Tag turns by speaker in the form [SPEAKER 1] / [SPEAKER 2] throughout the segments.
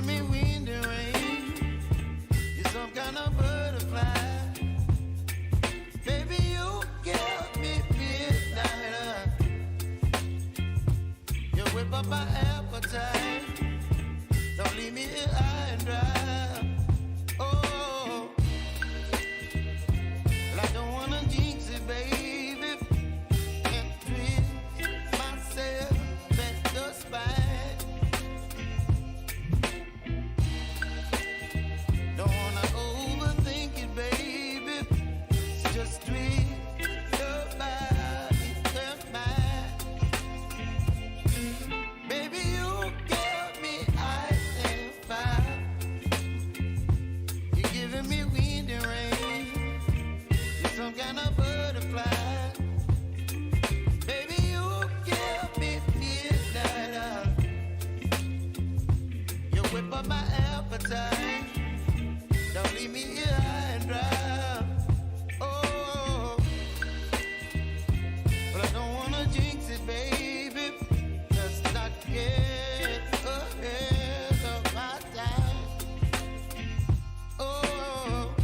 [SPEAKER 1] me wind and rain. You're some kind of butterfly. Baby, you give me midnight. You whip up my appetite. Don't leave me here high and dry. Oh, well, I don't wanna jinx it, baby, and twist myself at the spine. Don't wanna overthink it, baby. Just twist your body and mine. Baby, you give me ice and fire. You're giving me wind and rain. You're some kind of butterfly. Baby, you give me midnight. You whip up my appetite. Don't leave me here high and dry. Oh, but I don't wanna jinx it, baby. Just not get ahead of my time. Oh,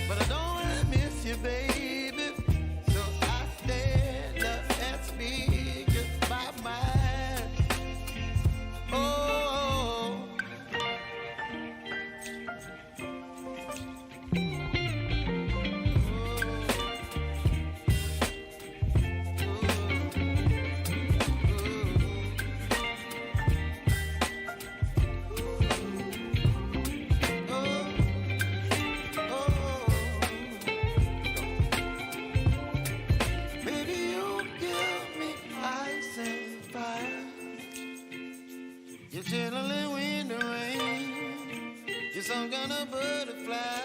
[SPEAKER 1] but I don't wanna miss you, baby. So I stand up and speak my mind. Oh. Baby, you give me ice and fire. You're chilling wind and rain. You're some kind of butterfly.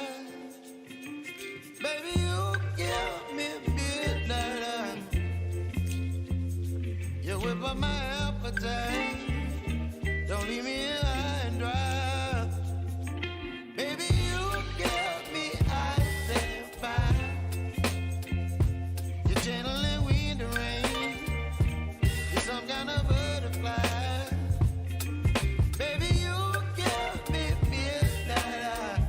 [SPEAKER 1] Baby, you give me midnight. You whip up my appetite. Don't leave me here high and dry. Baby, you give me ice and fire. You're channeling wind and rain. You're some kind of butterfly. Baby, you give me midnight.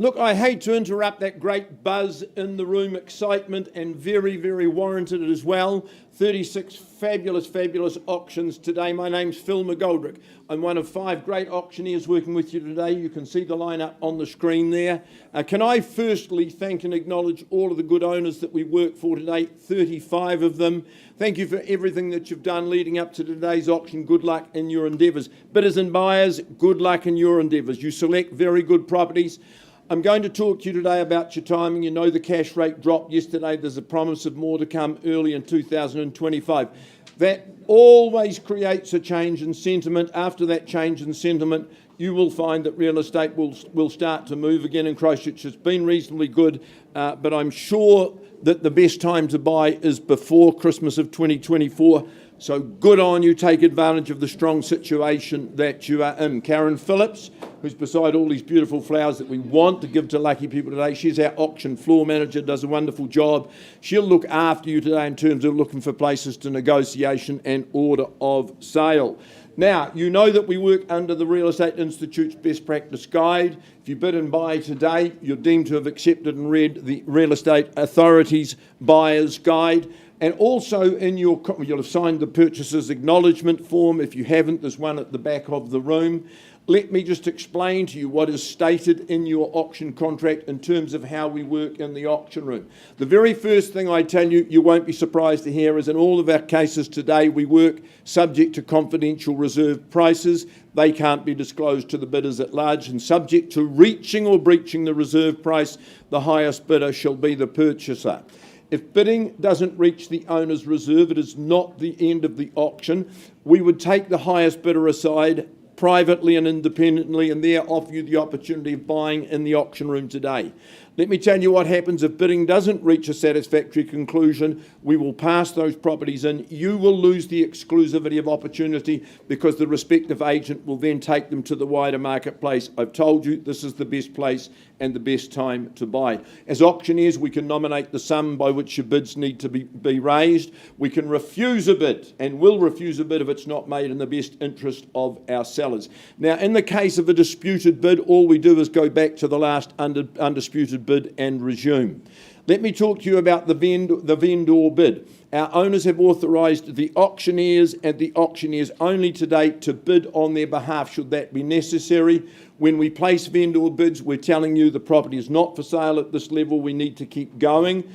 [SPEAKER 2] Look, I hate to interrupt that great buzz in the room, excitement, and very, very warranted as well. 36 fabulous, fabulous auctions today. My name's Phil McGoldrick. I'm one of 5 great auctioneers working with you today. You can see the lineup on the screen there. Can I firstly thank and acknowledge all of the good owners that we work for today, 35 of them. Thank you for everything that you've done leading up to today's auction. Good luck in your endeavours. Bidders and buyers, good luck in your endeavours. You select very good properties. I'm going to talk to you today about your timing. You know the cash rate dropped yesterday. There's a promise of more to come early in 2025. That always creates a change in sentiment. After that change in sentiment, you will find that real estate will start to move again in Christchurch. It's been reasonably good, but I'm sure that the best time to buy is before Christmas of 2024. So good on you. Take advantage of the strong situation that you are in. Karen Phillips, who's beside all these beautiful flowers that we want to give to lucky people today. She's our auction floor manager, does a wonderful job. She'll look after you today in terms of looking for places to negotiation and order of sale. Now, you know that we work under the Real Estate Institute's Best Practice Guide. If you bid and buy today, you're deemed to have accepted and read the Real Estate Authority's Buyer's Guide. And also you'll have signed the purchaser's acknowledgement form. If you haven't, there's one at the back of the room. Let me just explain to you what is stated in your auction contract in terms of how we work in the auction room. The very first thing I tell you, you won't be surprised to hear, is in all of our cases today, we work subject to confidential reserve prices. They can't be disclosed to the bidders at large, and subject to reaching or breaching the reserve price, the highest bidder shall be the purchaser. If bidding doesn't reach the owner's reserve, it is not the end of the auction. We would take the highest bidder aside privately and independently, and there offer you the opportunity of buying in the auction room today. Let me tell you what happens if bidding doesn't reach a satisfactory conclusion. We will pass those properties in. You will lose the exclusivity of opportunity because the respective agent will then take them to the wider marketplace. I've told you this is the best place and the best time to buy. As auctioneers, we can nominate the sum by which your bids need to be raised. We can refuse a bid and will refuse a bid if it's not made in the best interest of our sellers. Now, in the case of a disputed bid, all we do is go back to the last undisputed bid and resume. Let me talk to you about the vendor bid. Our owners have authorised the auctioneers and the auctioneers only to date to bid on their behalf should that be necessary. When we place vendor bids, we're telling you the property is not for sale at this level. We need to keep going.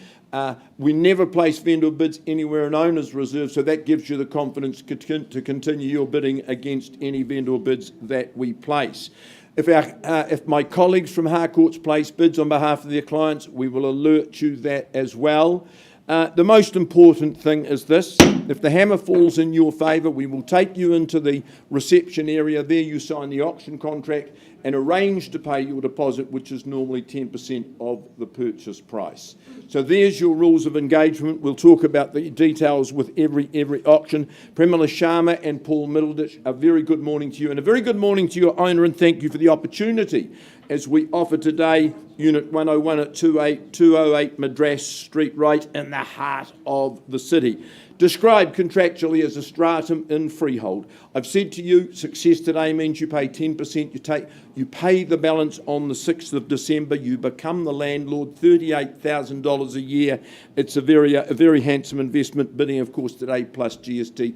[SPEAKER 2] We never place vendor bids anywhere in owner's reserve, so that gives you the confidence to continue your bidding against any vendor bids that we place. If my colleagues from Harcourts place bids on behalf of their clients, we will alert you that as well. The most important thing is this: if the hammer falls in your favour, we will take you into the reception area. There you sign the auction contract and arrange to pay your deposit, which is normally 10% of the purchase price. So there's your rules of engagement. We'll talk about the details with every auction. Premila Sharma and Paul Middleditch, a very good morning to you, and a very good morning to your owner, and thank you for the opportunity as we offer today Unit 101 at 208 Madras Street, right in the heart of the city. Described contractually as a stratum in freehold. I've said to you, success today means you pay 10%, you pay the balance on the 6th of December, you become the landlord, $38,000 a year. It's a very handsome investment, bidding of course today plus GST,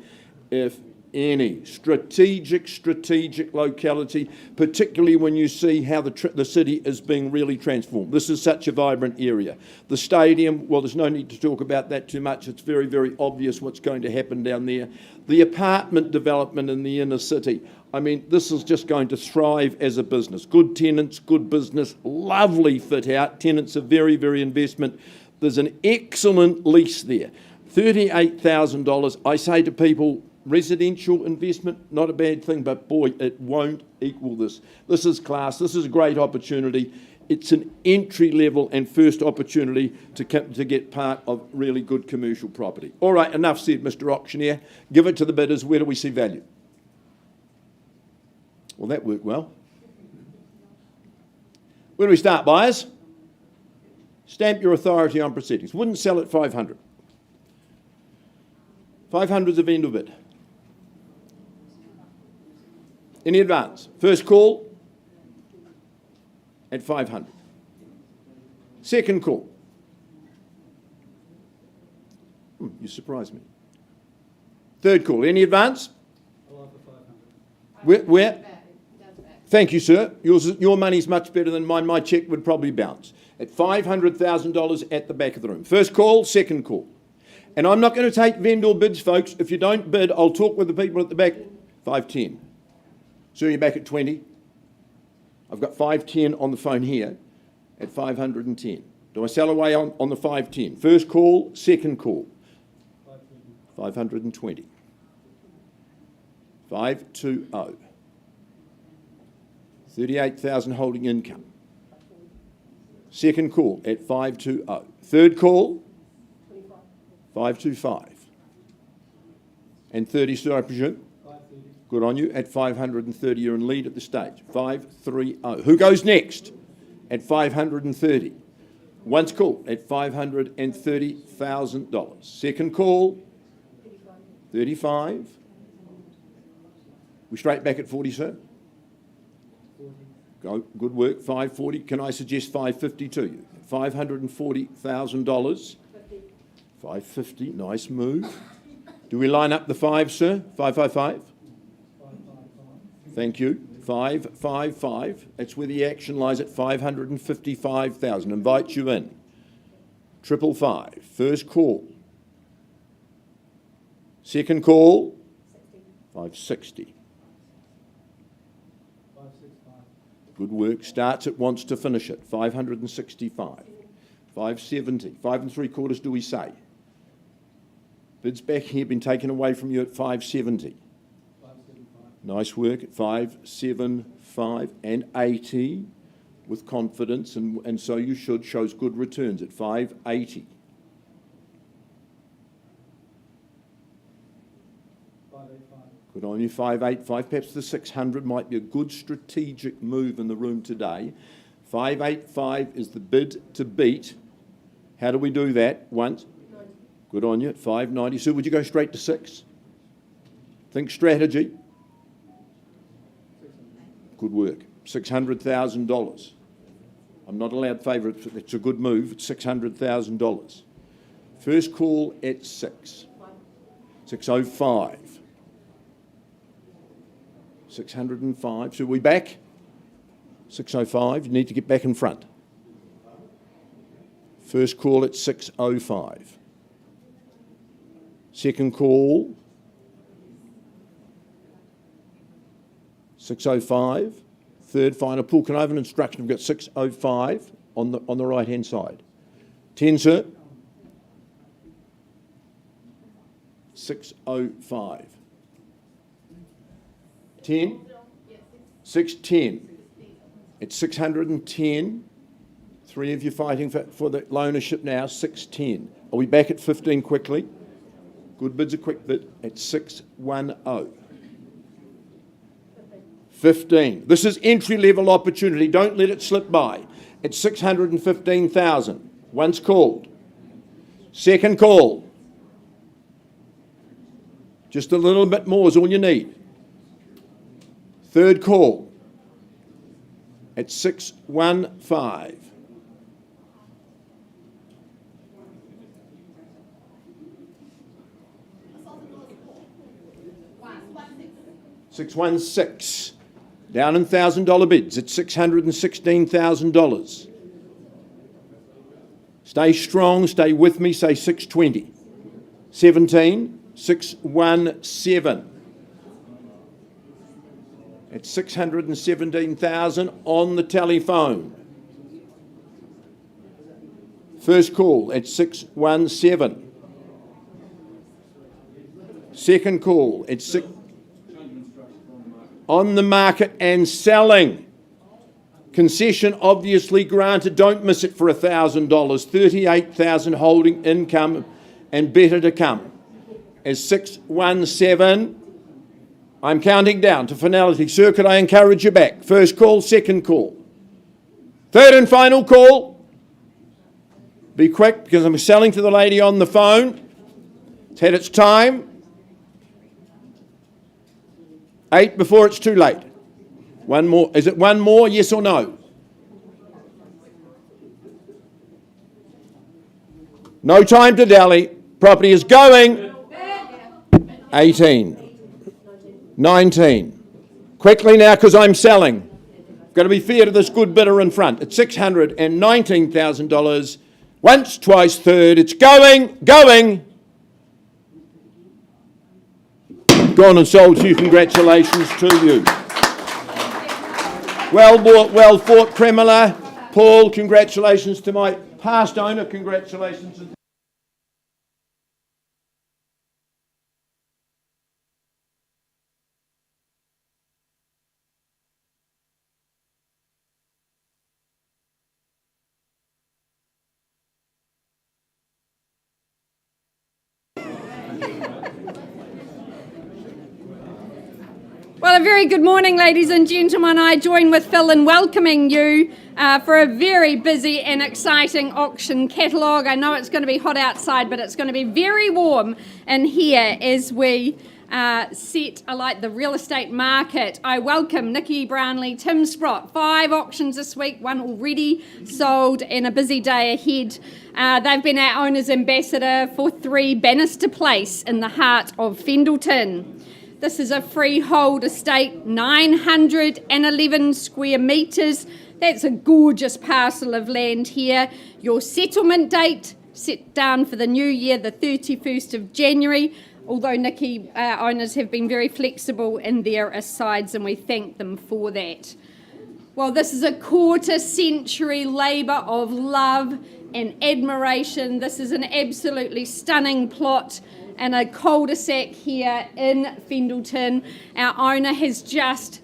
[SPEAKER 2] if any. Strategic locality, particularly when you see how the city is being really transformed. This is such a vibrant area. The stadium, well, there's no need to talk about that too much. It's very obvious what's going to happen down there. The apartment development in the inner city. I mean, this is just going to thrive as a business. Good tenants, good business, lovely fit out. Tenants are very investment. There's an excellent lease there. $38,000. I say to people, residential investment, not a bad thing, but boy, it won't equal this. This is class. This is a great opportunity. It's an entry level and first opportunity to get part of really good commercial property. All right, enough said, Mr. Auctioneer. Give it to the bidders. Where do we see value? Well, that worked well. Where do we start, buyers? Stamp your authority on proceedings. Wouldn't sell at 500. 500 is a vendor bid. Any advance? First call at 500. Second call. You surprised me. Third call. Any advance? Where? Thank you, sir. Your money's much better than mine. My cheque would probably bounce. At $500,000 at the back of the room. First call, second call. And I'm not going to take vendor bids, folks. If you don't bid, I'll talk with the people at the back. 510. Sir, you're back at 20. I've got 510 on the phone here at 510. Do I sell away on the 510? First call, second call. 520. 520. 38,000 holding income. Second call at 520. Third call, 525. And 30, sir, I presume? 530. Good on you. At 530, you're in lead at the stage. 530. Who goes next? At 530. Once call at $530,000. Second call, 35. We straight back at 40, sir? 40. Go, good work. 540. Can I suggest 550 to you? $540,000. 550. Nice move. Do we line up the five, sir? 555. 555. Thank you. 555. That's where the action lies at 555,000. Invite you in. 555. First call. Second call. 560. 565. Good work. Starts it, wants to finish it. 565. 570. 5 3/4 do we say? Bids back here been taken away from you at 570. 575. Nice work at 575 and 80. with confidence, and so you should. Shows good returns at 580. Good on you, 585. Perhaps the 600 might be a good strategic move in the room today. 585 is the bid to beat. How do we do that? Once. Good on you at 590. So would you go straight to 6? Think strategy. Good work. $600,000. I'm not allowed favourites, but it's a good move. It's $600,000. First call at 6. 605. 605. So we back? 605. You need to get back in front. First call at 605. Second call, 605. Third final pull. Can I have an instruction? We've got 605 on the right-hand side. 10, sir. 605. 10. 610. It's 610. Three of you fighting for the ownership now. 610. Are we back at 15 quickly? Good bid's a quick bid at 610. 15. This is entry-level opportunity. Don't let it slip by. It's 615,000. Once called. Second call. Just a little bit more is all you need. Third call. At 615. 616. Down in $1,000 bids at $616,000. Stay strong, stay with me, say 620. 17, 617. At 617,000 on the telephone. First call at 617. Second call at 6. On the market and selling. Concession obviously granted. Don't miss it for $1,000. 38,000 holding income and better to come. As 617. I'm counting down to finality. Sir, could I encourage you back? First call, second call. Third and final call. Be quick because I'm selling to the lady on the phone. It's had its time. 8 before it's too late. One more. Is it one more, yes or no? No time to dally. Property is going. 18. 19. Quickly now because I'm selling. Got to be fair to this good bidder in front. It's $619,000. Once, twice, third. It's going. Gone and sold to you. Congratulations to you. Well bought, well fought, Premila. Paul, congratulations to my past owner. Congratulations.
[SPEAKER 3] Well, a very good morning, ladies and gentlemen. I join with Phil in welcoming you for a very busy and exciting auction catalogue. I know it's going to be hot outside, but it's going to be very warm in here as we set alight the real estate market. I welcome Nikki Brownlee, Tim Sprott. 5 auctions this week, 1 already sold, and a busy day ahead. They've been our owner's ambassador for 3 Bannister Place in the heart of Fendleton. This is a freehold estate, 911 square metres. That's a gorgeous parcel of land here. Your settlement date set down for the new year, the 31st of January, although Nikki owners have been very flexible in their asides and we thank them for that. Well, this is a quarter-century labour of love and admiration. This is an absolutely stunning plot and a cul-de-sac here in Fendleton. Our owner has just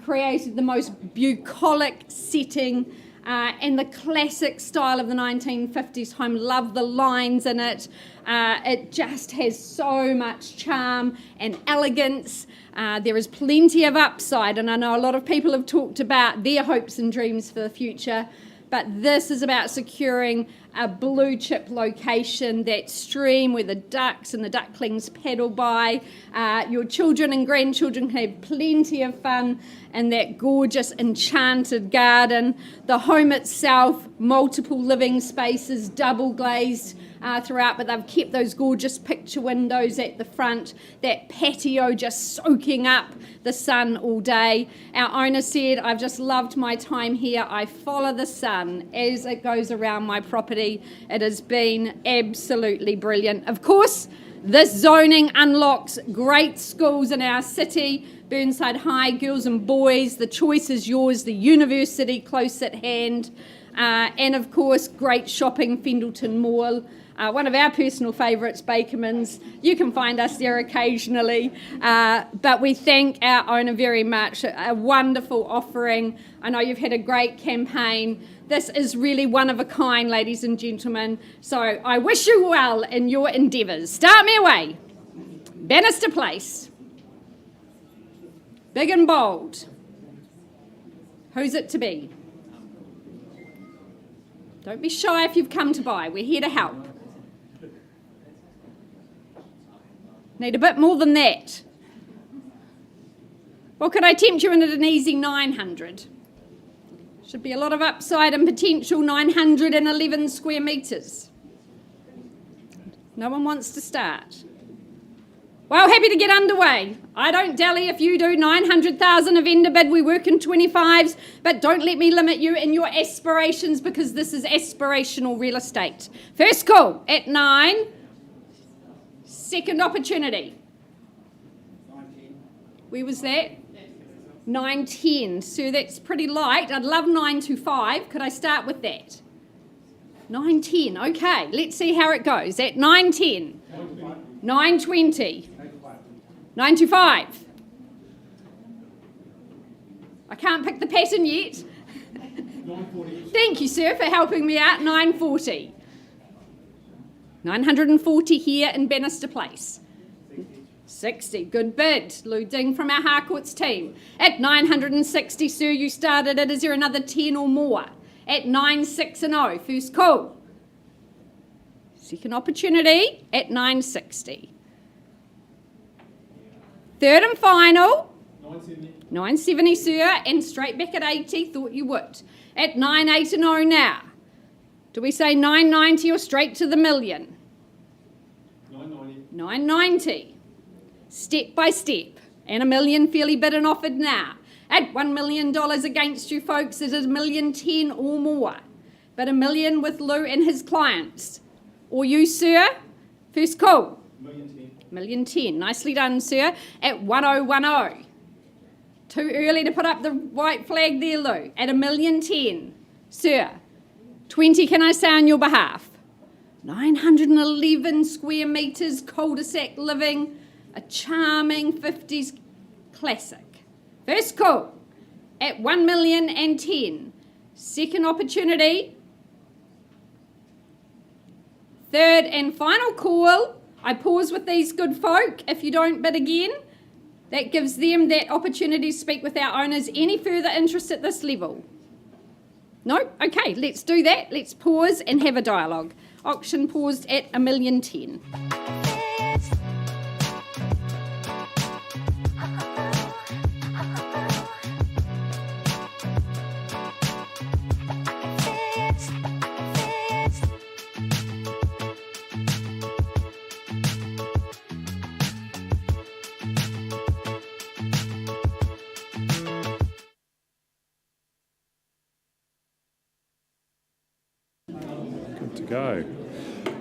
[SPEAKER 3] created the most bucolic setting and the classic style of the 1950s home. Love the lines in it. It just has so much charm and elegance. There is plenty of upside, and I know a lot of people have talked about their hopes and dreams for the future, but this is about securing a blue chip location, that stream where the ducks and the ducklings paddle by. Your children and grandchildren can have plenty of fun in that gorgeous enchanted garden. The home itself, multiple living spaces, double glazed throughout, but they've kept those gorgeous picture windows at the front, that patio just soaking up the sun all day. Our owner said, I've just loved my time here. I follow the sun as it goes around my property. It has been absolutely brilliant. Of course, this zoning unlocks great schools in our city. Burnside High, girls and boys, the choice is yours. The university close at hand. And of course, great shopping, Fendleton Mall. One of our personal favourites, Bakerman's. You can find us there occasionally. But we thank our owner very much. A wonderful offering. I know you've had a great campaign. This is really one of a kind, ladies and gentlemen. So I wish you well in your endeavours. Start me away. Bannister Place. Big and bold. Who's it to be? Don't be shy if you've come to buy. We're here to help. Need a bit more than that. Well, could I tempt you in at an easy 900? Should be a lot of upside and potential. 911 square metres. No one wants to start. Well, happy to get underway. I don't dally if you do. 900,000 of vendor bid. We work in 25s, but don't let me limit you in your aspirations, because this is aspirational real estate. First call at 9. Second opportunity. 910. Where was that? 910. So that's pretty light. I'd love 925. Could I start with that? 910. Okay, let's see how it goes. At 910. 920. 925. I can't pick the pattern yet.
[SPEAKER 4] 940.
[SPEAKER 3] Thank you, sir, for helping me out. 940. 940 here in Bannister Place. 60. Good bid. Lou Ding from our Harcourt's team. At 960, sir, you started it. Is there another 10 or more? At 960. First call. Second opportunity at 960. Third and final.
[SPEAKER 4] 970.
[SPEAKER 3] 970, sir, and straight back at 80. Thought you would. At 980 now. Do we say 990 or straight to the million?
[SPEAKER 4] 990.
[SPEAKER 3] 990. Step by step. And $1 million fairly bid and offered now. At $1 million against you folks, it is $1,010,000 or more. But $1 million with Lou and his clients. Or you, sir? First call.
[SPEAKER 4] 1,010,000.
[SPEAKER 3] 1,010,000. Nicely done, sir. At 1010. Too early to put up the white flag there, Lou. At 1,010,000. Sir. 20 can I say on your behalf? 911 square metres, cul-de-sac living, a charming 50s classic. First call at 1,010,000. Second opportunity. Third and final call. I pause with these good folk. If you don't bid again, that gives them that opportunity to speak with our owners. Any further interest at this level? No? Okay, let's do that. Let's pause and have a dialogue. Auction paused at 1,010,000.
[SPEAKER 5] To go.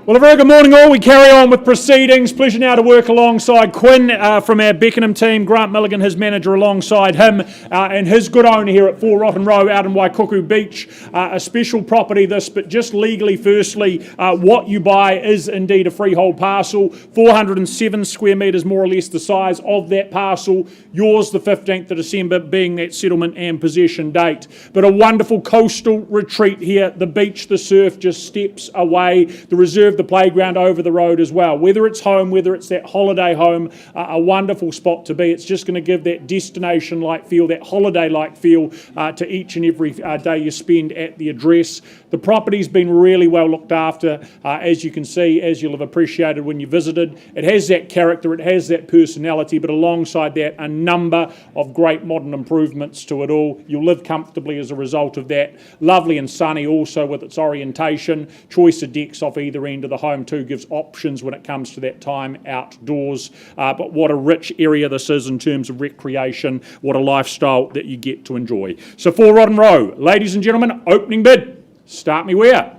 [SPEAKER 5] Well, a very good morning all. We carry on with proceedings. Pleasure now to work alongside Quinn from our Beckenham team, Grant Milligan, his manager, alongside him and his good owner here at 4 Rotten Row out in Waikuku Beach. A special property this, but just legally firstly, what you buy is indeed a freehold parcel, 407 square metres, more or less the size of that parcel. Yours the 15th of December being that settlement and possession date. But a wonderful coastal retreat here, the beach, the surf just steps away, the reserve, the playground over the road as well. Whether it's home, whether it's that holiday home, a wonderful spot to be. It's just going to give that destination-like feel, that holiday-like feel to each and every day you spend at the address. The property's been really well looked after, as you can see, as you'll have appreciated when you visited. It has that character, it has that personality, but alongside that, a number of great modern improvements to it all. You'll live comfortably as a result of that. Lovely and sunny also with its orientation. Choice of decks off either end of the home too gives options when it comes to that time outdoors. But what a rich area this is in terms of recreation. What a lifestyle that you get to enjoy. So 4 Rotten Row, ladies and gentlemen, opening bid. Start me where?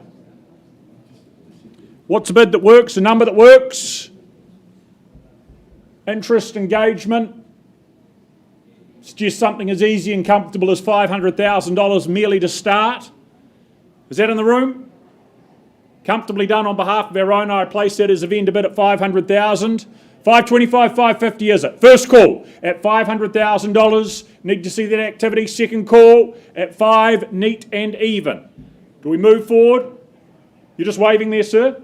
[SPEAKER 5] What's a bid that works? A number that works? Interest, engagement. Suggest something as easy and comfortable as $500,000 merely to start. Is that in the room? Comfortably done on behalf of our owner. I place that as a vendor bid at $500,000. $525, $550 is it? First call at $500,000. Need to see that activity. Second call at $5, neat and even. Do we move forward? You're just waving there, sir?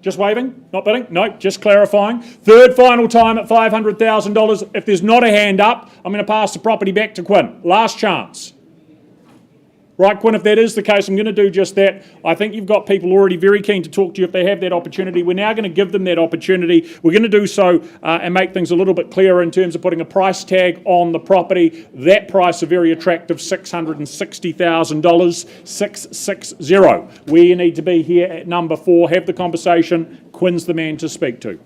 [SPEAKER 5] Just waving? Not bidding? No, just clarifying. Third final time at $500,000. If there's not a hand up, I'm going to pass the property back to Quinn. Last chance. Right, Quinn, if that is the case, I'm going to do just that. I think you've got people already very keen to talk to you if they have that opportunity. We're now going to give them that opportunity. We're going to do so and make things a little bit clearer in terms of putting a price tag on the property. That price, a very attractive $660,000, 660. Where you need to be here at number 4. Have the conversation. Quinn's the man to speak to.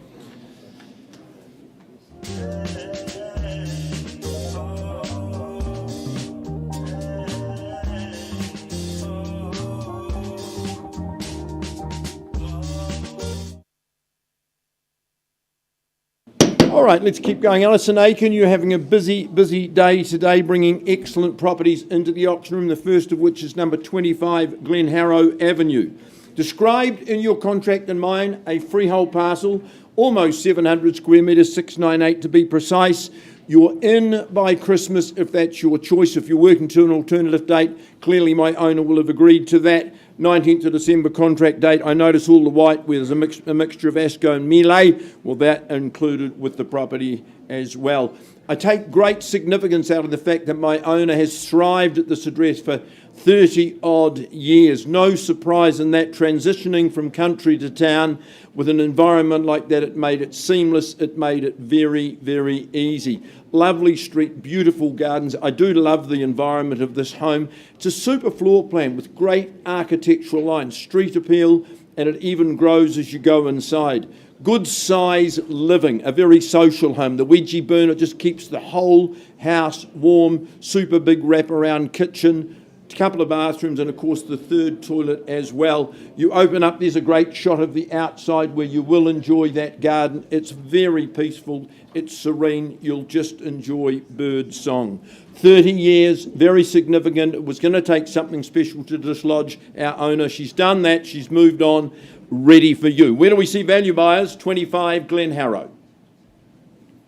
[SPEAKER 2] All right, let's keep going. Alison Aiken, you're having a busy day today, bringing excellent properties into the auction room, the first of which is number 25 Glenharrow Avenue. Described in your contract and mine, a freehold parcel, almost 700 square metres, 698 to be precise. You're in by Christmas if that's your choice. If you're working to an alternative date, clearly my owner will have agreed to that. 19th of December contract date. I notice all the white where there's a mixture of Asco and Melee. Well, that included with the property as well. I take great significance out of the fact that my owner has thrived at this address for 30 odd years. No surprise in that, transitioning from country to town with an environment like that. It made it seamless. It made it very, very easy. Lovely street, beautiful gardens. I do love the environment of this home. It's a super floor plan with great architectural lines, street appeal, and it even grows as you go inside. Good size living, a very social home. The Ouija burner just keeps the whole house warm, super big wraparound kitchen, a couple of bathrooms, and of course the third toilet as well. You open up, there's a great shot of the outside where you will enjoy that garden. It's very peaceful, it's serene, you'll just enjoy bird song. 30 years, very significant. It was going to take something special to dislodge our owner. She's done that, she's moved on, ready for you. Where do we see value buyers? 25 Glenharrow.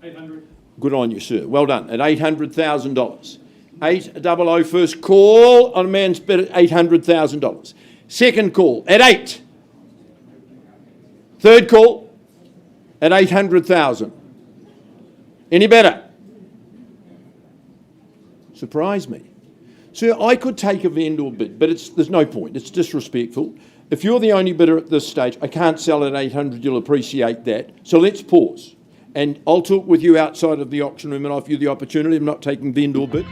[SPEAKER 4] 800.
[SPEAKER 2] Good on you, sir. Well done. At $800,000. 800 first call on a man's bid at $800,000. Second call at 8. Third call at 800,000. Any better? Surprise me. Sir, I could take a vendor bid, but there's no point. It's disrespectful. If you're the only bidder at this stage, I can't sell at 800. You'll appreciate that. So let's pause. And I'll talk with you outside of the auction room and offer you the opportunity. I'm not taking vendor bid.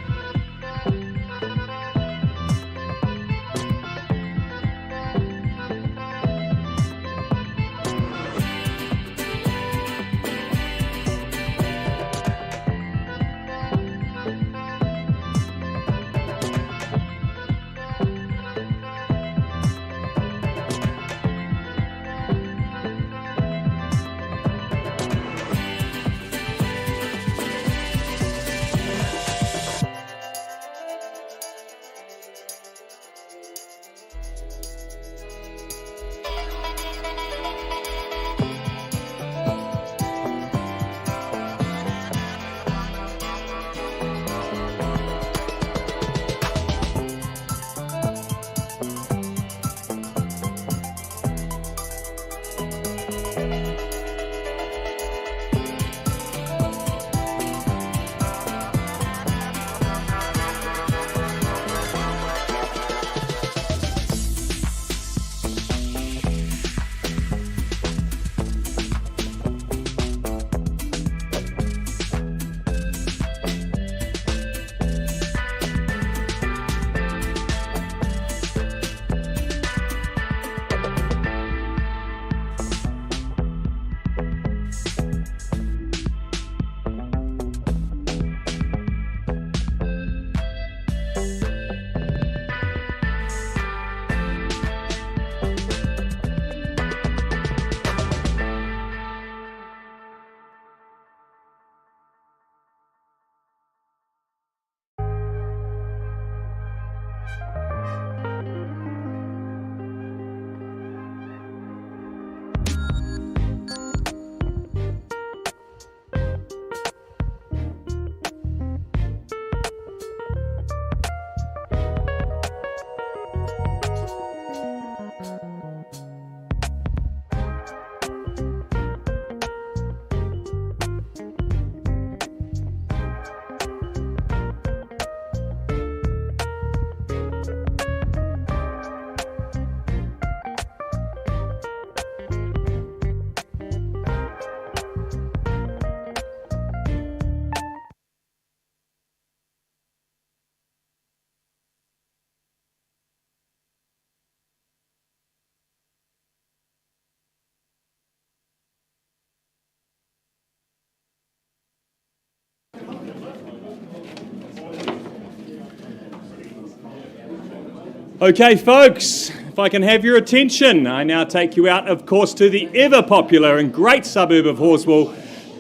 [SPEAKER 6] Okay, folks, if I can have your attention, I now take you out, of course, to the ever popular and great suburb of Horswell.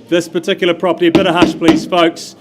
[SPEAKER 6] This particular property, a bit of hush, please, folks.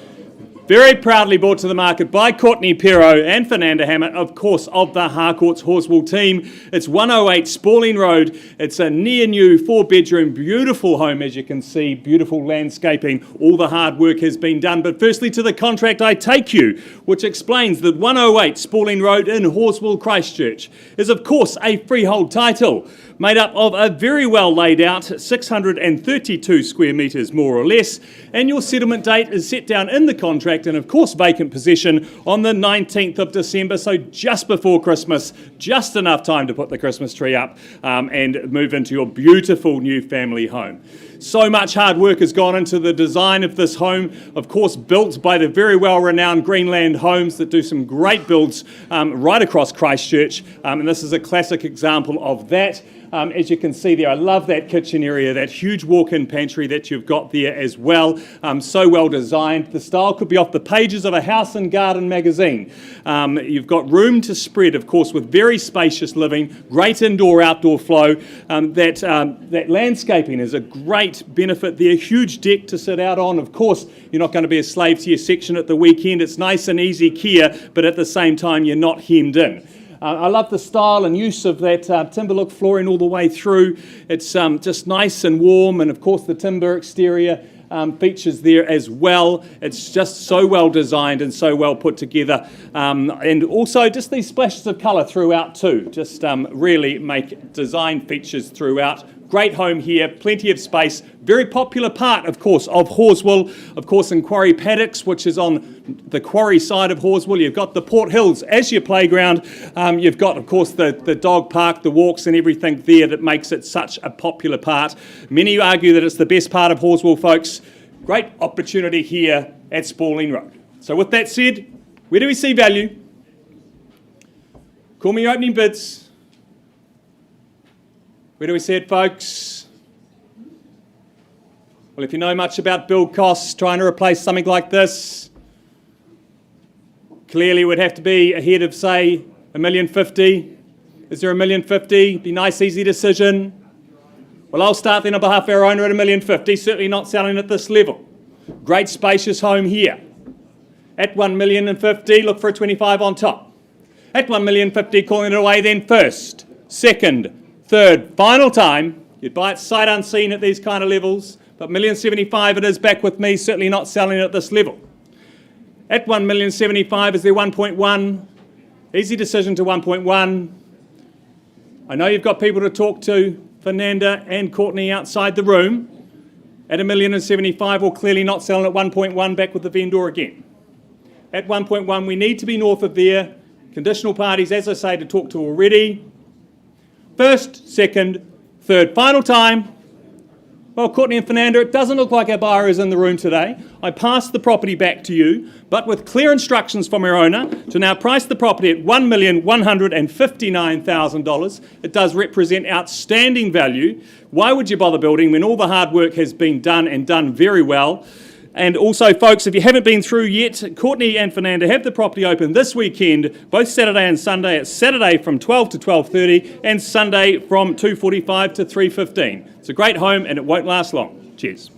[SPEAKER 6] Very proudly brought to the market by Courtney Pero and Fernanda Hammett, of course, of the Harcourt's Horswell team. It's 108 Spalling Road. It's a near new 4-bedroom, beautiful home, as you can see, beautiful landscaping. All the hard work has been done. But firstly, to the contract I take you, which explains that 108 Spalling Road in Horswell, Christchurch, is, of course, a freehold title made up of a very well laid out 632 square metres, more or less. And your settlement date is set down in the contract and, of course, vacant possession on the 19th of December, so just before Christmas, just enough time to put the Christmas tree up and move into your beautiful new family home. So much hard work has gone into the design of this home, of course built by the very well-renowned Greenland Homes that do some great builds right across Christchurch, and this is a classic example of that. As you can see there, I love that kitchen area, that huge walk-in pantry that you've got there as well. So well designed. The style could be off the pages of a house and garden magazine. You've got room to spread, of course, with very spacious living, great indoor-outdoor flow. That landscaping is a great benefit there. Huge deck to sit out on. Of course, you're not going to be a slave to your section at the weekend. It's nice and easy care, but at the same time, you're not hemmed in. I love the style and use of that timber look flooring all the way through. It's just nice and warm, and of course the timber exterior features there as well. It's just so well designed and so well put together, and also just these splashes of colour throughout too. Just really make design features throughout. Great home here, plenty of space, very popular part, of course, of Horswell, of course, in Quarry Paddocks, which is on the Quarry side of Horswell. You've got the Port Hills as your playground. You've got, of course, the dog park, the walks and everything there that makes it such a popular part. Many argue that it's the best part of Horswell, folks. Great opportunity here at Spalling Road. So with that said, where do we see value? Call me your opening bids. Where do we see it, folks? Well, if you know much about build costs, trying to replace something like this, clearly would have to be ahead of, say, $1,050,000. Is there $1,050,000? Be a nice, easy decision. Well, I'll start then on behalf of our owner at $1,050,000, certainly not selling at this level. Great spacious home here. At $1,050,000, look for a 25 on top. At $1,050,000, calling it away then first, second, third, final time. You'd buy it sight unseen at these kind of levels, but $1,075,000 it is back with me, certainly not selling at this level. At $1,075,000 is there 1.1. Easy decision to 1.1. I know you've got people to talk to, Fernanda and Courtney outside the room. At $1,075,000, or clearly not selling at 1.1, back with the vendor again. At 1.1, we need to be north of there. Conditional parties, as I say, to talk to already. First, second, third, final time. Well, Courtney and Fernanda, it doesn't look like our buyer is in the room today. I pass the property back to you, but with clear instructions from our owner to now price the property at $1,159,000. It does represent outstanding value. Why would you bother building when all the hard work has been done and done very well? And also, folks, if you haven't been through yet, Courtney and Fernanda have the property open this weekend, both Saturday and Sunday. It's Saturday from 12 to 12:30 and Sunday from 2:45 to 3:15. It's a great home and it won't last long. Cheers.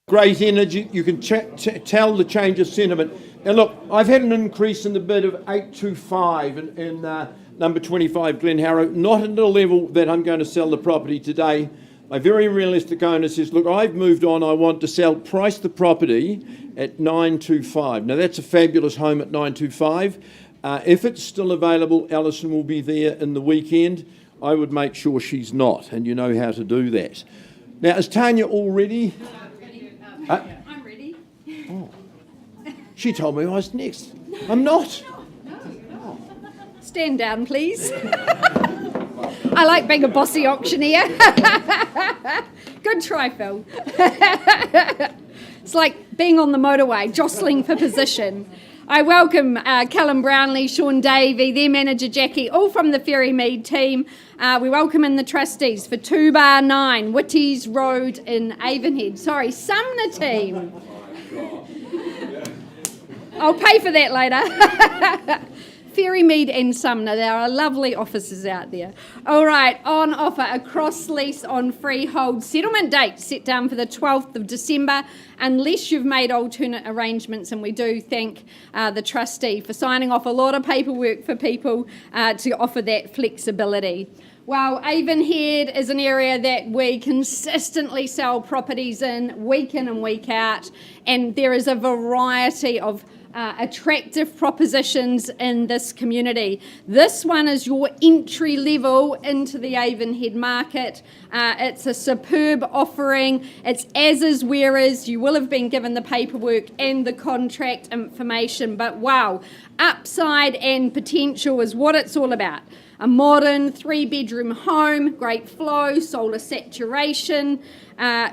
[SPEAKER 2] great energy. You can tell the change of sentiment. Now look, I've had an increase in the bid of 825 in number 25 Glenharrow, not at a level that I'm going to sell the property today. My very realistic owner says, look, I've moved on, I want to sell, price the property at 925. Now that's a fabulous home at 925. If it's still available, Alison will be there in the weekend. I would make sure she's not, and you know how to do that. Now, is Tanya all ready?
[SPEAKER 3] I'm ready.
[SPEAKER 2] Oh. She told me I was next. I'm not.
[SPEAKER 3] Stand down, please. I like being a bossy auctioneer. Good try, Phil. It's like being on the motorway, jostling for position. I welcome Callum Brownlee, Sean Davey, their manager Jackie, all from the Ferry Mead team. We welcome in the trustees for 2 Bar 9, Whitties Rd in Avonhead. Sorry, Sumner team. I'll pay for that later. Ferry Mead and Sumner, there are lovely offices out there. All right, on offer, a cross lease on freehold. Settlement date set down for the 12th of December, unless you've made alternate arrangements, and we do thank the trustee for signing off a lot of paperwork for people to offer that flexibility. Well, Avonhead is an area that we consistently sell properties in and week out, and there is a variety of attractive propositions in this community. This one is your entry level into the Avonhead market. It's a superb offering. It's as is where is. You will have been given the paperwork and the contract information, but wow, upside and potential is what it's all about. A modern 3-bedroom home, great flow, solar saturation,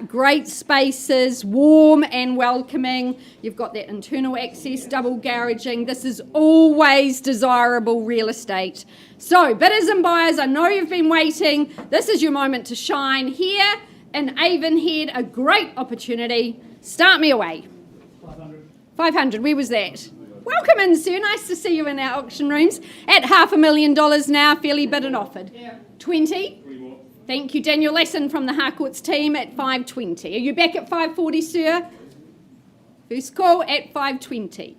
[SPEAKER 3] great spaces, warm and welcoming. You've got that internal access, double garaging. This is always desirable real estate. So, bidders and buyers, I know you've been waiting. This is your moment to shine. Here in Avonhead, a great opportunity. Start me away. 500, where was that? Welcome in, sir. Nice to see you in our auction rooms. At $500,000 now, fairly bid and offered. 20? Thank you, Daniel Lesson from the Harcourts team at 520. Are you back at 540, sir? First call at 520.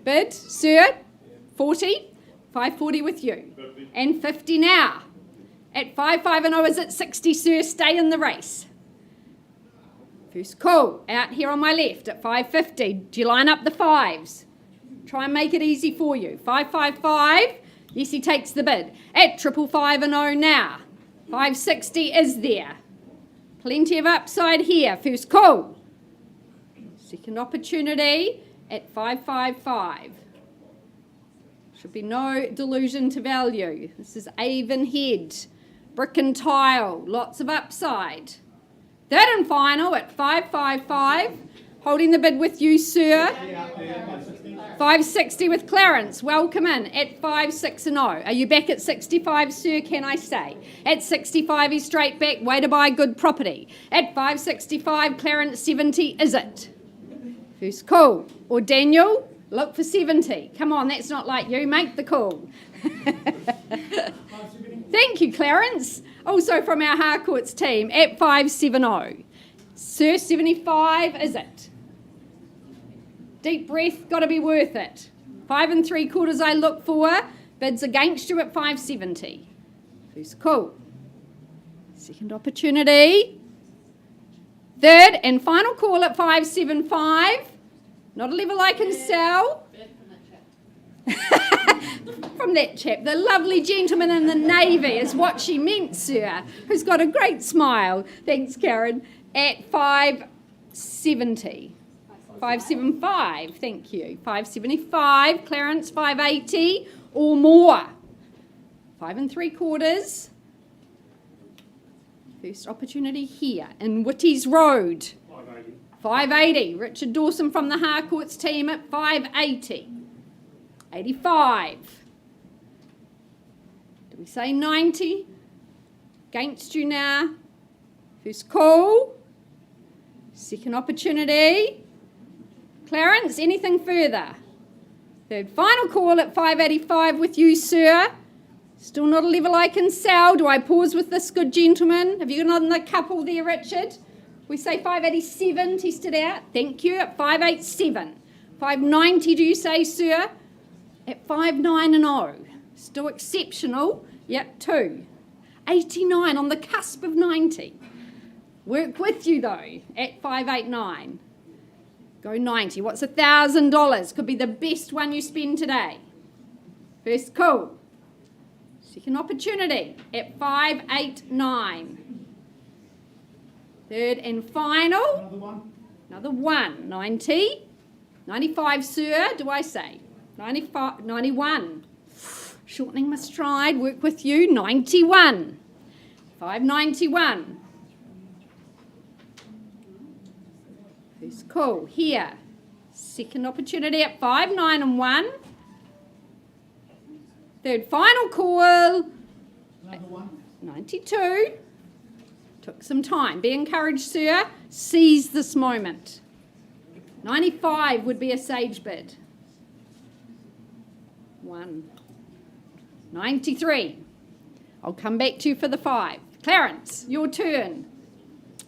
[SPEAKER 3] Bid, sir? 40? 540 with you. 50. And 50 now. At 550, is it 60, sir? Stay in the race. First call, out here on my left at 550. Do you line up the fives? Try and make it easy for you. 555, yes, he takes the bid. At 550 now. 560 is there. Plenty of upside here. First call. Second opportunity at 555. Should be no delusion to value. This is Avonhead. Brick and tile, lots of upside. Third and final at 555. Holding the bid with you, sir. 560 with Clarence. Welcome in at 560. Are you back at 65, sir? Can I say? At 65, he's straight back. Way to buy good property. At 565, Clarence 70. Is it? First call. Or Daniel, look for 70. Come on, that's not like you. Make the call. Thank you, Clarence. Also from our Harcourts team at 570. Sir, 75, is it? Deep breath, got to be worth it. 5 3/4 I look for. Bids against you at 570. First call. Second opportunity. Third and final call at 575. Not a level I can sell. From that chap, the lovely gentleman in the navy is what she meant, sir, who's got a great smile. Thanks, Karen. At 570. 575, thank you. 575, Clarence 580 or more. 5 3/4. First opportunity here in Whitties Rd. 580. Richard Dawson from the Harcourts team at 580. 85. Do we say 90? Against you now. First call. Second opportunity. Clarence, anything further? Third final call at 585 with you, sir. Still not a level I can sell. Do I pause with this good gentleman? Have you got another couple there, Richard? We say 587, test it out. Thank you, at 587. 590, do you say, sir? At 590. Still exceptional. Yep, 2. 89, on the cusp of 90. Work with you, though, at 589. Go 90. What's $1,000? Could be the best one you spend today. First call. Second opportunity at 589. Third and final.
[SPEAKER 4] Another one.
[SPEAKER 3] Another 1. 90. 95, sir, do I say? 95, 91. Shortening my stride, work with you. 91. 591. First call here. Second opportunity at 5, 9 and 1. Third final call.
[SPEAKER 4] Another one.
[SPEAKER 3] 92. Took some time. Be encouraged, sir. Seize this moment. 95 would be a sage bid. 1. 93. I'll come back to you for the 5. Clarence, your turn.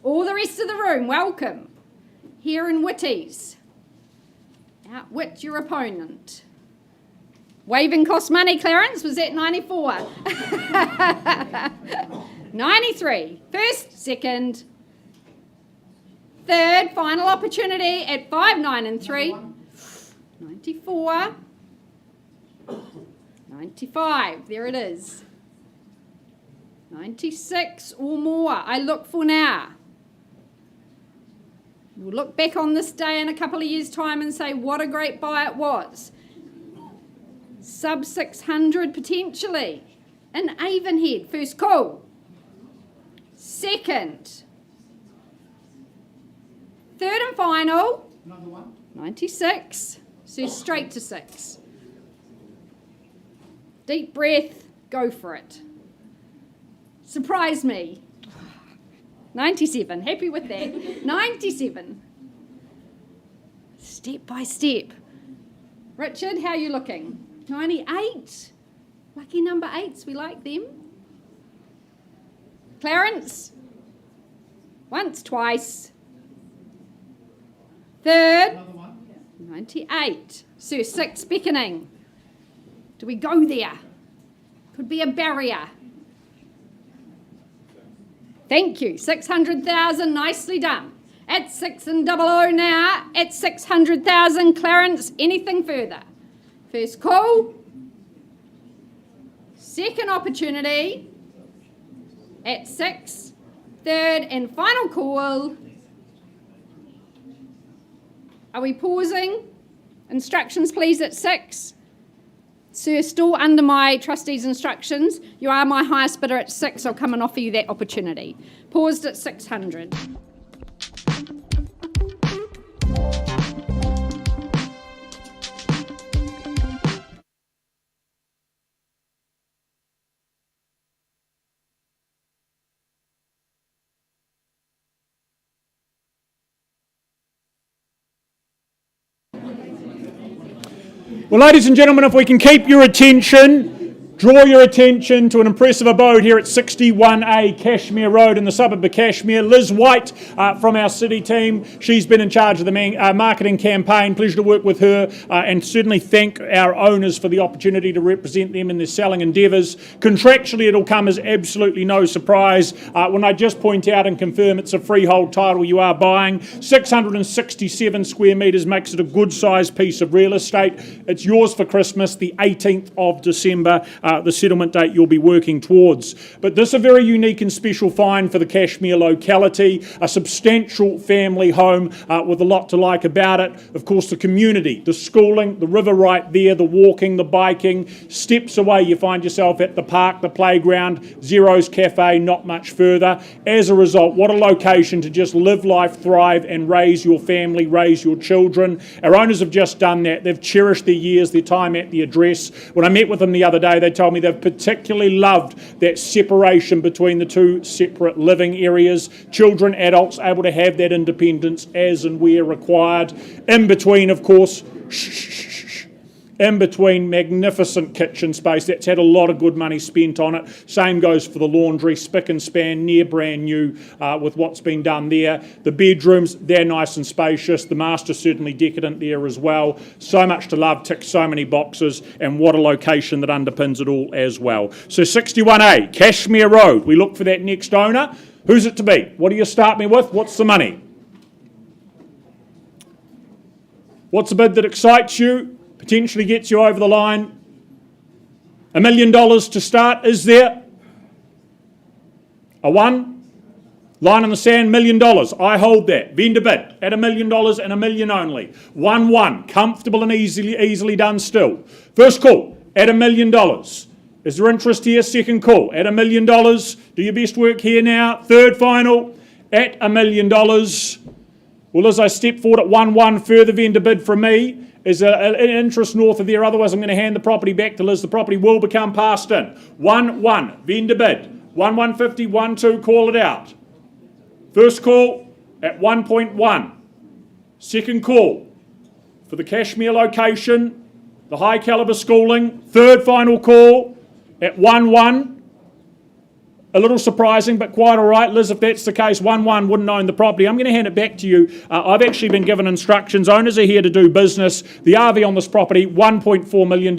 [SPEAKER 3] All the rest of the room, welcome. Here in Whitties. Outwit your opponent. Waving cost money, Clarence. Was that 94? 93. First, second, third, final opportunity at 5, 9 and 3. 94. 95. There it is. 96 or more. I look for now. We'll look back on this day in a couple of years' time and say what a great buy it was. Sub 600 potentially. In Avonhead. First call. Second. Third and final.
[SPEAKER 4] Another one.
[SPEAKER 3] 96. So straight to 6. Deep breath. Go for it. Surprise me. 97. Happy with that. 97. Step by step. Richard, how are you looking? 98. Lucky number 8s. We like them. Clarence. Once, twice. Third.
[SPEAKER 4] Another one.
[SPEAKER 3] 98. Sir, 6 beckoning. Do we go there? Could be a barrier. Thank you. 600,000. Nicely done. At 6 and 00 now. At 600,000. Clarence, anything further? First call. Second opportunity. At 6. Third and final call. Are we pausing? Instructions, please, at 6. Sir, still under my trustee's instructions. You are my highest bidder at 6. I'll come and offer you that opportunity. Paused at 600.
[SPEAKER 5] Well, ladies and gentlemen, if we can keep your attention, draw your attention to an impressive abode here at 61A Cashmere Road in the suburb of Cashmere. Liz White from our city team. She's been in charge of the marketing campaign. Pleasure to work with her and certainly thank our owners for the opportunity to represent them in their selling endeavours. Contractually, it'll come as absolutely no surprise when I just point out and confirm it's a freehold title you are buying. 667 square metres makes it a good-sized piece of real estate. It's yours for Christmas, the 18th of December. The settlement date you'll be working towards. But this is a very unique and special find for the Cashmere locality, a substantial family home with a lot to like about it. Of course, the community, the schooling, the river right there, the walking, the biking. Steps away you find yourself at the park, the playground, Zero's Cafe, not much further. As a result, what a location to just live life, thrive and raise your family, raise your children. Our owners have just done that. They've cherished their years, their time at the address. When I met with them the other day, they told me they've particularly loved that separation between the two separate living areas. Children, adults able to have that independence as and where required. In between, of course, In between, magnificent kitchen space. That's had a lot of good money spent on it. Same goes for the laundry, spick and span, near brand new with what's been done there. The bedrooms, they're nice and spacious. The master's certainly decadent there as well. So much to love, ticks so many boxes, and what a location that underpins it all as well. So 61A, Cashmere Road. We look for that next owner. Who's it to be? What do you start me with? What's the money? What's a bid that excites you? Potentially gets you over the line? $1 million to start, is there? A one? Line in the sand, $1 million. I hold that. Vendor bid at $1 million and $1 million only. 1-1. Comfortable and easily done still. First call at $1 million. Is there interest here? Second call at $1 million. Do your best work here now. Third final at $1 million. Well, as I step forward at 1-1, further vendor bid from me. Is an interest north of there, otherwise I'm going to hand the property back to Liz. The property will become passed in. 1-1, vendor bid. 1-150, 1-2, call it out. First call at 1.1. Second call for the Cashmere location, the high calibre schooling. Third final call at 1-1. A little surprising, but quite all right. Liz, if that's the case, 1-1 wouldn't own the property. I'm going to hand it back to you. I've actually been given instructions. Owners are here to do business. The RV on this property, $1.4 million.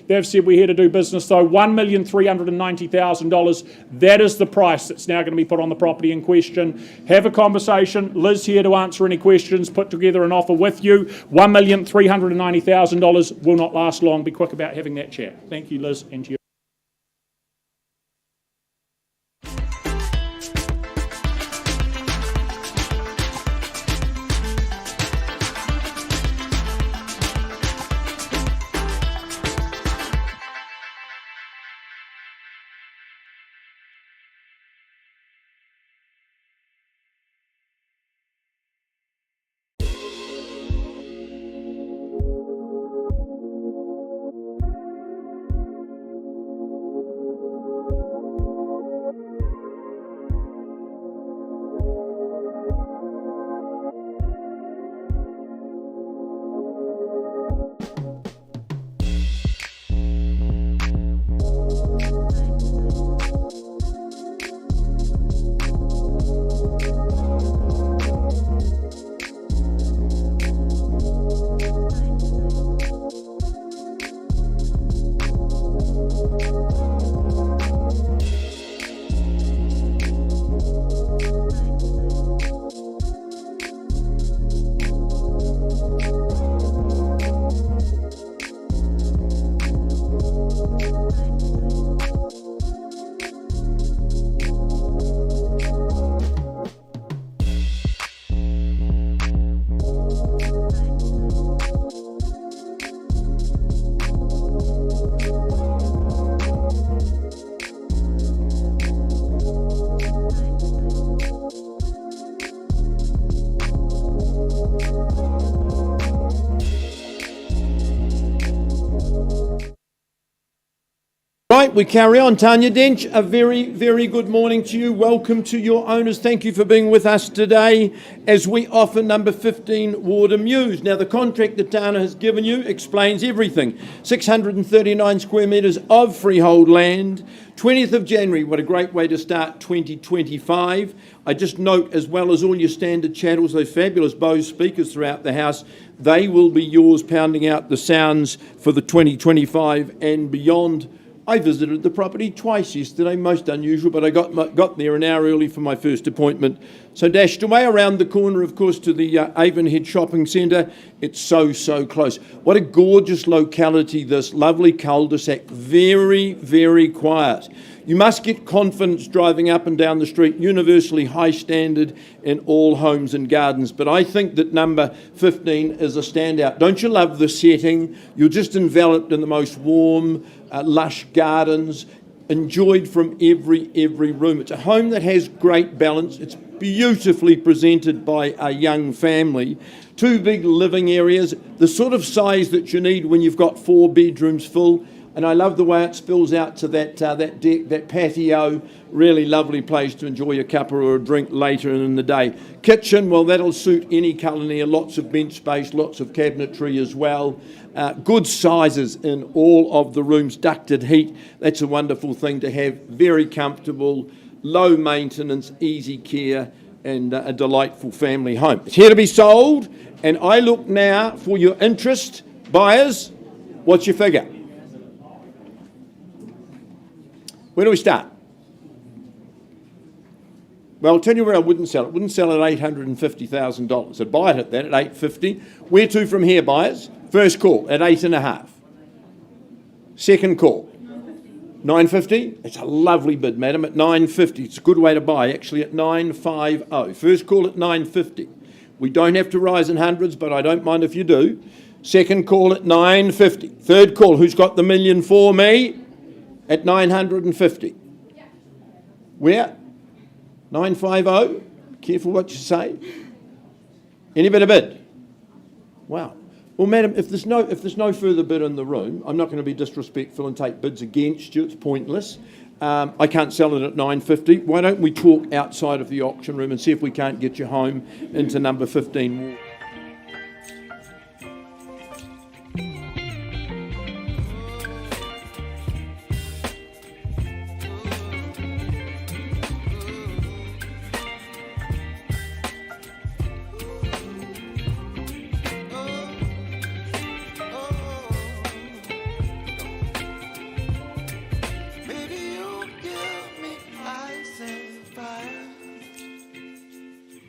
[SPEAKER 5] They've said we're here to do business, though. $1,390,000. That is the price that's now going to be put on the property in question. Have a conversation. Liz here to answer any questions, put together an offer with you. $1,390,000 will not last long. Be quick about having that chat. Thank you, Liz, and to you.
[SPEAKER 2] Right, we carry on. Tanya Dench, a very, very good morning to you. Welcome to your owners. Thank you for being with us today as we offer number 15 Warder Muse. Now, the contract that Tana has given you explains everything. 639 square metres of freehold land. 20th of January, what a great way to start 2025. I just note, as well as all your standard channels, those fabulous Bose speakers throughout the house, they will be yours, pounding out the sounds for the 2025 and beyond. I visited the property twice yesterday, most unusual, but I got there an hour early for my first appointment. So dashed away around the corner, of course, to the Avonhead Shopping Centre. It's so close. What a gorgeous locality, this lovely cul-de-sac, very, very quiet. You must get confidence driving up and down the street, universally high standard in all homes and gardens. But I think that number 15 is a standout. Don't you love the setting? You're just enveloped in the most warm, lush gardens, enjoyed from every room. It's a home that has great balance. It's beautifully presented by a young family. 2 big living areas, the sort of size that you need when you've got 4 bedrooms full. And I love the way it spills out to that deck, that patio. Really lovely place to enjoy a cuppa or a drink later in the day. Kitchen, well, that'll suit any culinary. Lots of bench space, lots of cabinetry as well. Good sizes in all of the rooms. Ducted heat, that's a wonderful thing to have. Very comfortable, low maintenance, easy care, and a delightful family home. It's here to be sold, and I look now for your interest. Buyers, what's your figure? Where do we start? Well, I'll tell you where I wouldn't sell it. Wouldn't sell it at $850,000. I'd buy it at that, at $850,000. Where to from here, buyers? First call at $8.5. Second call, $950. It's a lovely bid, madam, at $950. It's a good way to buy, actually, at $950. First call at $950. We don't have to rise in hundreds, but I don't mind if you do. Second call at $950. Third call, who's got the million for me? At $950. Where? 950. Careful what you say. Any better bid? Wow. Well, madam, if there's no further bid in the room, I'm not going to be disrespectful and take bids against you. It's pointless. I can't sell it at $950. Why don't we talk outside of the auction room and see if we can't get you home into number 15.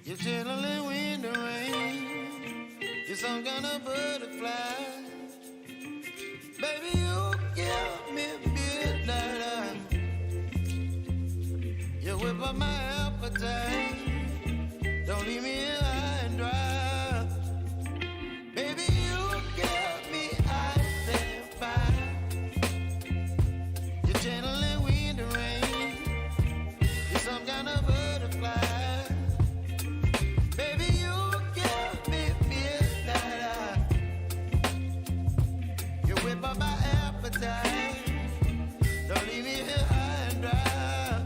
[SPEAKER 1] You're chilling in the rain. You're some kind of butterfly. Baby, you give me midnight. You whip up my appetite. Don't leave me here high and dry. Baby, you give me ice and fire. You're channeling wind and rain. You're some kind of butterfly. Baby, you give me midnight. You whip up my appetite. Don't leave me here high and dry.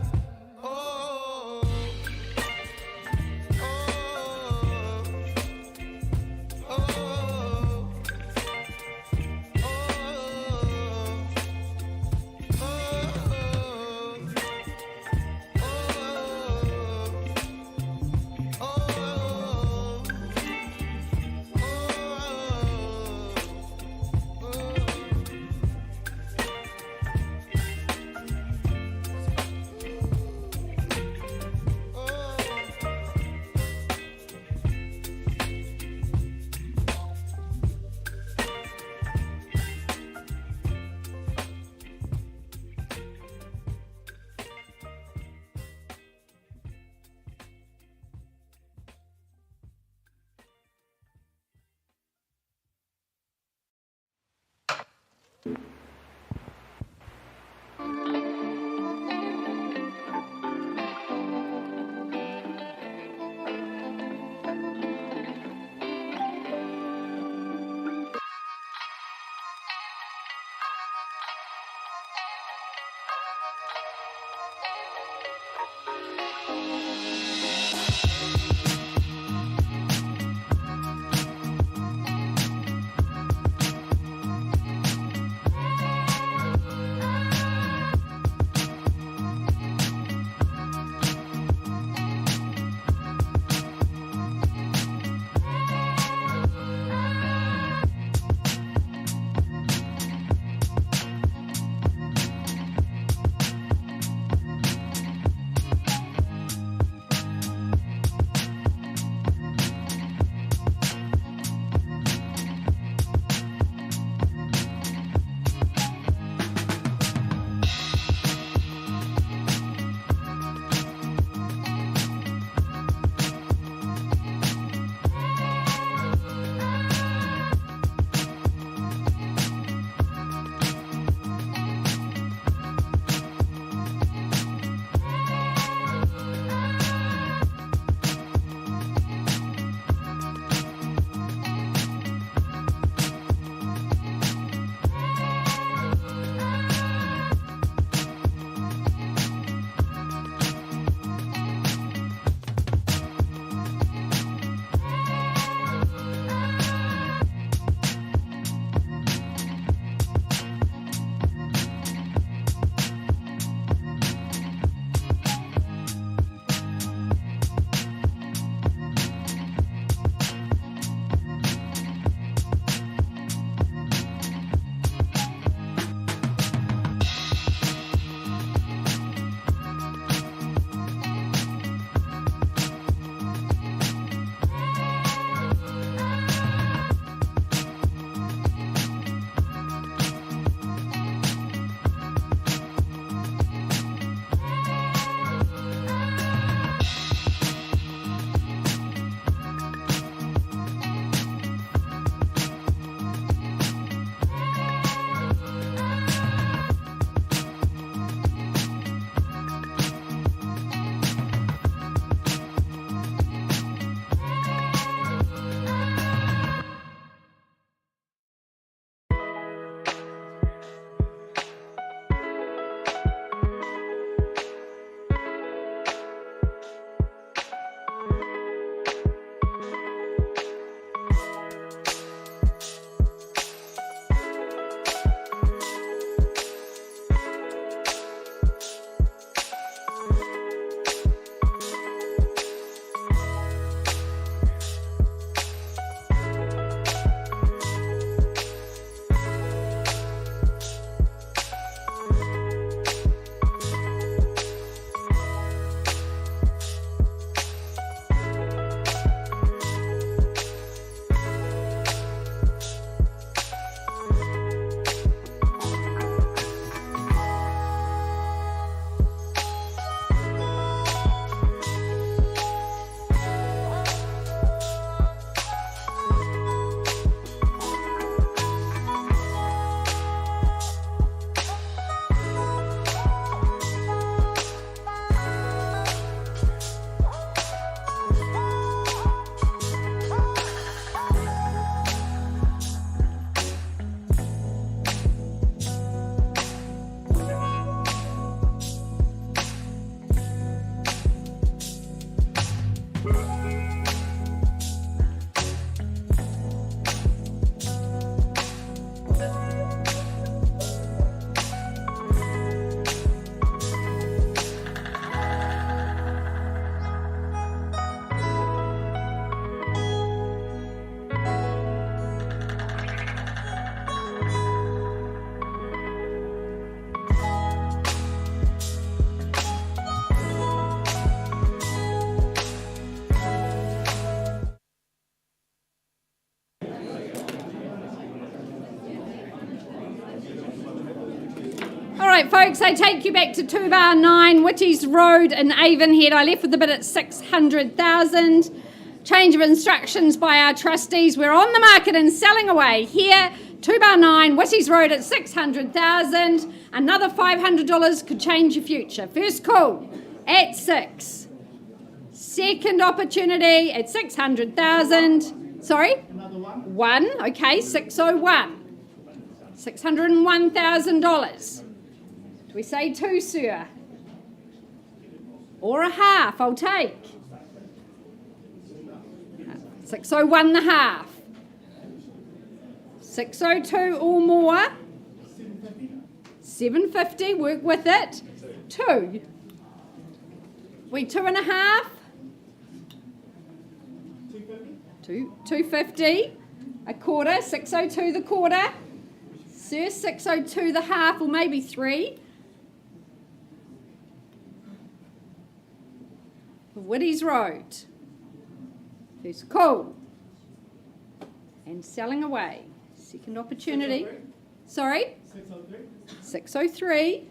[SPEAKER 1] Oh, oh,
[SPEAKER 3] right, folks, I take you back to 2 bar 9, Whitties Rd in Avonhead. I left with the bid at 600,000. Change of instructions by our trustees. We're on the market and selling away here. 2 bar 9, Whitties Rd at 600,000. Another $500 could change your future. First call at 6. Second opportunity at 600,000. Sorry?
[SPEAKER 4] Another one.
[SPEAKER 3] 1, okay, 601. $601,000. Do we say 2, sir? Or a half, I'll take. 601 the half. 602 or more. 750, work with it. 2. We 2.5. 250. A quarter, 602 the quarter. Sir, 602 the half, or maybe 3. Whitties Rd. First call. And selling away. Second opportunity.
[SPEAKER 4] 603.
[SPEAKER 3] Sorry?
[SPEAKER 4] 603.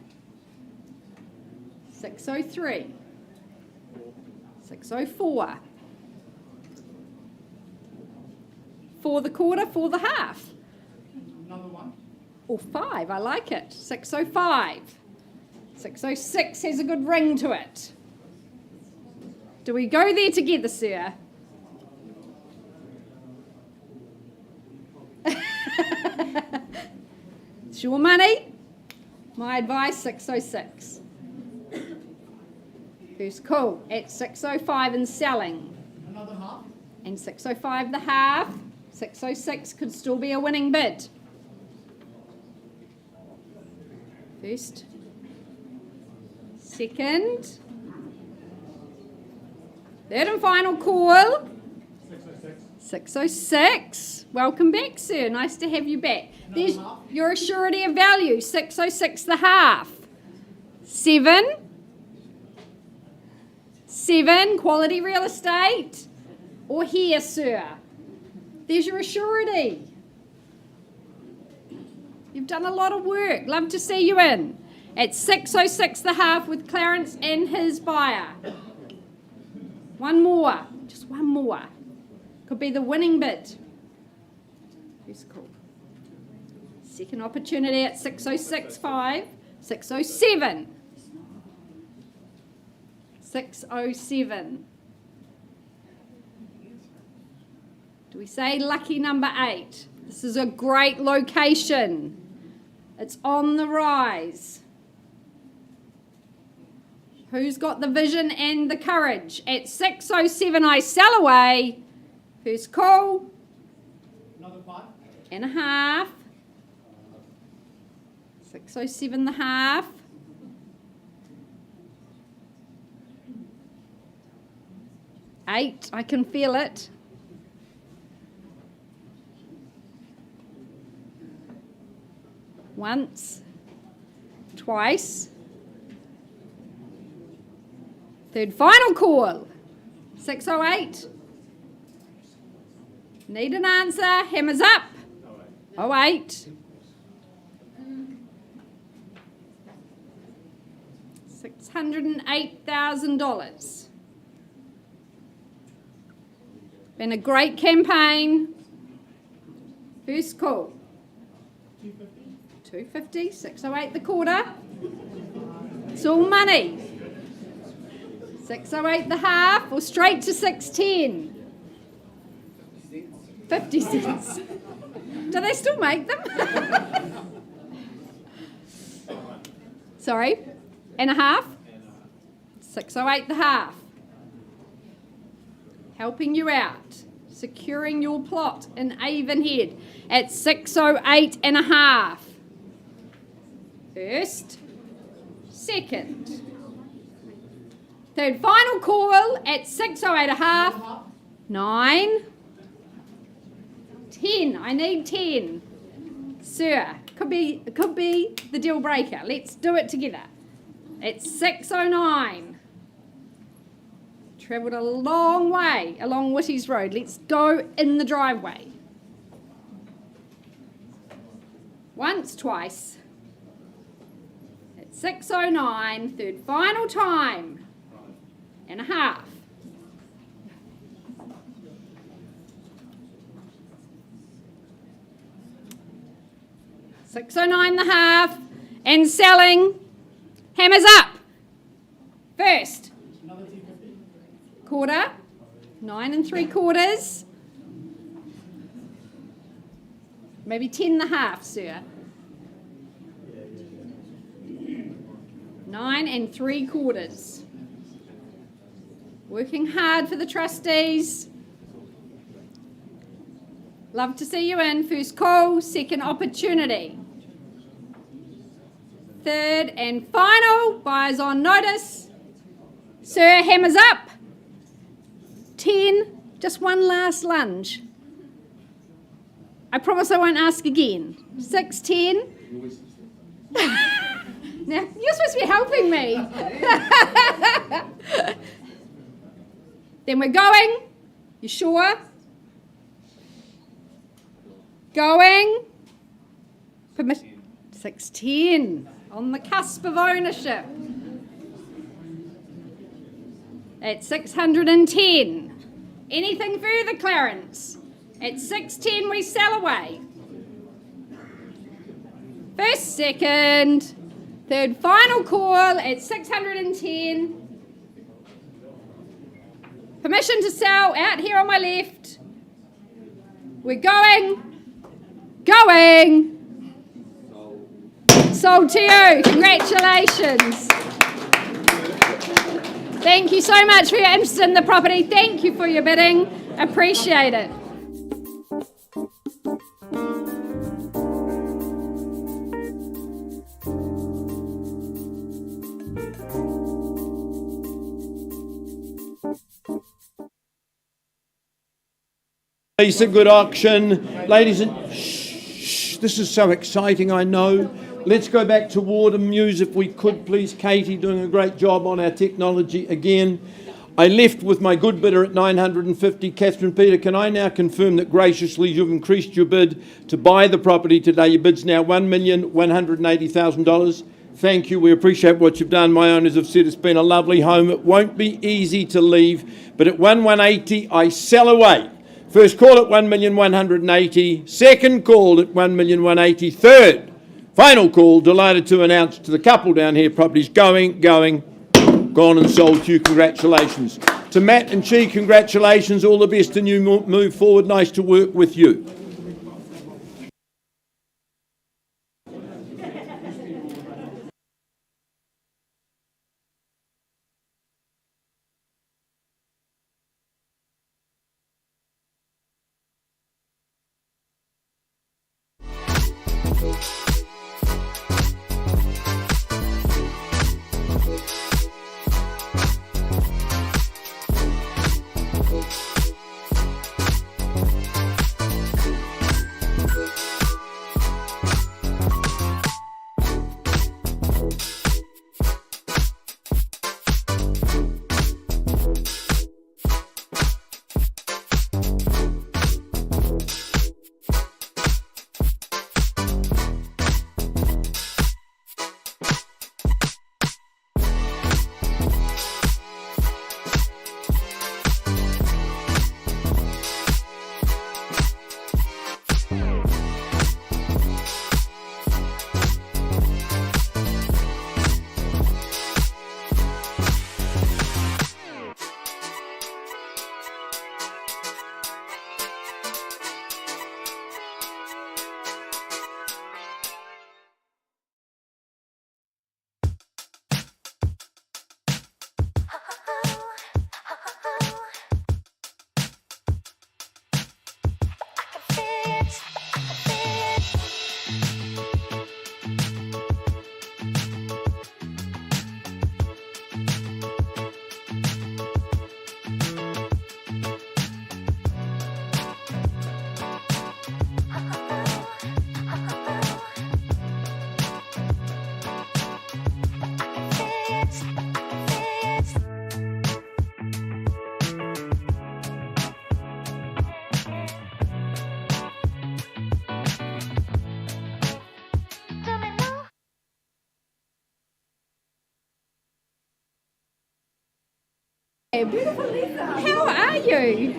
[SPEAKER 3] 603. 604. 4 the quarter, 4 the half.
[SPEAKER 4] Another one.
[SPEAKER 3] Or 5, I like it. 605. 606 has a good ring to it. Do we go there together, sir? It's your money. My advice, 606. First call at 605 and selling.
[SPEAKER 4] Another half.
[SPEAKER 3] And 605 the half. 606 could still be a winning bid. First. Second. Third and final call.
[SPEAKER 4] 606.
[SPEAKER 3] 606. Welcome back, sir. Nice to have you back. There's your surety of value. 606 the half. 7. 7. Quality real estate. Or here, sir. There's your surety. You've done a lot of work. Love to see you in. At 606 the half with Clarence and his buyer. One more. Just one more. Could be the winning bid. Who's cool? Second opportunity at 606.5. 607. 607. Do we say lucky number 8? This is a great location. It's on the rise. Who's got the vision and the courage? At 607 I sell away. First call.
[SPEAKER 4] Another 5.
[SPEAKER 3] And a half. 607 the half. 8, I can feel it. Once, twice. Third final call. 608. Need an answer. Hammers up. 08. $608,000. Been a great campaign. First call. 250, 608 the quarter. It's all money. 608 the half, or straight to 610. 50 cents. Do they still make them? Sorry, and a half. 608 the half. Helping you out. Securing your plot in Avonhead at 608 and a half. First, second, third final call at 608 a half, 9, 10. I need 10. Sir, could be the deal breaker. Let's do it together. It's 609. Travelled a long way along Whitties Rd. Let's go in the driveway. Once, twice. 609, third final time and a half. $609.5 and selling. Hammers up. First.
[SPEAKER 4] Another T50.
[SPEAKER 3] Quarter. 9 3/4. Maybe 10.5, sir. 9 3/4. Working hard for the trustees. Love to see you in. First call, second opportunity. Third and final. Buyers on notice. Sir, hammers up. 10. Just one last lunge. I promise I won't ask again. 6, 10. Now, you're supposed to be helping me. Then we're going. You sure? Going. 610. On the cusp of ownership. At 610. Anything further, Clarence? At 610 we sell away. First, second, third, final call at 610. Permission to sell out here on my left. We're going. Going. Sold to you. Congratulations. Thank you so much for your interest in the property. Thank you for your bidding. Appreciate it.
[SPEAKER 2] It's a good auction. Ladies and... Shh, this is so exciting, I know. Let's go back to Ward and Muse if we could, please. Katie doing a great job on our technology again. I left with my good bidder at 950. Catherine Peter, can I now confirm that graciously you've increased your bid to buy the property today? Your bid's now $1,180,000. Thank you. We appreciate what you've done. My owners have said it's been a lovely home. It won't be easy to leave, but at 1,180, I sell away. First call at 1,180,000. Second call at 1,180,000. Third, final call. Delighted to announce to the couple down here, property's going, gone and sold to you. Congratulations. To Matt and Chi, congratulations. All the best and you move forward. Nice to work with you.
[SPEAKER 3] How are you?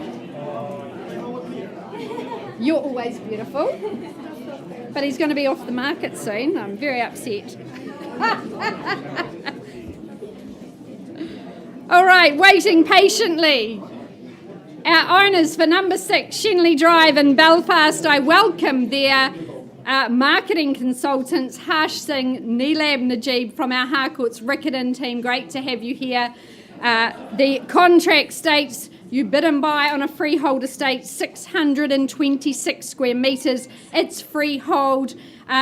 [SPEAKER 3] You're always beautiful. But he's going to be off the market soon. I'm very upset. All right, waiting patiently. Our owners for number 6, Shenley Drive in Belfast, I welcome their marketing consultants, Harsh Singh, Neelab Najib from our Harcourt's Riccarton team. Great to have you here. The contract states you bid and buy on a freehold estate, 626 square metres. It's freehold.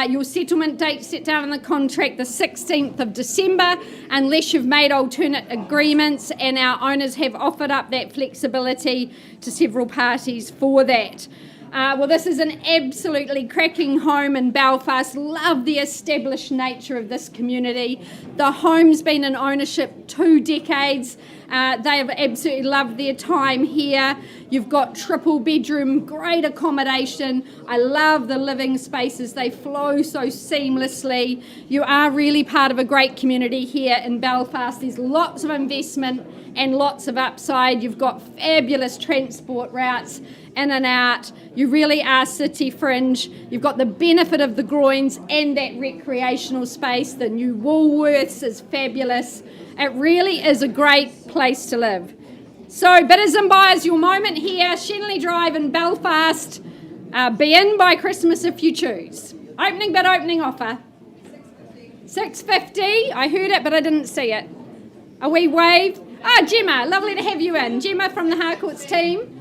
[SPEAKER 3] Your settlement date set down in the contract the 16th of December, unless you've made alternate agreements, and our owners have offered up that flexibility to several parties for that. Well, this is an absolutely cracking home in Belfast. Love the established nature of this community. The home's been in ownership 2 decades. They have absolutely loved their time here. You've got triple bedroom, great accommodation. I love the living spaces. They flow so seamlessly. You are really part of a great community here in Belfast. There's lots of investment and lots of upside. You've got fabulous transport routes in and out. You really are city fringe. You've got the benefit of the groins and that recreational space. The new Woolworths is fabulous. It really is a great place to live. So bidders and buyers, your moment here, Shenley Drive in Belfast. Be in by Christmas if you choose. Opening bid, opening offer. $650. I heard it, but I didn't see it. A wee wave. Gemma, lovely to have you in. Gemma from the Harcourt's team.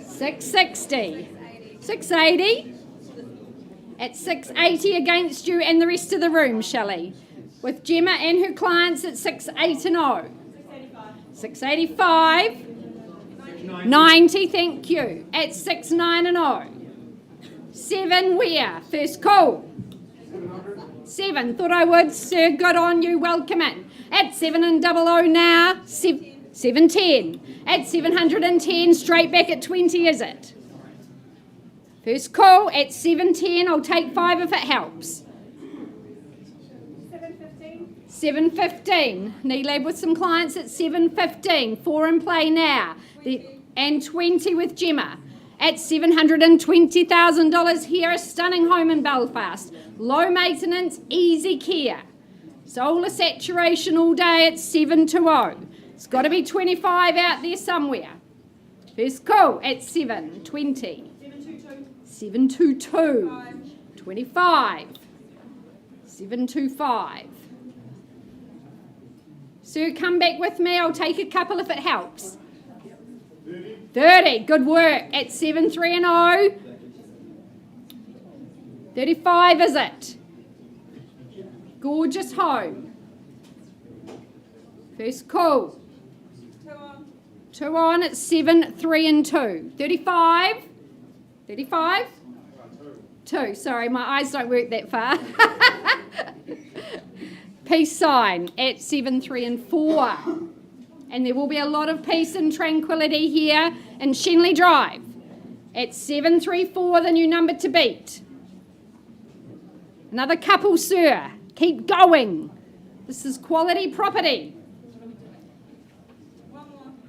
[SPEAKER 3] $660. $680. At $680 against you and the rest of the room, Shelley. With Gemma and her clients at 680. $685. $90, thank you. At 690. 7 where? First call. 7, thought I would. Sir, good on you, welcome in. At 700 now. 710. At 710, straight back at 20, is it? First call at 710. I'll take 5 if it helps. 715. Neelab with some clients at 715. 4 in play now. And 20 with Gemma. At $720,000 here, a stunning home in Belfast. Low maintenance, easy care. Solar saturation all day at 720. It's got to be 25 out there somewhere. First call at 720. 722. 25. 725. Sir, come back with me. I'll take a couple if it helps. 30. Good work. At 730. 35, is it? Gorgeous home. First call. 2 on at 7, 3 and 2. 35. 35? 2. Sorry, my eyes don't work that far. Peace sign at 7, 3 and 4. And there will be a lot of peace and tranquility here in Shenley Drive. At 734, the new number to beat. Another couple, sir. Keep going. This is quality property.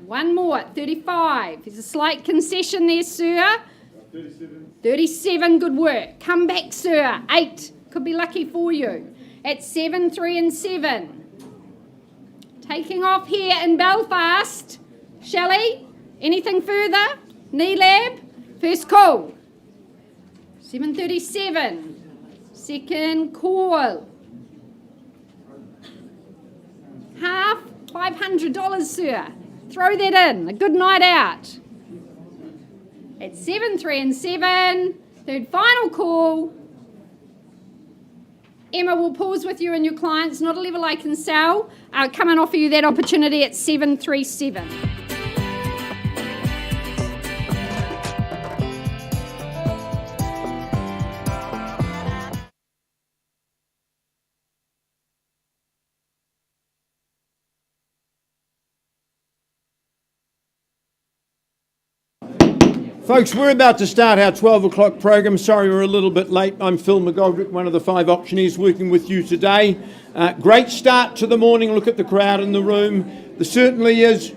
[SPEAKER 3] One more, 35. There's a slight concession there, sir. 37. 37, good work. Come back, sir. 8, could be lucky for you. At 7, 3 and 7. Taking off here in Belfast. Shelley, anything further? Neelab, first call. 737. Second call. Half, $500, sir. Throw that in. A good night out. At 7, 3 and 7. Third final call. Emma will pause with you and your clients. Not a level I can sell. Come and offer you that opportunity at 737.
[SPEAKER 2] Folks, we're about to start our 12 o'clock program. Sorry we're a little bit late. I'm Phil McGoldrick, one of the 5 auctioneers working with you today. Great start to the morning. Look at the crowd in the room. There certainly is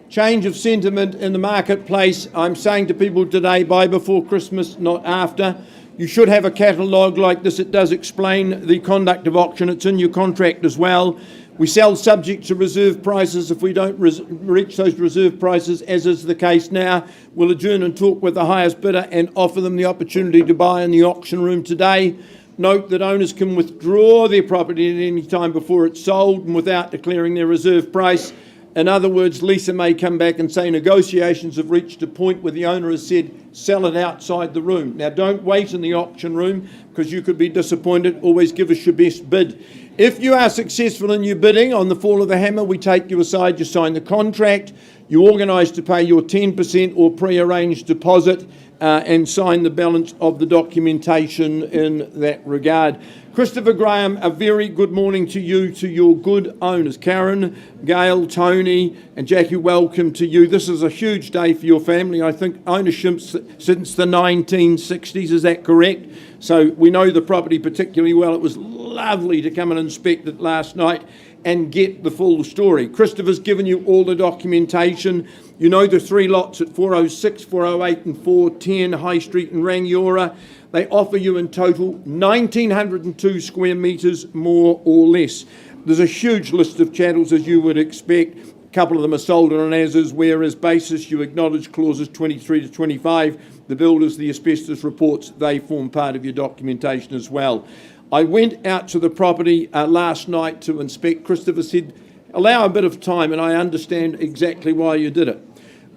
[SPEAKER 2] change of sentiment in the marketplace. I'm saying to people today, buy before Christmas, not after. You should have a catalogue like this. It does explain the conduct of auction. It's in your contract as well. We sell subject to reserve prices. If we don't reach those reserve prices, as is the case now, we'll adjourn and talk with the highest bidder and offer them the opportunity to buy in the auction room today. Note that owners can withdraw their property at any time before it's sold and without declaring their reserve price. In other words, Lisa may come back and say negotiations have reached a point where the owner has said sell it outside the room. Now, don't wait in the auction room because you could be disappointed. Always give us your best bid. If you are successful in your bidding on the fall of the hammer, we take you aside, you sign the contract, you organise to pay your 10% or pre-arranged deposit and sign the balance of the documentation in that regard. Christopher Graham, a very good morning to you, to your good owners. Karen, Gail, Tony and Jackie, welcome to you. This is a huge day for your family. I think ownership since the 1960s, is that correct? So we know the property particularly well. It was lovely to come and inspect it last night and get the full story. Christopher's given you all the documentation. You know the 3 lots at 406, 408 and 410 High Street in Rangiora. They offer you in total 1,902 square metres, more or less. There's a huge list of chattels, as you would expect. A couple of them are sold on an as-is, whereas basis. You acknowledge clauses 23 to 25. The builders, the asbestos reports, they form part of your documentation as well. I went out to the property last night to inspect. Christopher said, allow a bit of time, and I understand exactly why you did it.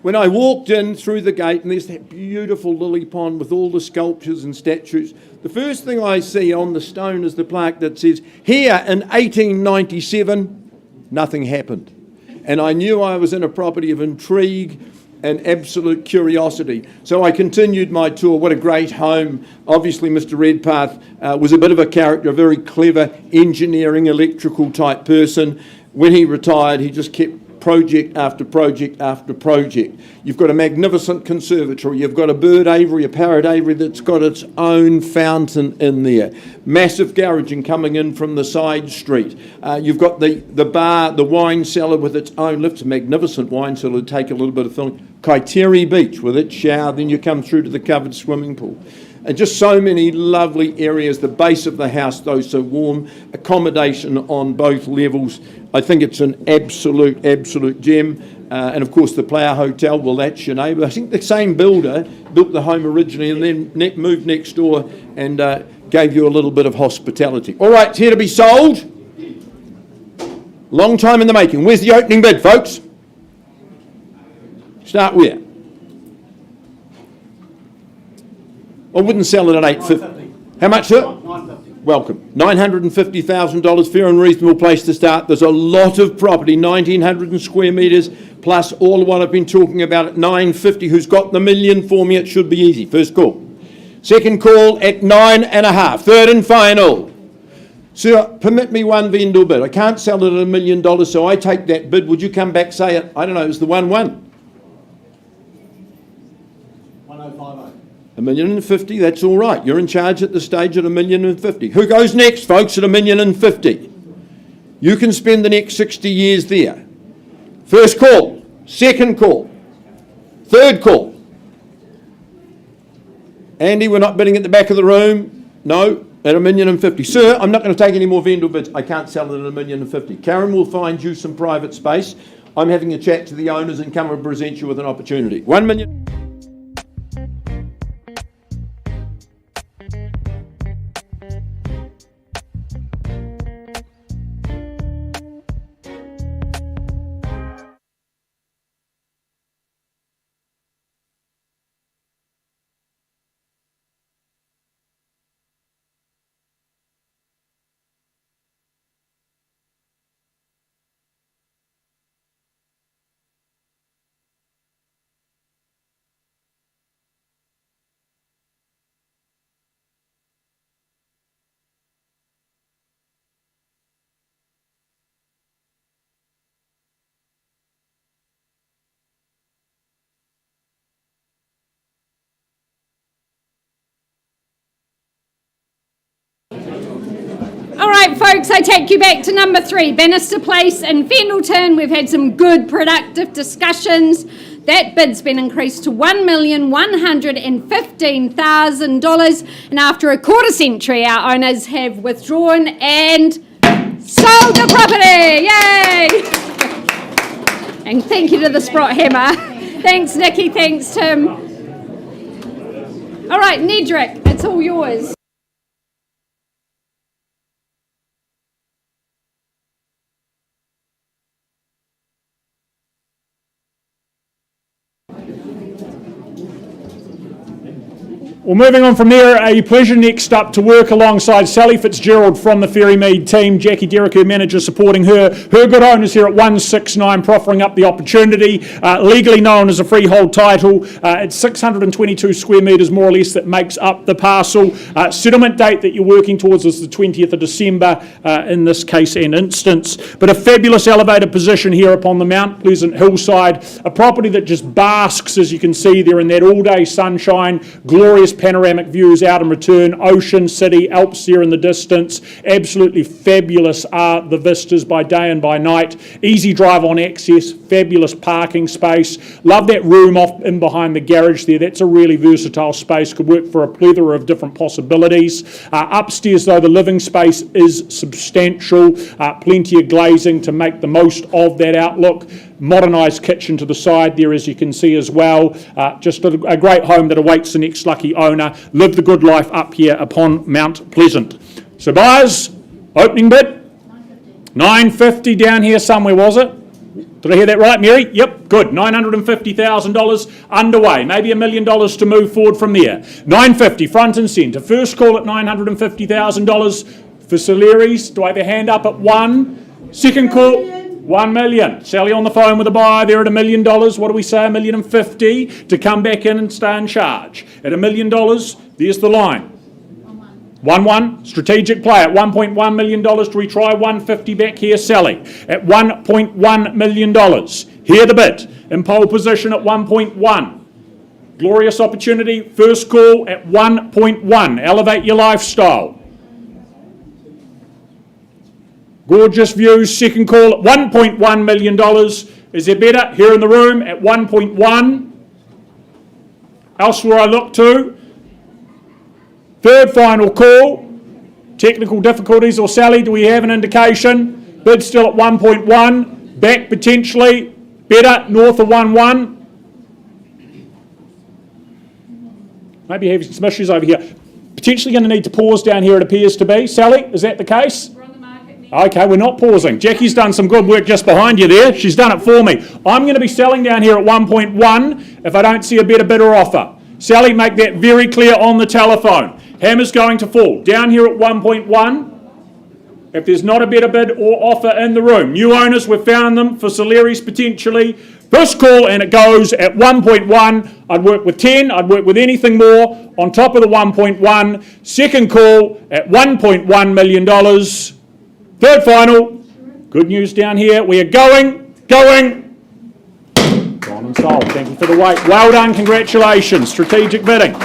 [SPEAKER 2] When I walked in through the gate, and there's that beautiful lily pond with all the sculptures and statues, the first thing I see on the stone is the plaque that says, here in 1897, nothing happened. And I knew I was in a property of intrigue and absolute curiosity. So I continued my tour. What a great home. Obviously, Mr. Redpath was a bit of a character, a very clever engineering, electrical type person. When he retired, he just kept project after project after project. You've got a magnificent conservatory. You've got a bird aviary, a parrot aviary that's got its own fountain in there. Massive garaging coming in from the side street. You've got the bar, the wine cellar with its own lift. A magnificent wine cellar to take a little bit of filling. Kaiteri Beach with its shower. Then you come through to the covered swimming pool. And just so many lovely areas. The base of the house, though, so warm. Accommodation on both levels. I think it's an absolute gem. And, of course, the Player Hotel, well, that's your neighbour. I think the same builder built the home originally and then moved next door and gave you a little bit of hospitality. All right, it's here to be sold. Long time in the making. Where's the opening bid, folks? Start where? I wouldn't sell it at $850. How much, sir?
[SPEAKER 4] $950.
[SPEAKER 2] Welcome. $950,000, fair and reasonable place to start. There's a lot of property, 1,900 square metres, plus all of what I've been talking about at $950. Who's got the million for me? It should be easy. First call. Second call at $9.5. Third and final. Sir, permit me one vendor bid. I can't sell it at $1 million, so I take that bid. Would you come back, say it? I don't know, it was the 1-1.
[SPEAKER 4] 1050.
[SPEAKER 2] $1,050,000, that's all right. You're in charge at the stage at $1,050,000. Who goes next, folks, at $1,050,000? You can spend the next 60 years there. First call, second call, third call. Andy, we're not bidding at the back of the room. No, at $1,050,000. Sir, I'm not going to take any more vendor bids. I can't sell it at $1,050,000. Karen will find you some private space. I'm having a chat to the owners and come and present you with an opportunity. $1 million.
[SPEAKER 3] folks, I take you back to number 3, Bannister Place in Fendleton. We've had some good, productive discussions. That bid's been increased to $1,115,000, and after a quarter century, our owners have withdrawn and sold the property. Yay! And thank you to the Sprott Hammer. Thanks, Nikki. Thanks, Tim. All right, Nedrick, it's all yours.
[SPEAKER 5] Well, moving on from there, a pleasure next up to work alongside Sally Fitzgerald from the Ferrymead team. Jackie Derrick, her manager, supporting her. Her good owners here at 169, proffering up the opportunity. Legally known as a freehold title. It's 622 square metres, more or less, that makes up the parcel. Settlement date that you're working towards is the 20th of December, in this case and instance. But a fabulous elevated position here upon the Mount Pleasant hillside. A property that just basks, as you can see there, in that all-day sunshine. Glorious panoramic views out and return, ocean, city, Alps there in the distance. Absolutely fabulous are the vistas by day and by night. Easy drive on access, fabulous parking space. Love that room off in behind the garage there. That's a really versatile space, could work for a plethora of different possibilities. Upstairs though, the living space is substantial, plenty of glazing to make the most of that outlook. Modernised kitchen to the side there, as you can see as well. Just a great home that awaits the next lucky owner. Live the good life up here upon Mount Pleasant. So buyers, opening bid? $950 down here somewhere, was it? Did I hear that right, Mary? Yep, good. $950,000 underway. Maybe $1 million to move forward from there. $950 front and centre. First call at $950,000 for Soleris. Do I have a hand up at 1? Second call. 1 million. Sally on the phone with a buyer there at $1 million. What do we say? $1,050,000 to come back in and stay in charge. At $1 million, there's the line. 1-1, strategic play at $1.1 million. Do we try 150 back here, Sally? At $1.1 million. Here the bid. In pole position at 1.1. Glorious opportunity. First call at 1.1. Elevate your lifestyle. Gorgeous views, second call at $1.1 million. Is there better? Here in the room at 1.1. Elsewhere I look to. Third final call. Technical difficulties, or Sally, do we have an indication? Bid still at 1.1. Back potentially. Better, north of 1.1. Maybe having some issues over here. Potentially going to need to pause down here, it appears to be. Sally, is that the case? Okay, we're not pausing. Jackie's done some good work just behind you there. She's done it for me. I'm going to be selling down here at 1.1 if I don't see a better bid or offer. Sally, make that very clear on the telephone. Hammer's going to fall. Down here at 1.1. If there's not a better bid or offer in the room. New owners, we've found them for Soleris potentially. First call and it goes at 1.1. I'd work with 10. I'd work with anything more on top of the 1.1. Second call at $1.1 million. Third final, good news down here. We are going. Gone and sold. Thank you for the wait. Well done, congratulations. Strategic bidding.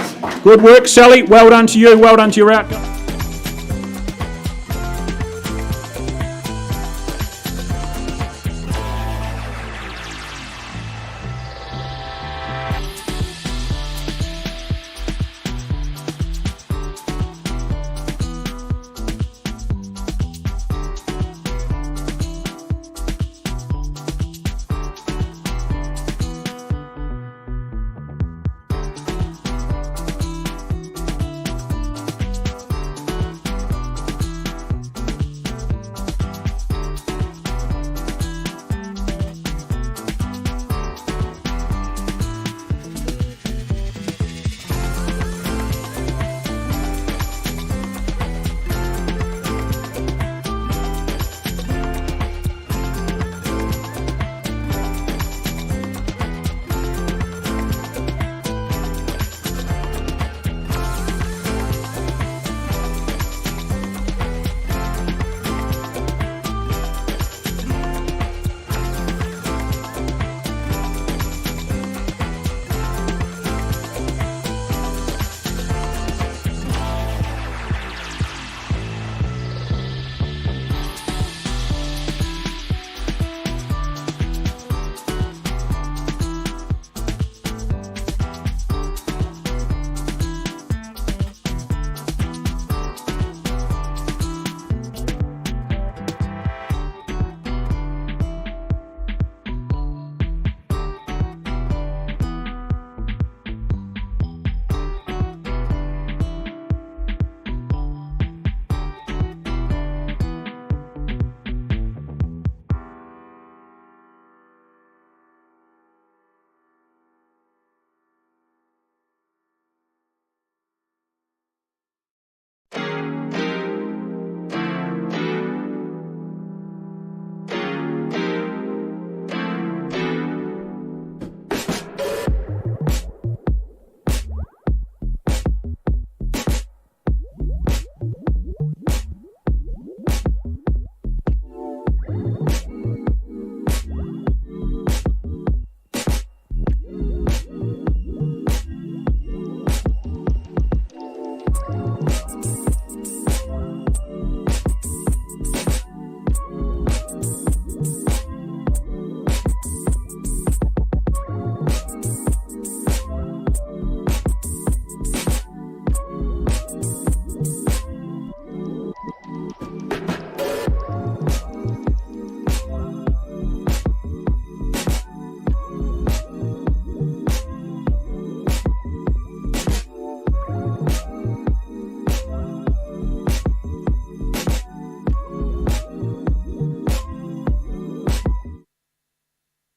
[SPEAKER 5] Good work, Sally. Well done to you. Well done to your outcome.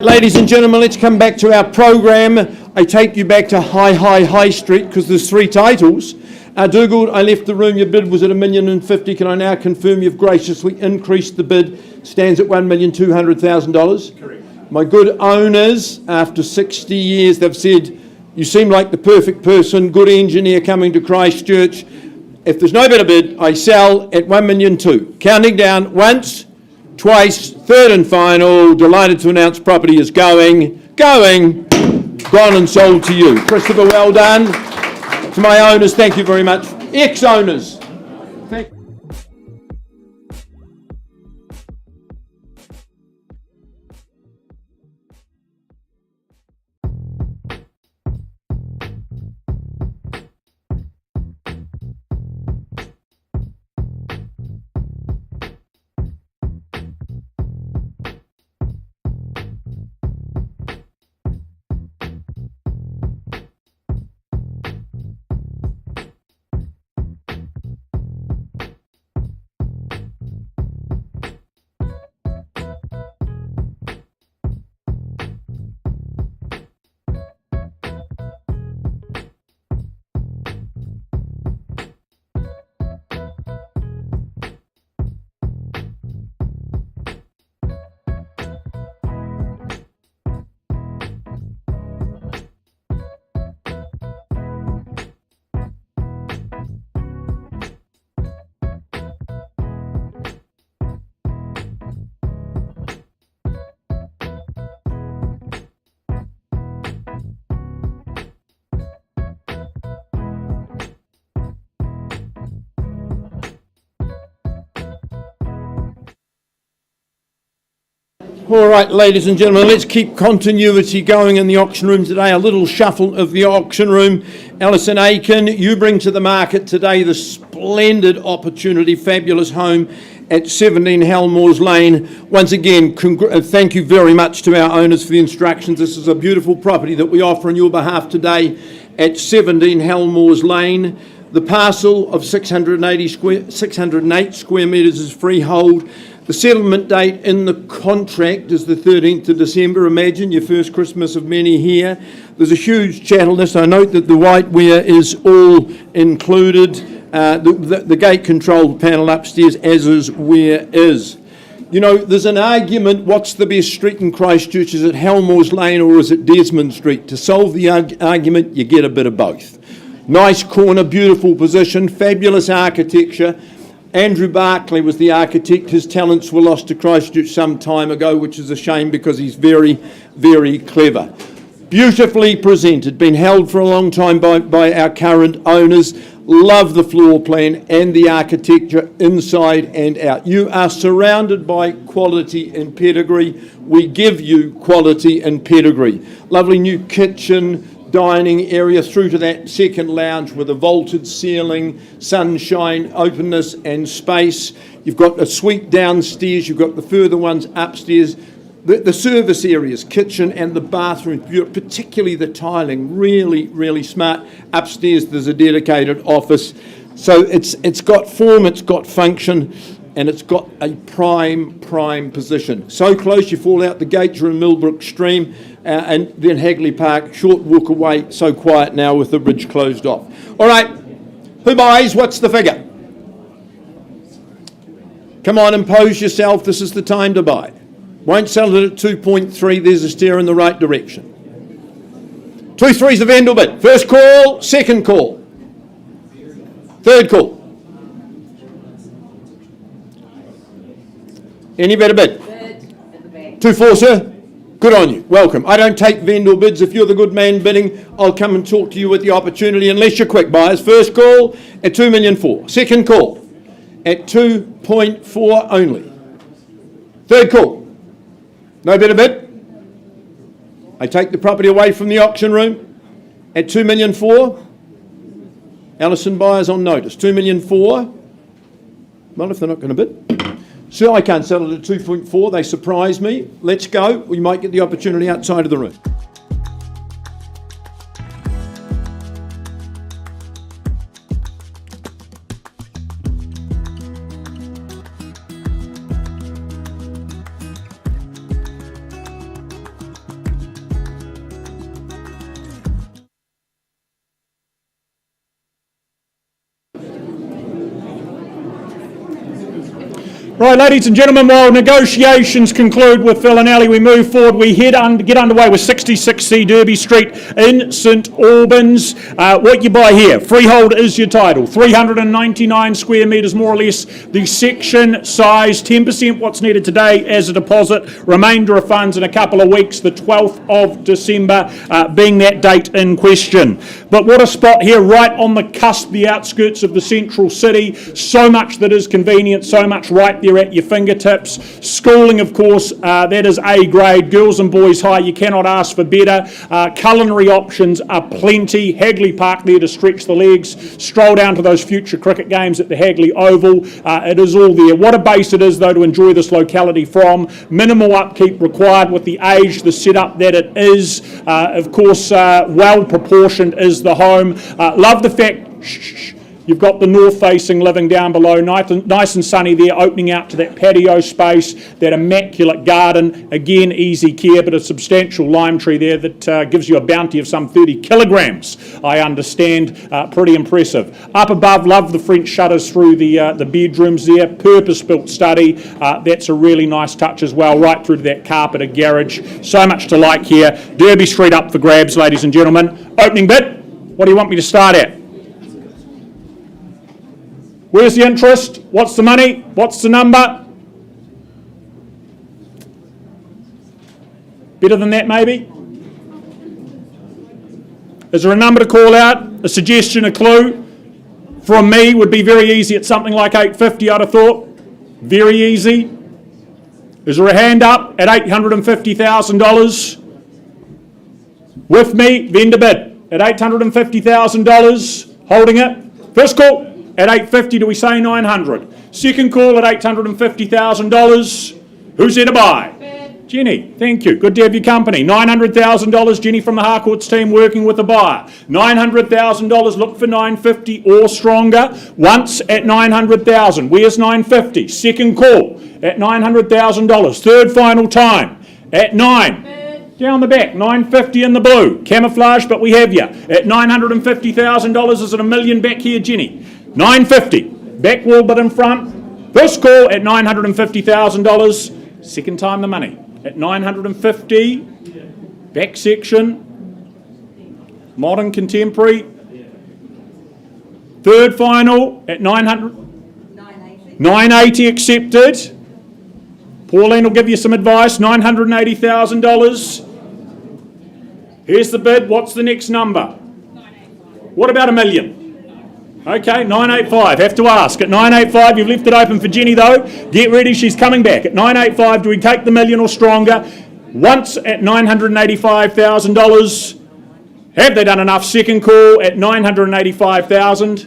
[SPEAKER 2] Ladies and gentlemen, let's come back to our program. I take you back to High Street because there's three titles. Dougal, I left the room. Your bid was at $1,050,000. Can I now confirm you've graciously increased the bid? Stands at $1,200,000.
[SPEAKER 5] Correct.
[SPEAKER 2] My good owners, after 60 years, they've said, you seem like the perfect person, good engineer coming to Christchurch. If there's no better bid, I sell at $1,200,000. Counting down once, twice, third and final. Delighted to announce property is gone and sold to you. Christopher, well done. To my owners, thank you very much. Ex-owners, thank you. All right, ladies and gentlemen, let's keep continuity going in the auction room today. A little shuffle of the auction room. Alison Aiken, you bring to the market today the splendid opportunity, fabulous home at 17 Helmores Lane. Once again, thank you very much to our owners for the instructions. This is a beautiful property that we offer on your behalf today at 17 Helmores Lane. The parcel of 608 square metres is freehold. The settlement date in the contract is the 13th of December. Imagine your first Christmas of many here. There's a huge chattel list. I note that the whiteware is all included. The gate control panel upstairs, as is where is. You know, there's an argument, what's the best street in Christchurch? Is it Helmores Lane or is it Desmond Street? To solve the argument, you get a bit of both. Nice corner, beautiful position, fabulous architecture. Andrew Barclay was the architect. His talents were lost to Christchurch some time ago, which is a shame because he's very, very clever. Beautifully presented, been held for a long time by our current owners. Love the floor plan and the architecture inside and out. You are surrounded by quality and pedigree. We give you quality and pedigree. Lovely new kitchen, dining area through to that second lounge with a vaulted ceiling, sunshine, openness and space. You've got a suite downstairs, you've got the further ones upstairs. The service areas, kitchen and the bathroom, particularly the tiling, really, really smart. Upstairs there's a dedicated office. So it's got form, it's got function, and it's got a prime position. So close you fall out the gate, you're in Millbrook Stream, and then Hagley Park, short walk away, so quiet now with the bridge closed off. All right, who buys? What's the figure? Come on, impose yourself, this is the time to buy. Won't sell it at 2.3, there's a steer in the right direction. 2.3 is the vendor bid. First call, second call. Third call. Any better bid? 2.4, sir? Good on you. Welcome. I don't take vendor bids. If you're the good man bidding, I'll come and talk to you with the opportunity, unless you're quick buyers. First call at 2,400,000. Second call at 2.4 only. Third call. No better bid? I take the property away from the auction room at 2,400,000. Alison buyers on notice. 2,400,000. Well, if they're not going to bid. Sir, I can't sell it at 2.4. They surprise me. Let's go. We might get the opportunity outside of the room.
[SPEAKER 5] Right, ladies and gentlemen, while negotiations conclude with Phil and Ali, we move forward. We get underway with 66C Derby Street in St Albans. What you buy here, freehold is your title. 399 square metres, more or less, the section size. 10% what's needed today as a deposit. Remainder of funds in a couple of weeks, the 12th of December being that date in question. But what a spot here, right on the cusp, the outskirts of the central city. So much that is convenient, so much right there at your fingertips. Schooling, of course, that is A grade. Girls and boys high, you cannot ask for better. Culinary options are plenty. Hagley Park there to stretch the legs. Stroll down to those future cricket games at the Hagley Oval. It is all there. What a base it is, though, to enjoy this locality from. Minimal upkeep required with the age, the setup that it is. Of course, well proportioned is the home. Love the fact you've got the north-facing living down below, nice and sunny there, opening out to that patio space, that immaculate garden. Again, easy care, but a substantial lime tree there that gives you a bounty of some 30 kilograms, I understand. Pretty impressive. Up above, love the French shutters through the bedrooms there. Purpose-built study. That's a really nice touch as well, right through to that carpeted garage. So much to like here. Derby Street up for grabs, ladies and gentlemen. Opening bid, what do you want me to start at? Where's the interest? What's the money? What's the number? Better than that, maybe? Is there a number to call out? A suggestion, a clue? From me would be very easy at something like $850, I'd have thought. Very easy. Is there a hand up at $850,000? With me, vendor bid at $850,000. Holding it. First call. At $850, do we say $900? Second call at $850,000. Who's there to buy? Jenny, thank you. Good to have your company. $900,000, Jenny from the Harcourts team working with the buyer. $900,000, look for $950 or stronger. Once at $900,000. Where's $950? Second call at $900,000. Third final time at $9. Down the back, $950 in the blue. Camouflage, but we have you. At $950,000, is it $1 million back here, Jenny? $950. Back wall but in front. First call at $950,000. Second time the money. At $950. Back section. Modern contemporary. Third final at $900. $980 accepted. Pauline will give you some advice. $980,000. Here's the bid. What's the next number? What about $1 million? Okay, 985. Have to ask. At 985, you've left it open for Jenny though. Get ready, she's coming back. At 985, do we take the $1 million or stronger? Once at $985,000. Have they done enough? Second call at $985,000.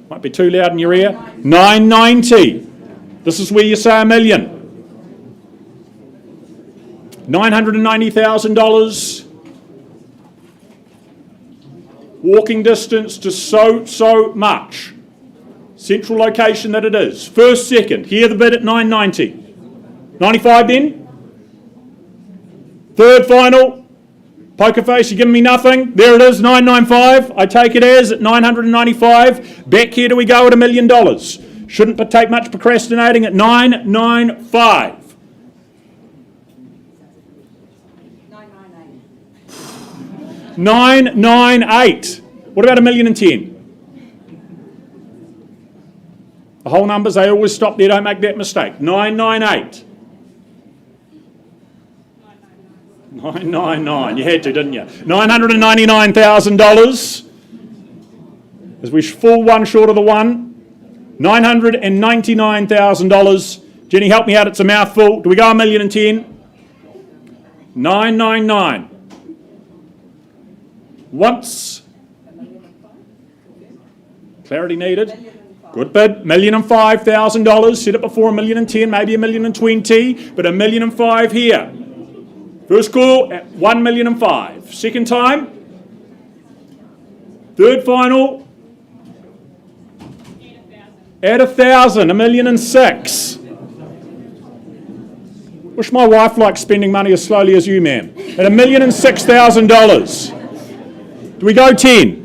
[SPEAKER 5] Might be too loud in your ear. $990. This is where you say $1 million. $990,000. Walking distance to so much. Central location that it is. First, second. Here the bid at $990. 95 then? Third final. Poker face, you're giving me nothing. There it is, $995. I take it as at $995. Back here do we go at $1 million. Shouldn't take much procrastinating at $995. 998. What about $1,010,000? The whole numbers, they always stop there, don't make that mistake. 998. 999. You had to, didn't you? $999,000. As we fall one short of the one. $999,000. Jenny, help me out, it's a mouthful. Do we go $1,010,000? 999. Once. Clarity needed. Good bid. $1,005,000. Set it before $1,010,000, maybe $1,020,000, but $1,005,000 here. First call at $1,005,000. Second time. Third final. At $1,000. $1,006,000. Wish my wife liked spending money as slowly as you, ma'am. At $1,006,000. Do we go 10?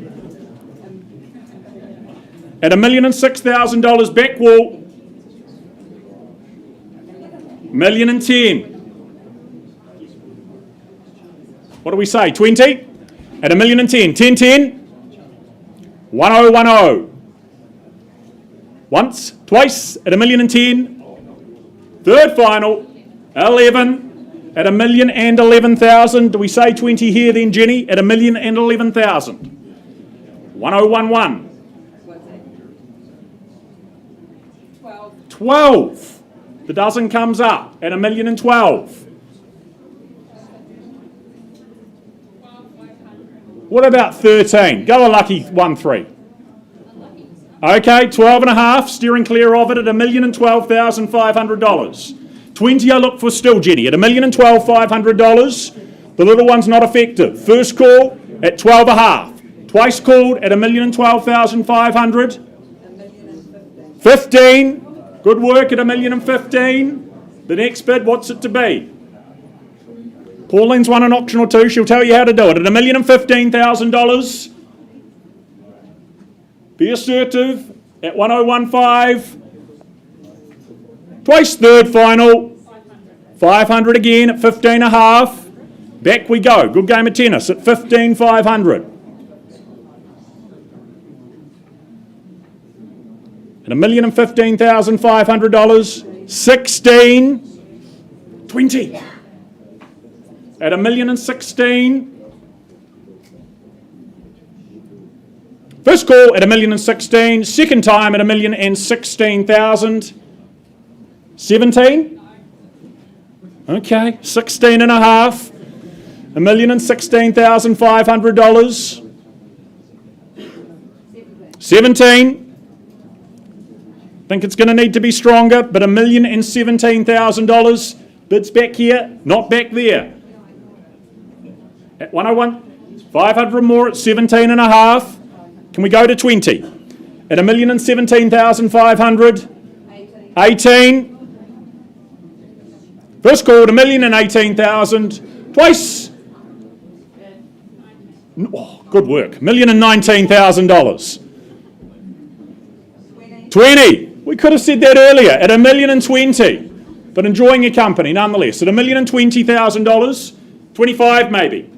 [SPEAKER 5] at $1,006,000. Back wall. $1,010,000. What do we say? 20 at $1,010,000. 10-10. 1010. Once, twice at $1,010,000. Third final, 11 at $1,011,000. Do we say 20 here then, Jenny? At $1,011,000. 1011. 12. The dozen comes up at $1,012,000. What about 13? Go a lucky 1-3. Okay, 12 and a half, steering clear of it at $1,012,500. 20 I look for still, Jenny, at $1,012,500. The little one's not effective. First call at 12 and a half. Twice called at $1,012,500. 15. Good work at $1,015,000. The next bid, what's it to be? Pauline's won an auction or two. She'll tell you how to do it. At $1,015,000. Be assertive at 1015. Twice third final. 500 again at 15 and a half. Back we go. Good game of tennis at 15,500. At $1,015,500. 16. 20. At $1,016,000. First call at $1,016,000. Second time at $1,016,000. 17. Okay, 16 and a half. $1,016,500. 17. Think it's going to need to be stronger, but $1,017,000. Bids back here, not back there. At 101, 500 more at 17 and a half. Can we go to 20? At $1,017,500. 18. First call at $1,018,000. Twice. Oh, good work. $1,019,000. 20. We could have said that earlier. At $1,020,000. But enjoying your company nonetheless. At $1,020,000. 25 maybe.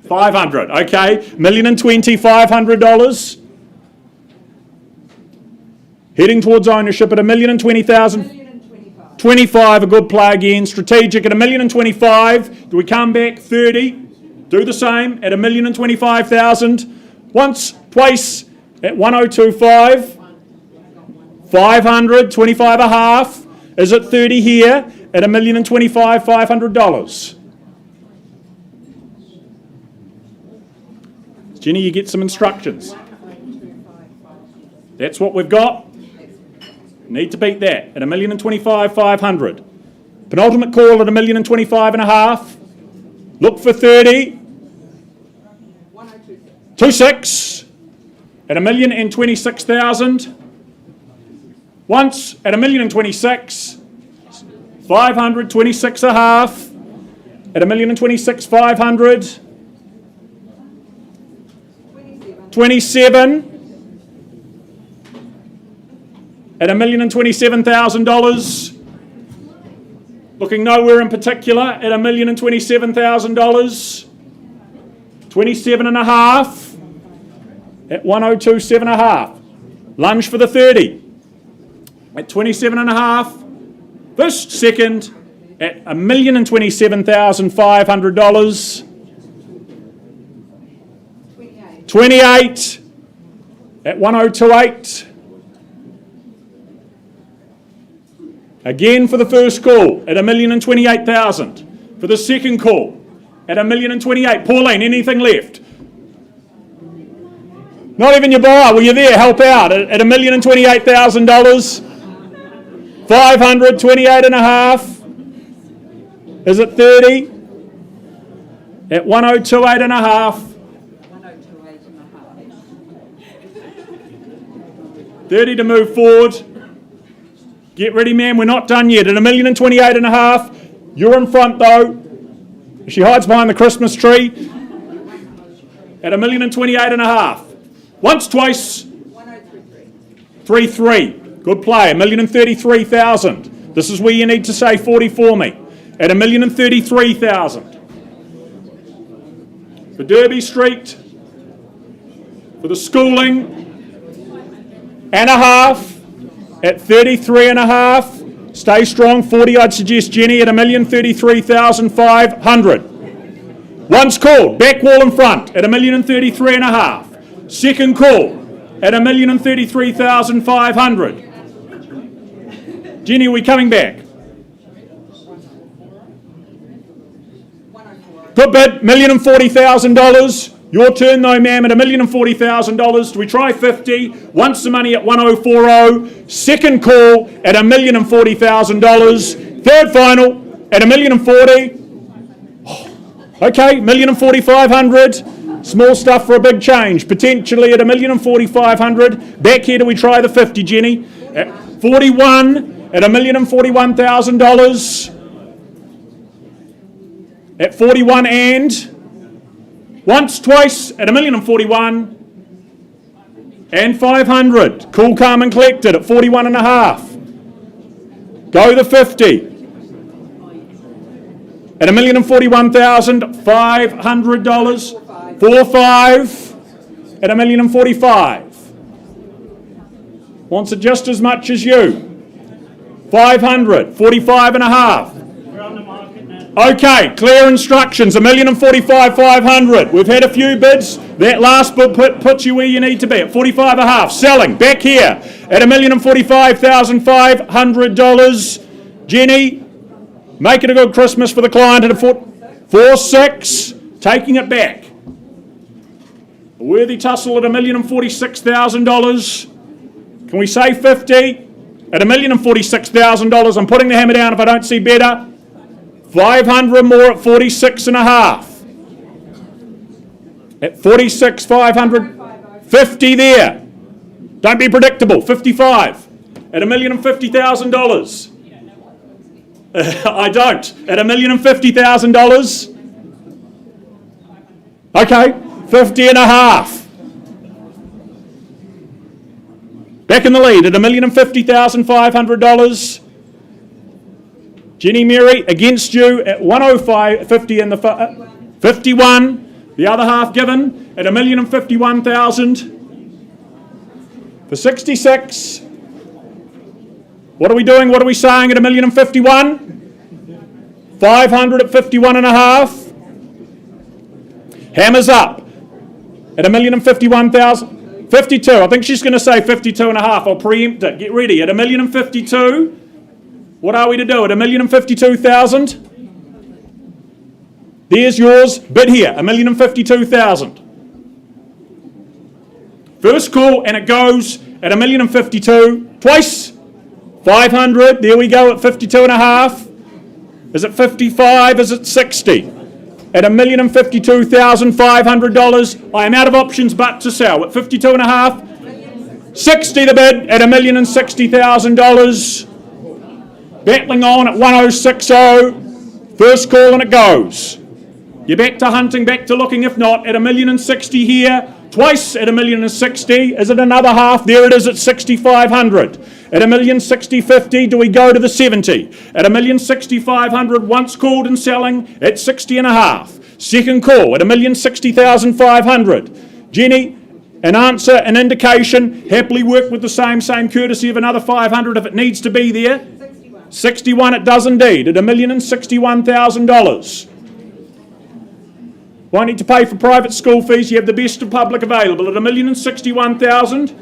[SPEAKER 5] 500. Okay. $1,020,500. Heading towards ownership at $1,020,000. 25, a good play again. Strategic at $1,025,000. Do we come back? 30. Do the same at $1,025,000. Once, twice at 1025. 500, 25 a half. Is it 30 here at $1,025,500? Jenny, you get some instructions. That's what we've got. Need to beat that at $1,025,500. Penultimate call at $1,025,500. Look for 30. 26 at $1,026,000. Once at $1,026,000. 500, 26 a half at $1,026,500. 27 at $1,027,000. Looking nowhere in particular at $1,027,000. 27 and a half at 1027 and a half. Lunge for the 30 at 27 and a half. First, second at $1,027,500. 28 at 1028. Again for the first call at $1,028,000. For the second call at $1,028,000. Pauline, anything left? Not even your buyer. Well, you're there. Help out at $1,028,000. 500, 28 and a half. Is it 30? At 1028 and a half. 30 to move forward. Get ready, man. We're not done yet. At $1,028,000 and a half. You're in front, though. She hides behind the Christmas tree. at $1,028,500. Once, twice. 33. Good play. $1,033,000. This is where you need to say 40 for me. At $1,033,000. For Derby Street, for the schooling, and a half at 33.5. Stay strong. 40, I'd suggest, Jenny, at $1,033,500. Once called, back wall in front at $1,033,500. Second call at $1,033,500. Jenny, are we coming back? Good bid, $1,040,000. Your turn though, ma'am, at $1,040,000. Do we try 50? Once the money at 1,040. Second call at $1,040,000. Third final at $1,040,000. Okay, $1,040,500. Small stuff for a big change. Potentially at $1,040,500. Back here, do we try the 50, Jenny? At 41 at $1,041,000. At 41 and once, twice at $1,041,000 and 500. Cool, calm and collected at 41.5. Go the 50 at $1,041,500. 45 at $1,045,000. Wants it just as much as you. 500, 45.5. Okay, clear instructions, $1,045,500. We've had a few bids. That last bid puts you where you need to be at 45.5. Selling, back here at $1,045,500. Jenny, make it a good Christmas for the client at a 4.6. Taking it back. A worthy tussle at $1,046,000. Can we say 50? At $1,046,000, I'm putting the hammer down if I don't see better. 500 more at 46.5. At 46, 500. 50 there. Don't be predictable. 55 at $1,050,000. I don't. At $1,050,000. Okay, 50.5. Back in the lead at $1,050,500. Jenny Mary against you at 105.50 in the 51. The other half given at $1,051,000. For 66. What are we doing? What are we saying at $1,051,000? 500 at 51.5. Hammers up at $1,051,000. 52. I think she's going to say 52.5. I'll preempt it. Get ready. At $1,052,000. What are we to do? At $1,052,000. There's yours. Bid here. $1,052,000. First call, and it goes at $1,052,000. Twice. 500. There we go at 52.5. Is it 55? Is it 60? At $1,052,500. I am out of options but to sell at 52.5. 60 the bid at $1,060,000. Battling on at 1,060. First call and it goes. You're back to hunting, back to looking. If not, at $1,060,000 here. Twice at $1,060,000. Is it another half? There it is at 6,500. At $1,060,50, do we go to the 70? At $1,060,500, once called and selling at 60.5. Second call at $1,060,500. Jenny, an answer, an indication. Happily work with the same courtesy of another 500 if it needs to be there. 61 it does indeed at $1,061,000. Won't need to pay for private school fees. You have the best of public available at $1,061,000.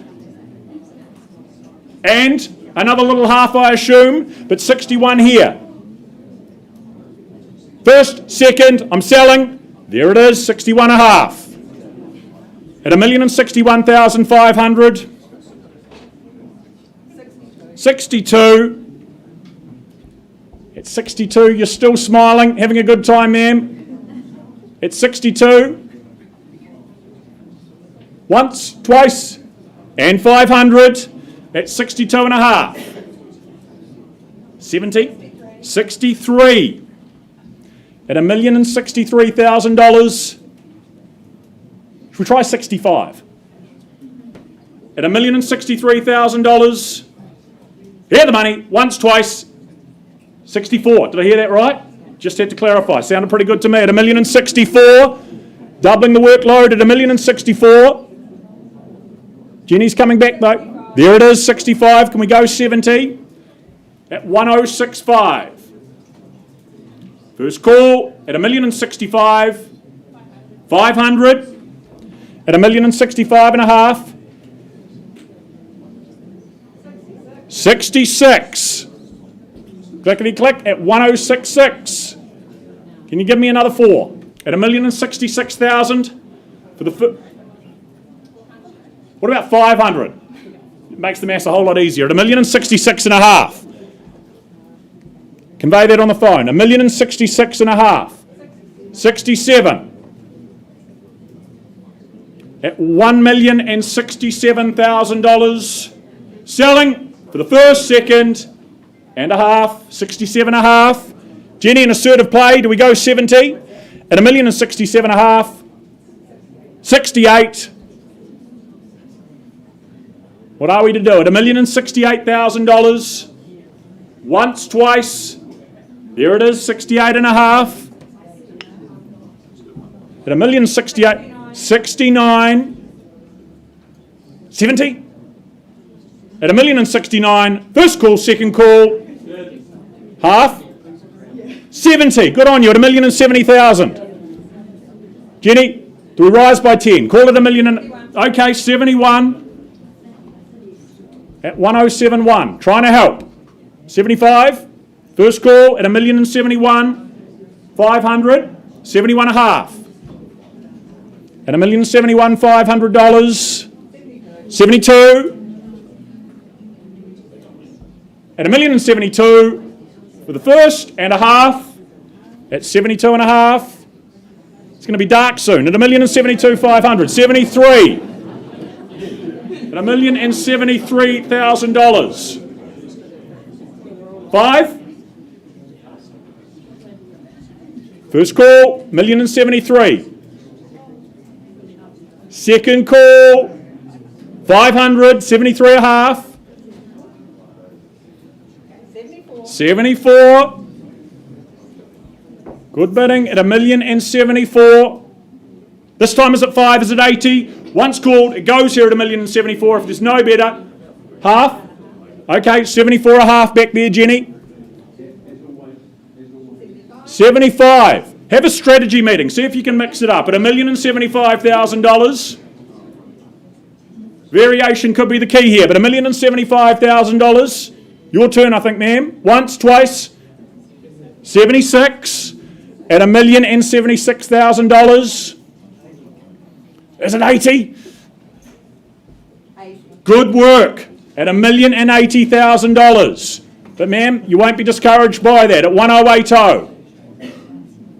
[SPEAKER 5] And another little half, I assume, but 61 here. First, second, I'm selling. There it is, 61.5. At $1,061,500. 62. At 62, you're still smiling, having a good time, ma'am. At 62. Once, twice, and 500. At 62.5. 70. 63. At $1,063,000. Should we try 65? At $1,063,000. Here the money, once, twice, 64. Did I hear that right? Just had to clarify. Sounded pretty good to me. At $1,064,000, doubling the workload at $1,064,000. Jenny's coming back though. There it is, 65. Can we go 70? At 1,065. First call at $1,065,000. 500 at $1,065,500. 66. Clickety click at 1,066. Can you give me another 4? At $1,066,000 for the what about 500? It makes the maths a whole lot easier. At $1,066,500. Convey that on the phone. $1,066,500. 67. At $1,067,000. Selling for the first, second, and a half. 67.5. Jenny, an assertive play. Do we go 70? At $1,067,500. 68. What are we to do? At $1,068,000. Once, twice. There it is, 68.5. At $1,068,000. 69. 70. At $1,069,000. First call, second call. Half. 70. Good on you. At $1,070,000. Jenny, do we rise by 10? Call it $1 million. Okay, 71. At 1,071. Trying to help. 75. First call at $1,071,500. 71.5. At $1,071,500. 72. At $1,072,000 for the first and a half. At 72.5. It's going to be dark soon. At $1,072,500. 73. At $1,073,000. 5. First call, $1,073,000. Second call, 500, 73.5. 74. Good bidding at $1,074,000. This time is at 5, is it 80? Once called, it goes here at $1,074,000. If there's no better, half. Okay, 74.5 back there, Jenny. 75. Have a strategy meeting. See if you can mix it up. At $1,075,000. Variation could be the key here, but $1,075,000. Your turn, I think, ma'am. Once, twice. 76. At $1,076,000. Is it 80? Good work. At $1,080,000. But ma'am, you won't be discouraged by that. At 1,080.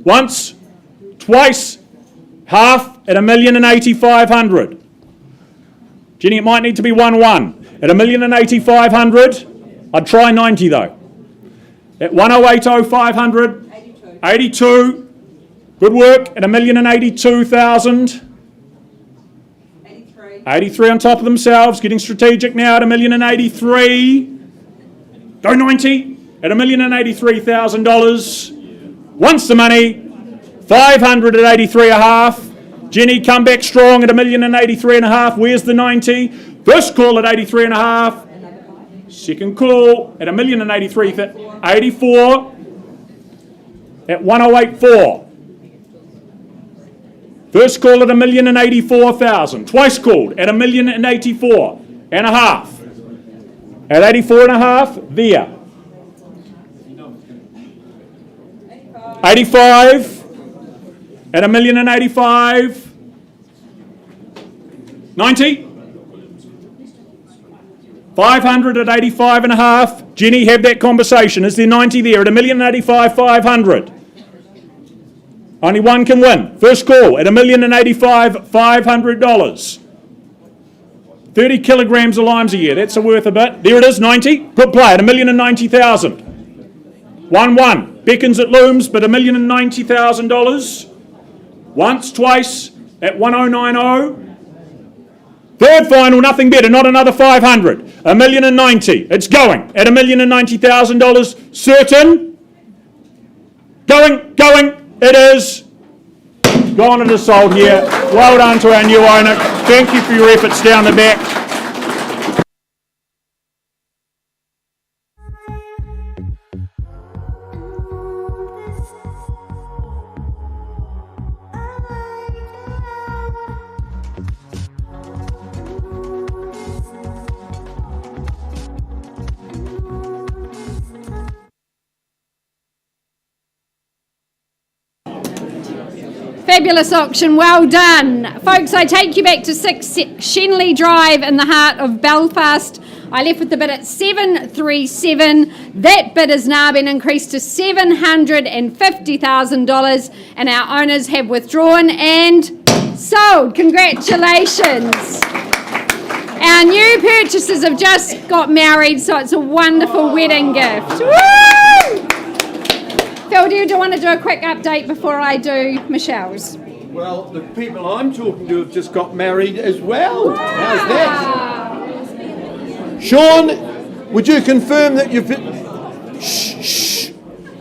[SPEAKER 5] Once, twice, half at $1,080,500. Jenny, it might need to be 1-1. At $1,080,500, I'd try 90 though. At 1,080,500, 82. Good work. At $1,082,000. 83 on top of themselves, getting strategic now at $1,083,000. Go 90 at $1,083,000. Once the money, 500 at 83.5. Jenny, come back strong at $1,083,500. Where's the 90? First call at 83.5. Second call at $1,083,000. 84 at 1,084. First call at $1,084,000. Twice called at $1,084,500. At 84.5, there. 85 at $1,085,000. 90. 500 at 85.5. Jenny, have that conversation. Is there 90 there at $1,085,500? Only one can win. First call at $1,085,500. 30 kilograms of limes a year. That's worth a bit. There it is, 90. Good play at $1,090,000. 1-1. Beckons at looms, but $1,090,000. Once, twice, at 1090. Third final, nothing better, not another 500. $1,090,000. It's going at $1,090,000. Certain. Going. It is. Gone and is sold here. Well done to our new owner. Thank you for your efforts down the back.
[SPEAKER 3] Fabulous auction, well done. Folks, I take you back to 6 Shenley Drive in the heart of Belfast. I left with the bid at 737. That bid has now been increased to $750,000 and our owners have withdrawn and sold. Congratulations. Our new purchasers have just got married, so it's a wonderful wedding gift. Woo! Phil, do you want to do a quick update before I do Michelle's?
[SPEAKER 2] Well, the people I'm talking to have just got married as well. Wow. How's that? Sean, would you confirm that you've... Shh.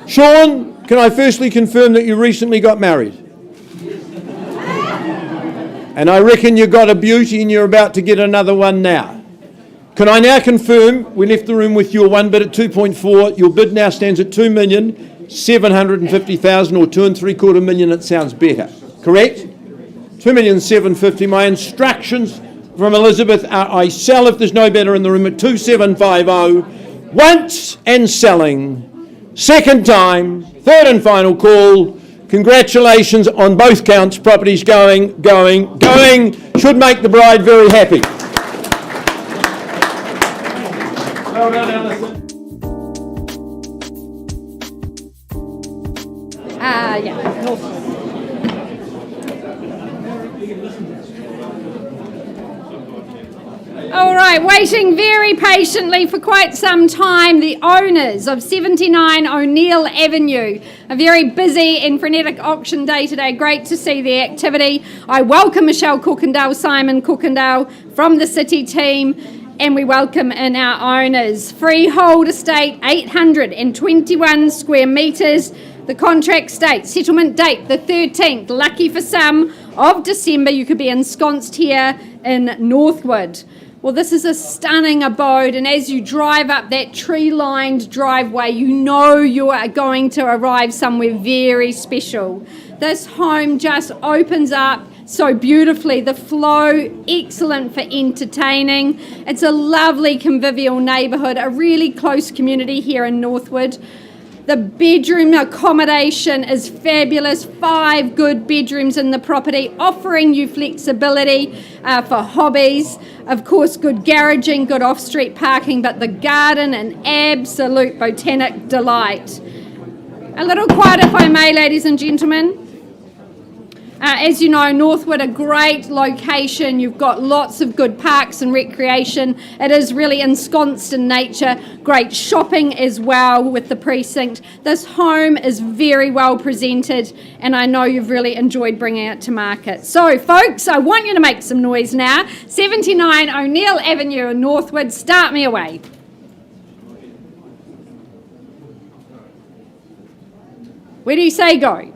[SPEAKER 2] Sean, can I firstly confirm that you recently got married? And I reckon you got a beauty and you're about to get another one now. Can I now confirm, we left the room with your one bid at 2.4, your bid now stands at 2,750,000 or 2 3/4 million, it sounds better. Correct? 2,750,000. My instructions from Elizabeth are I sell if there's no better in the room at 2,750. Once and selling. Second time. Third and final call. Congratulations on both counts. Properties going. Should make the bride very happy. Well done, Alison. All right, waiting very patiently for quite some time, the owners of 79 O'Neill Avenue. A very busy and frenetic auction day today. Great to see the activity. I welcome Michelle Cookendale, Simon Cookendale from the City team, and we welcome in our owners. Freehold estate, 821 square metres. The contract states, settlement date, the 13th, lucky for some, of December. You could be ensconced here in Northwood. Well, this is a stunning abode, and as you drive up that tree-lined driveway, you know you are going to arrive somewhere very special. This home just opens up so beautifully. The flow, excellent for entertaining. It's a lovely convivial neighbourhood, a really close community here in Northwood. The bedroom accommodation is fabulous. 5 good bedrooms in the property, offering you flexibility for hobbies. Of course, good garaging, good off-street parking, but the garden, an absolute botanic delight. A little quiet, if I may, ladies and gentlemen. As you know, Northwood, a great location. You've got lots of good parks and recreation. It is really ensconced in nature. Great shopping as well with the precinct. This home is very well presented, and I know you've really enjoyed bringing it to market. So, folks, I want you to make some noise now. 79 O'Neill Avenue in Northwood. Start me away. Where do you say go?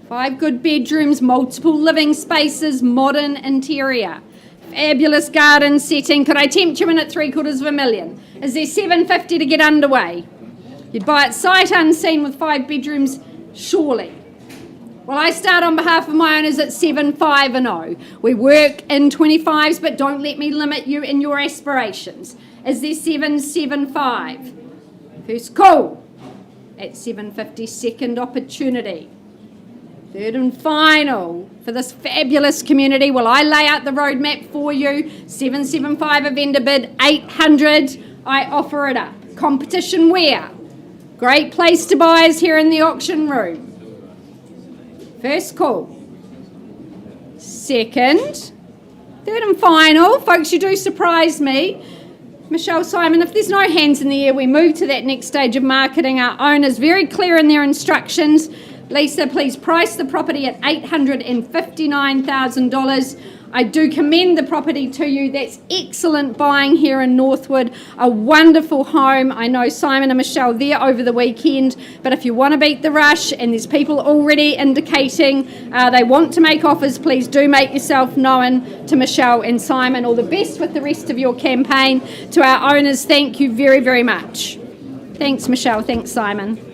[SPEAKER 2] 5 good bedrooms, multiple living spaces, modern interior. Fabulous garden setting. Could I tempt you in at $750,000? Is there $750 to get underway? You'd buy it sight unseen with 5 bedrooms, surely. Well, I start on behalf of my owners at 750. We work in 25s, but don't let me limit you in your aspirations. Is there 775? First call at 750, second opportunity. Third and final for this fabulous community. Well, I lay out the roadmap for you. 775 a vendor bid, 800 I offer it up. Competition where? Great place to buy is here in the auction room. First call. Second. Third and final. Folks, you do surprise me. Michelle, Simon, if there's no hands in the air, we move to that next stage of marketing. Our owners very clear in their instructions.
[SPEAKER 3] Lisa, please price the property at $859,000. I do commend the property to you. That's excellent buying here in Northwood. A wonderful home. I know Simon and Michelle there over the weekend, but if you want to beat the rush and there's people already indicating they want to make offers, please do make yourself known to Michelle and Simon. All the best with the rest of your campaign. To our owners, thank you very, very much. Thanks, Michelle. Thanks, Simon.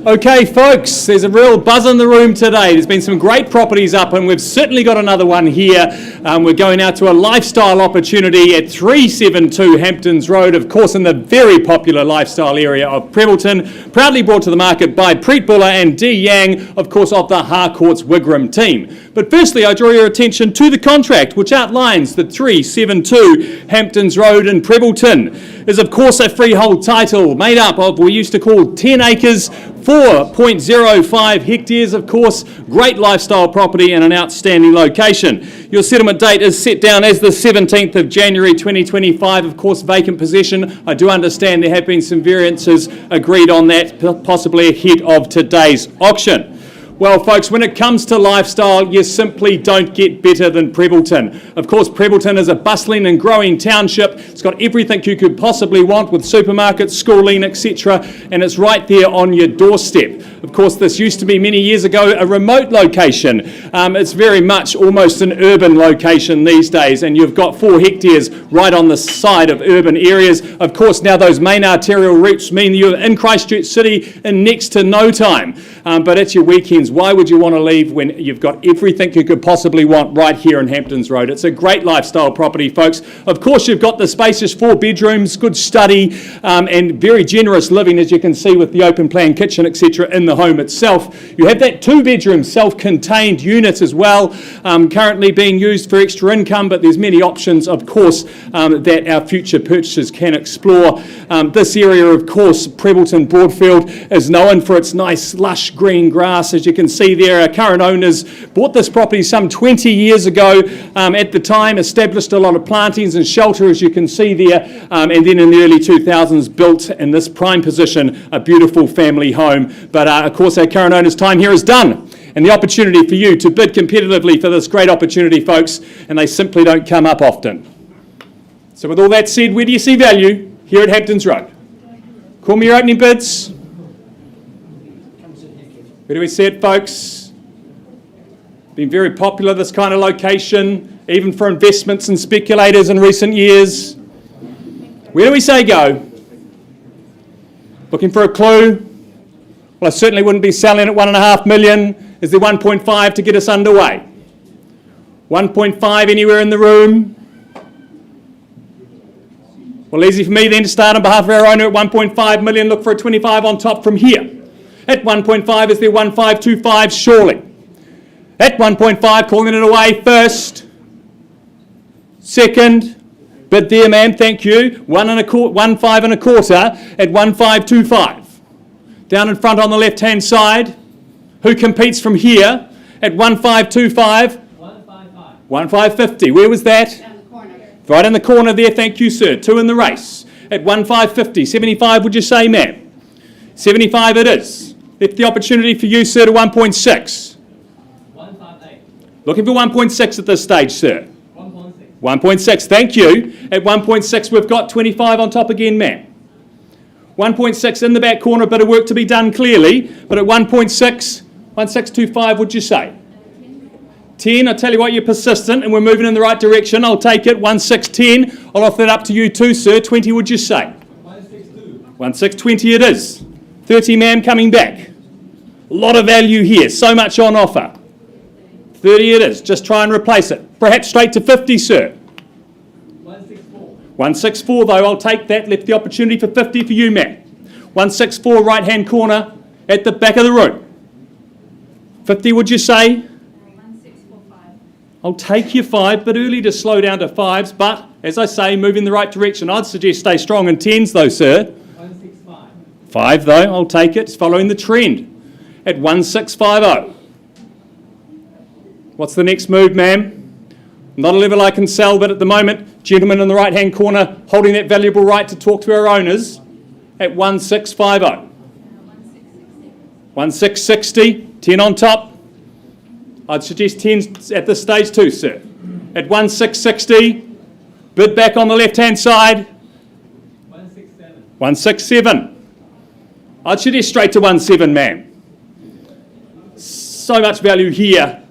[SPEAKER 6] Okay, folks, there's a real buzz in the room today. There's been some great properties up, and we've certainly got another one here. We're going out to a lifestyle opportunity at 372 Hamptons Road, of course, in the very popular lifestyle area of Prebbleton, proudly brought to the market by Preet Buller and Dee Yang, of course, of the Harcourts Wigram team. But firstly, I draw your attention to the contract, which outlines the 372 Hamptons Road in Prebbleton. Is, of course, a freehold title made up of what we used to call 10 acres, 4.05 hectares, of course, great lifestyle property and an outstanding location. Your settlement date is set down as the 17th of January 2025, of course, vacant possession. I do understand there have been some variances agreed on that, possibly ahead of today's auction. Well, folks, when it comes to lifestyle, you simply don't get better than Prebbleton. Of course, Prebbleton is a bustling and growing township. It's got everything you could possibly want with supermarkets, schooling, etc., and it's right there on your doorstep. Of course, this used to be many years ago a remote location. It's very much almost an urban location these days, and you've got 4 hectares right on the side of urban areas. Of course, now those main arterial routes mean you're in Christchurch City in next to no time. But it's your weekends. Why would you want to leave when you've got everything you could possibly want right here in Hamptons Road? It's a great lifestyle property, folks. Of course, you've got the spacious 4 bedrooms, good study, and very generous living, as you can see with the open plan kitchen, etc., in the home itself. You have that 2-bedroom self-contained unit as well, currently being used for extra income, but there's many options, of course, that our future purchasers can explore. This area, of course, Prebbleton Broadfield, is known for its nice, lush green grass. As you can see there, our current owners bought this property some 20 years ago. At the time, established a lot of plantings and shelter, as you can see there, and then in the early 2000s built in this prime position a beautiful family home. But of course, our current owners' time here is done, and the opportunity for you to bid competitively for this great opportunity, folks, and they simply don't come up often. So with all that said, where do you see value? Here at Hamptons Road. Call me your opening bids. Where do we see it, folks? Been very popular, this kind of location, even for investments and speculators in recent years. Where do we say go? Looking for a clue? Well, I certainly wouldn't be selling at $1.5 million. Is there 1.5 to get us underway? 1.5 anywhere in the room? Well, easy for me then to start on behalf of our owner at 1.5 million. Look for a 25 on top from here. At 1.5, is there 1.525? Surely. At 1.5, calling it away first. Second. Bid there, ma'am, thank you. 1.5 and a quarter at 1.525. Down in front on the left-hand side. Who competes from here at 1.525? 1.55. 1.550. Where was that? Down the corner. Right in the corner there, thank you, sir. 2 in the race at 1.550. 75, would you say, ma'am? 75 it is. Left the opportunity for you, sir, to 1.6. 1.58. Looking for 1.6 at this stage, sir. 1.6. 1.6, thank you. At 1.6, we've got 25 on top again, ma'am. 1.6 in the back corner, a bit of work to be done clearly, but at 1.6, 1.625, would you say? 10, I'll tell you what, you're persistent and we're moving in the right direction. I'll take it. 1.610, I'll offer that up to you too, sir. 20, would you say? 1.62. 1.620 it is. 30, ma'am, coming back. A lot of value here, so much on offer. 30 it is, just try and replace it. Perhaps straight to 50, sir. 1.64. 1.64 though, I'll take that. Left the opportunity for 50 for you, ma'am. 1.64 right-hand corner at the back of the room. 50, would you say?
[SPEAKER 3] 1.645.
[SPEAKER 6] I'll take your 5, but early to slow down to 5s. But, as I say, move in the right direction. I'd suggest stay strong in 10s though, sir. 1.65. 5 though, I'll take it. It's following the trend at 1.650. What's the next move, ma'am? Not a level I can sell, but at the moment, gentleman in the right-hand corner holding that valuable right to talk to our owners at 1650. 1660, 10 on top. I'd suggest 10 at this stage too, sir. At 1660, bid back on the left-hand side. 167. 167. I'd suggest straight to 17, ma'am. So much value here.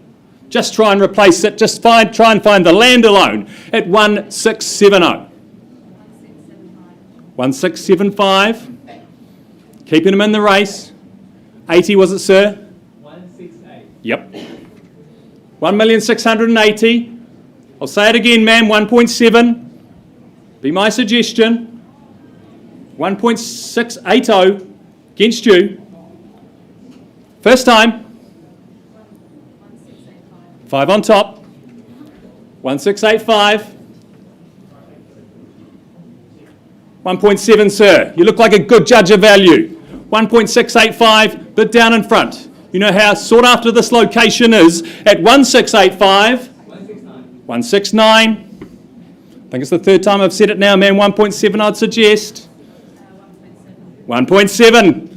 [SPEAKER 6] Just try and replace it. Just try and find the land alone at 1670. 1675. Keeping him in the race. 80 was it, sir?
[SPEAKER 4] 168.
[SPEAKER 6] Yep. 1,680,000. I'll say it again, ma'am. 1.7. Be my suggestion. 1.680 against you. First time. 5 on top. 1685. 1.7, sir. You look like a good judge of value. 1.685, bid down in front. You know how sought after this location is at 1685. 169. I think it's the third time I've said it now, man. 1.7, I'd suggest. 1.7.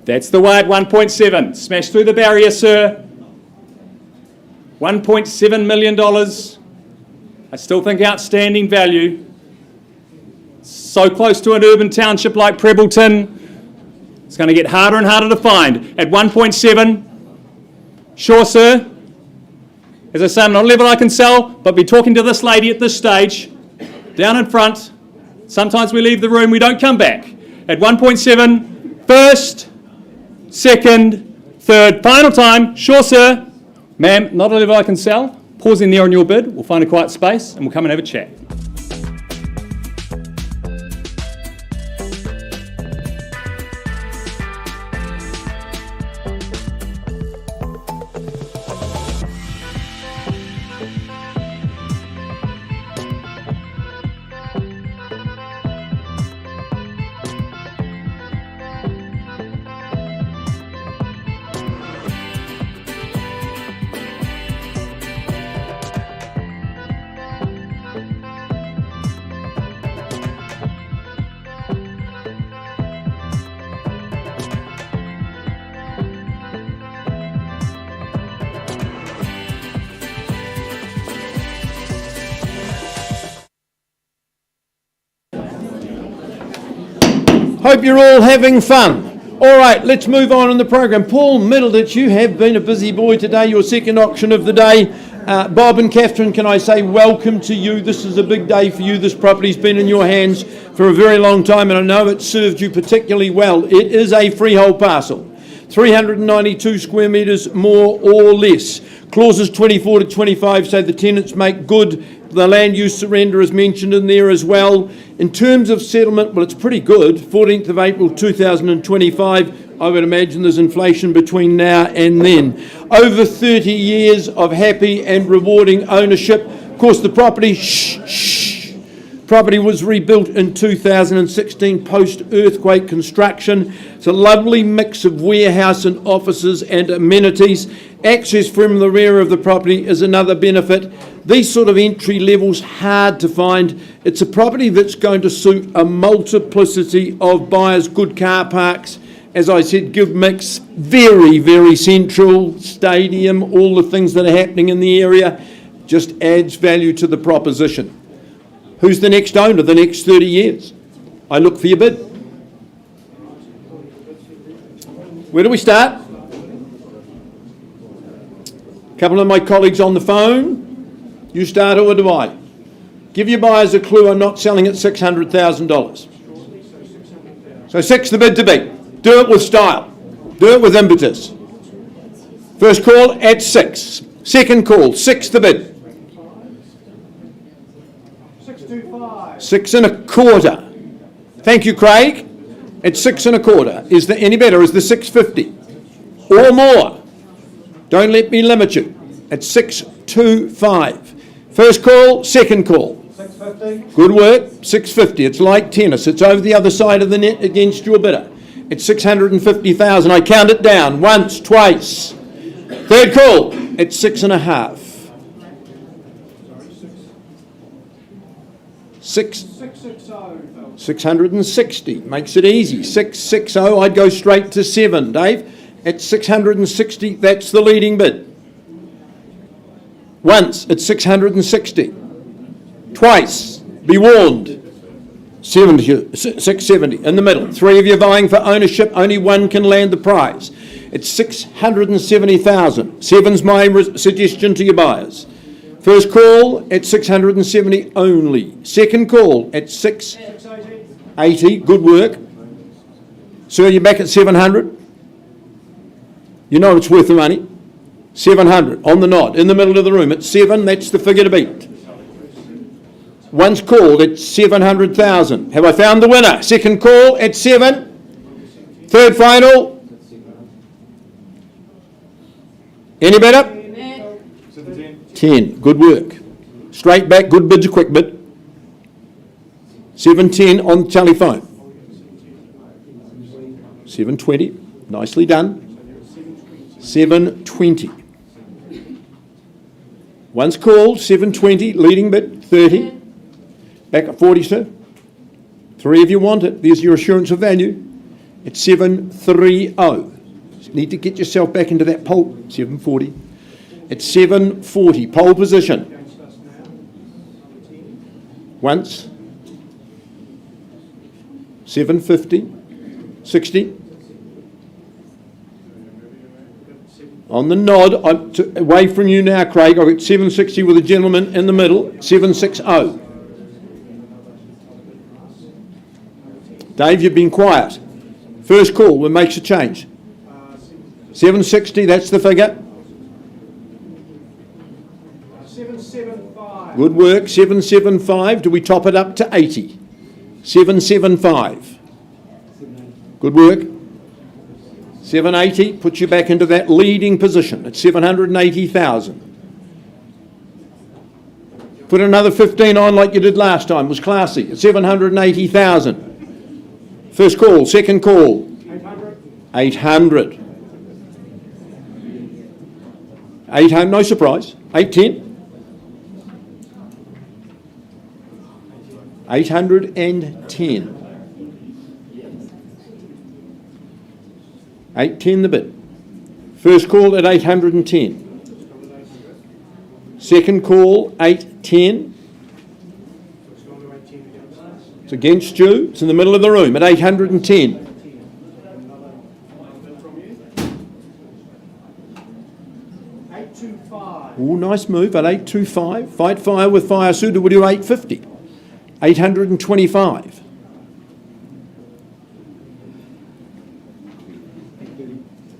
[SPEAKER 6] That's the way at 1.7. Smash through the barrier, sir. $1.7 million. I still think outstanding value. So close to an urban township like Prebleton. It's going to get harder and harder to find. At 1.7. Sure, sir. As I say, I'm not a level I can sell, but be talking to this lady at this stage. Down in front. Sometimes we leave the room, we don't come back. At 1.7. First, second, third, final time. Sure, sir. Ma'am, not a level I can sell. Pause in there on your bid. We'll find a quiet space and we'll come and have a chat.
[SPEAKER 2] Hope you're all having fun. All right, let's move on in the program. Paul Middleditch, you have been a busy boy today, your second auction of the day. Bob and Catherine, can I say welcome to you? This is a big day for you. This property's been in your hands for a very long time, and I know it's served you particularly well. It is a freehold parcel, 392 square metres, more or less. Clauses 24 to 25 say the tenants make good. The land use surrender is mentioned in there as well. In terms of settlement, well, it's pretty good. 14th of April 2025. I would imagine there's inflation between now and then. Over 30 years of happy and rewarding ownership. Of course, the property, property was rebuilt in 2016 post-earthquake construction. It's a lovely mix of warehouse and offices and amenities. Access from the rear of the property is another benefit. These sort of entry levels hard to find. It's a property that's going to suit a multiplicity of buyers, good car parks. As I said, good mix, very, very central, stadium, all the things that are happening in the area. Just adds value to the proposition. Who's the next owner the next 30 years? I look for your bid. Where do we start? A couple of my colleagues on the phone. You start or do I? Give your buyers a clue, I'm not selling at $600,000. So 6 the bid to beat. Do it with style. Do it with impetus. First call at 6. Second call, 6 the bid.
[SPEAKER 4] 625.
[SPEAKER 2] 6 1/4. Thank you, Craig. At 6 1/4. Is there any better? Is there 650 or more? Don't let me limit you. At 625. First call, second call.
[SPEAKER 4] 650.
[SPEAKER 2] Good work. 650. It's like tennis. It's over the other side of the net against your bidder. It's 650,000. I count it down. Once, twice. Third call. It's 6.5.
[SPEAKER 4] 660, Phil.
[SPEAKER 2] 660 makes it easy. 660, I'd go straight to 7, Dave. At 660, that's the leading bid. Once, at 660. Twice, be warned. 670, in the middle. 3 of you vying for ownership, only 1 can land the prize. It's 670,000. 7's my suggestion to your buyers. First call at 670 only. Second call at 680. Good work. Sir, you're back at 700. You know it's worth the money. 700 on the nod, in the middle of the room. At 7, that's the figure to beat. Once called at 700,000. Have I found the winner? Second call at 7. Third final. Any better? 10. Good work. Straight back, good bid's a quick bid. 710 on the telephone. 720. Nicely done. 720. Once called, 720, leading bid, 30. Back at 40, sir. 3 of you want it. There's your assurance of value. It's 730. Just need to get yourself back into that pole. 740. It's 740. Pole position. Once. 750. 60. On the nod, away from you now, Craig. I've got 760 with a gentleman in the middle. 760. Dave, you've been quiet. First call, what makes a change? 760, that's the figure.
[SPEAKER 4] 775.
[SPEAKER 2] Good work, 775. Do we top it up to 80? 775. Good work. 780 puts you back into that leading position at 780,000. Put another 15 on like you did last time. It was classy at 780,000. First call, second call. 800. 800, no surprise. 810. 810. 810 the bid. First call at 810. Second call, 810. It's against you. It's in the middle of the room at 810.
[SPEAKER 4] 825.
[SPEAKER 2] Oh, nice move at 825. Fight fire with fire suited. We'll do 850. 825.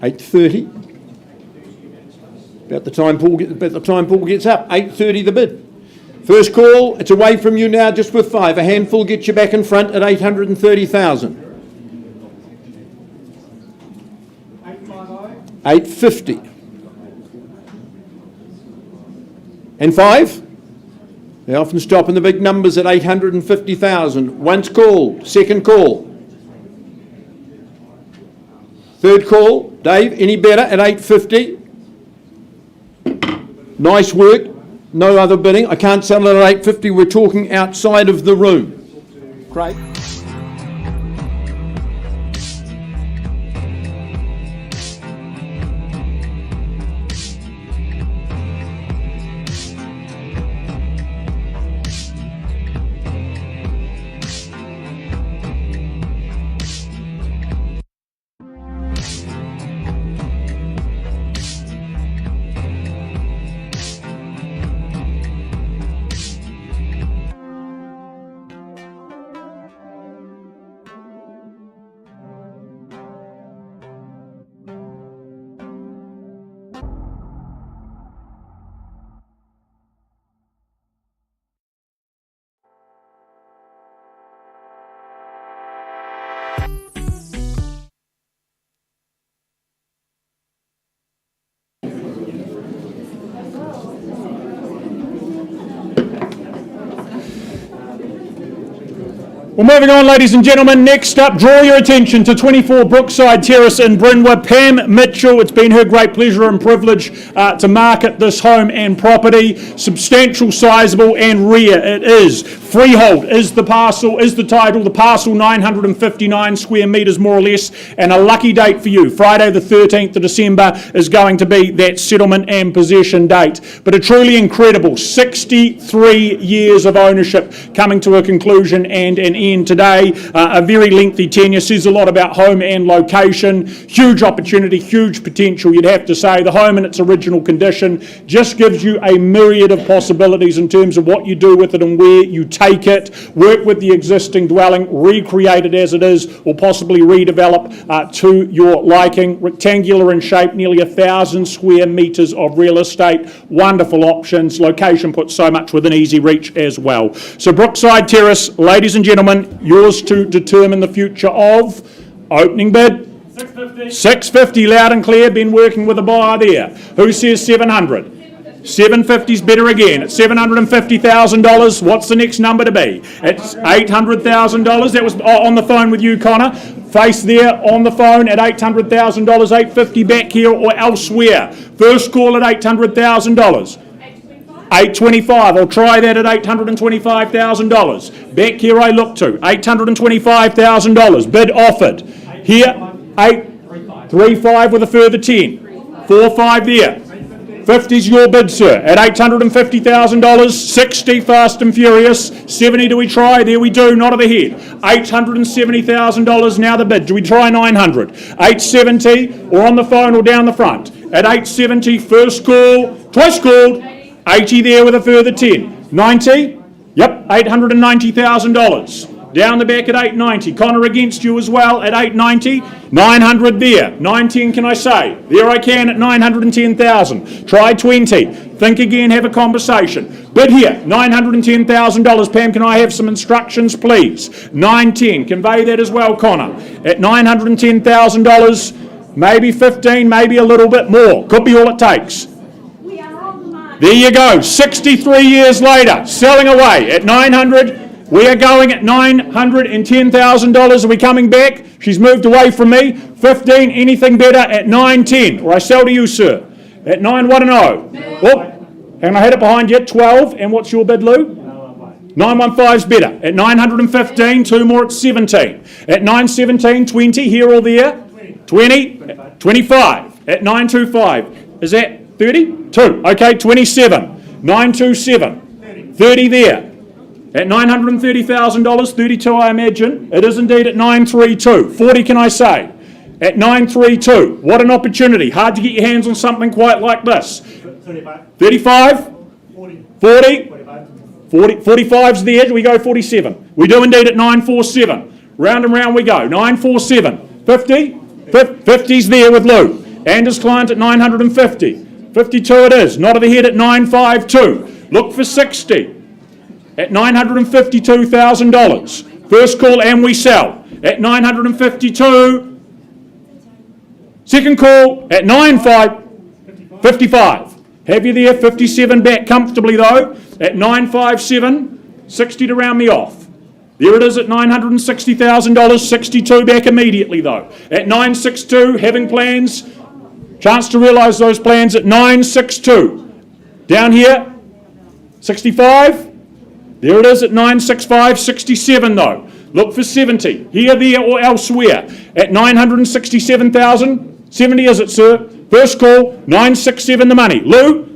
[SPEAKER 2] 830. About the time Paul gets up. 830 the bid. First call, it's away from you now just with 5. A handful gets you back in front at 830,000. 850. And 5? They often stop in the big numbers at 850,000. Once called, second call. Third call, Dave, any better at 850? Nice work. No other bidding. I can't sell it at 850. We're talking outside of the room. Great.
[SPEAKER 5] Well, moving on, ladies and gentlemen, next up, draw your attention to 24 Brookside Terrace in Brynwa. Pam Mitchell, it's been her great pleasure and privilege to market this home and property. Substantial, sizeable and rare it is. Freehold is the parcel, is the title, the parcel 959 square metres more or less, and a lucky date for you. Friday the 13th of December is going to be that settlement and possession date. But a truly incredible 63 years of ownership coming to a conclusion and an end today. A very lengthy tenure, says a lot about home and location. Huge opportunity, huge potential, you'd have to say. The home in its original condition just gives you a myriad of possibilities in terms of what you do with it and where you take it. Work with the existing dwelling, recreate it as it is, or possibly redevelop to your liking. Rectangular in shape, nearly 1,000 square metres of real estate. Wonderful options. Location puts so much within easy reach as well. So Brookside Terrace, ladies and gentlemen, yours to determine the future of. Opening bid. 650, loud and clear. Been working with a buyer there. Who says 700? 750's better again. It's $750,000. What's the next number to be? It's $800,000. That was on the phone with you, Connor. Face there on the phone at $800,000. $850 back here or elsewhere. First call at $800,000. $825. I'll try that at $825,000. Back here I look to $825,000. Bid offered. Here $835 with a further 10. 45 there. 50's your bid, sir, at $850,000. 60 fast and furious. 70 do we try? There we do. Not of the head. $870,000 now the bid. Do we try 900? 870 or on the phone or down the front at 870. First call. Twice called. 80 there with a further 10. 90? Yep, $890,000. Down the back at 890. Connor against you as well at 890. 900 there. 910 can I say? There I can at 910,000. Try 20. Think again, have a conversation. Bid here, $910,000. Pam, can I have some instructions, please? 910. Convey that as well, Connor. At $910,000, maybe 15, maybe a little bit more. Could be all it takes. There you go, 63 years later, selling away at 900. We are going at $910,000. Are we coming back? She's moved away from me. 15, anything better at 910. Or I sell to you, sir, at 910. Oh, and I had it behind you, 12. And what's your bid, Lou? 915's better. At 915, two more at 17. At 917, 20, here or there? 20, 25. At 925. Is that 30? 2. Okay, 27. 927. 30 there. At $930,000, 32 I imagine. It is indeed at 932. 40 can I say? At 932. What an opportunity. Hard to get your hands on something quite like this. 35? 40? 45's the edge. We go 47. We do indeed at 947. Round and round we go. 947. 50? 50's there with Lou. And his client at 950. 52 it is. Not of the head at 952. Look for 60. At $952,000. First call and we sell. At 952. Second call at 55. Have you there? 57 back comfortably though. At 957. 60 to round me off. There it is at $960,000. 62 back immediately though. At 962. Having plans. Chance to realise those plans at 962. Down here. 65. There it is at 965, 67 though. Look for 70, here, there or elsewhere. At 967,000, 70 is it, sir? First call, 967 the money. Lou,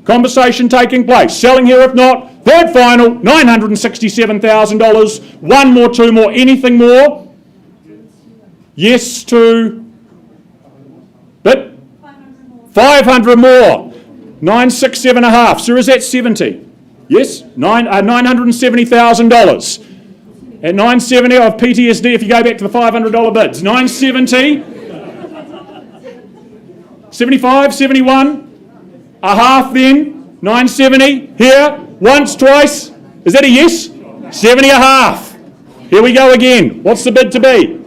[SPEAKER 5] conversation taking place. Selling here if not. Third final, $967,000. One more, two more, anything more? Yes to... Bit? 500 more. 967.5. Sir, is that 70? Yes, $970,000. At 970 of PTSD if you go back to the $500 bids. 970, 75, 71, a half then, 970, here, once, twice. Is that a yes? 70 a half. Here we go again. What's the bid to be?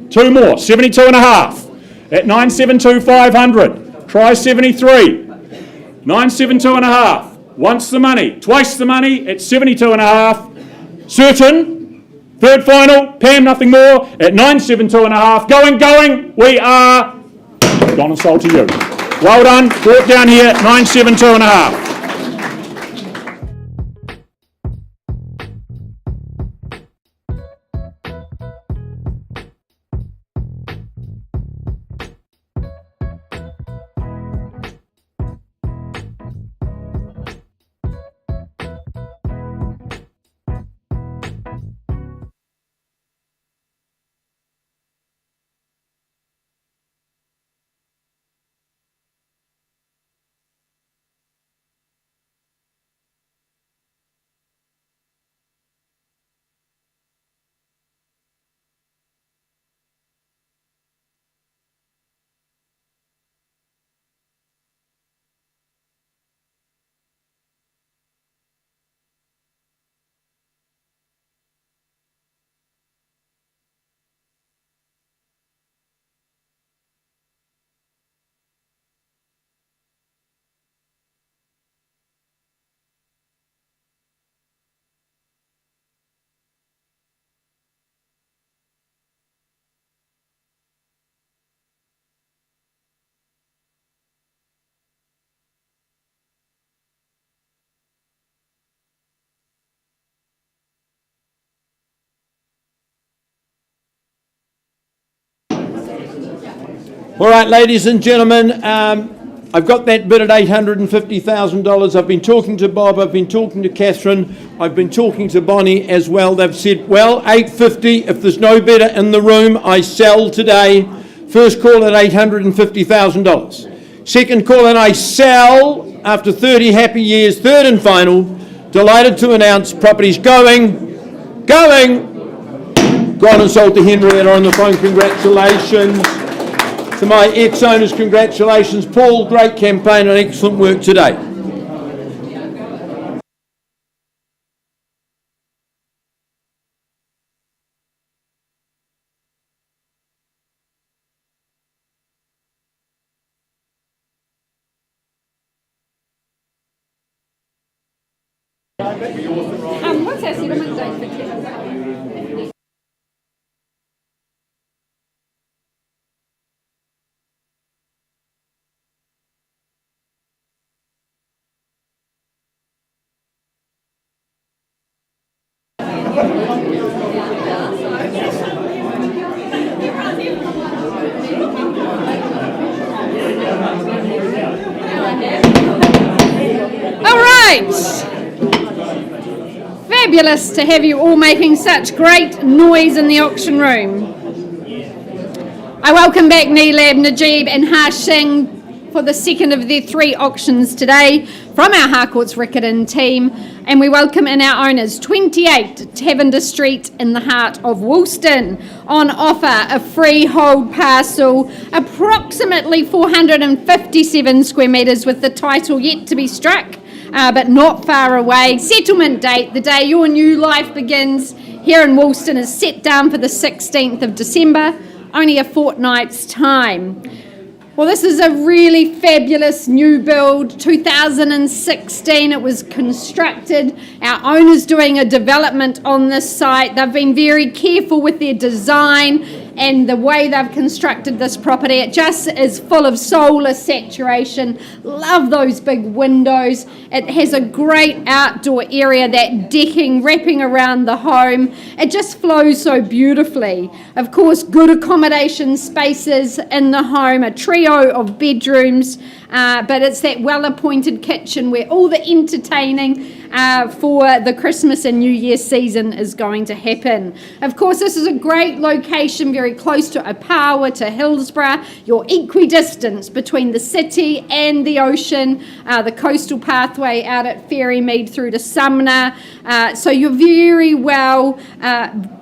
[SPEAKER 5] Two more, 72 and a half. At 972, 500. Try 73. 972 and a half. Once the money, twice the money at 72 and a half. Certain, Third final, Pam Nothing More at 972.5. Going. We are gone and sold to you. Well done. Walk down here, 972.5.
[SPEAKER 2] All right, ladies and gentlemen, I've got that bid at $850,000. I've been talking to Bob, I've been talking to Catherine, I've been talking to Bonnie as well. They've said, well, $850, if there's no bidder in the room, I sell today. First call at $850,000. Second call and I sell after 30 happy years. Third and final, delighted to announce property's going. Gone and sold to Henrietta on the phone. Congratulations. To my ex-owners, congratulations. Paul, great campaign and excellent work today.
[SPEAKER 3] What's our settlement date for Terrace? All right. Fabulous to have you all making such great noise in the auction room. I welcome back Neelab, Najib and Harshing for the second of their three auctions today from our Harcourt's Riccarton team, and we welcome in our owners 28 Tavender Street in the heart of Woolston. On offer a freehold parcel approximately 457 square metres with the title yet to be struck, but not far away. Settlement date, the day your new life begins here in Woolston, is set down for the 16th of December, only a fortnight's time. Well, this is a really fabulous new build, 2016 it was constructed. Our owner's doing a development on this site. They've been very careful with their design and the way they've constructed this property. It just is full of solar saturation. Love those big windows. It has a great outdoor area, that decking wrapping around the home. It just flows so beautifully. Of course, good accommodation spaces in the home, a trio of bedrooms, but it's that well-appointed kitchen where all the entertaining for the Christmas and New Year season is going to happen. Of course, this is a great location, very close to Opawa, to Hillsborough. You're equidistant between the city and the ocean, the coastal pathway out at Ferrymead through to Sumner. So you're very well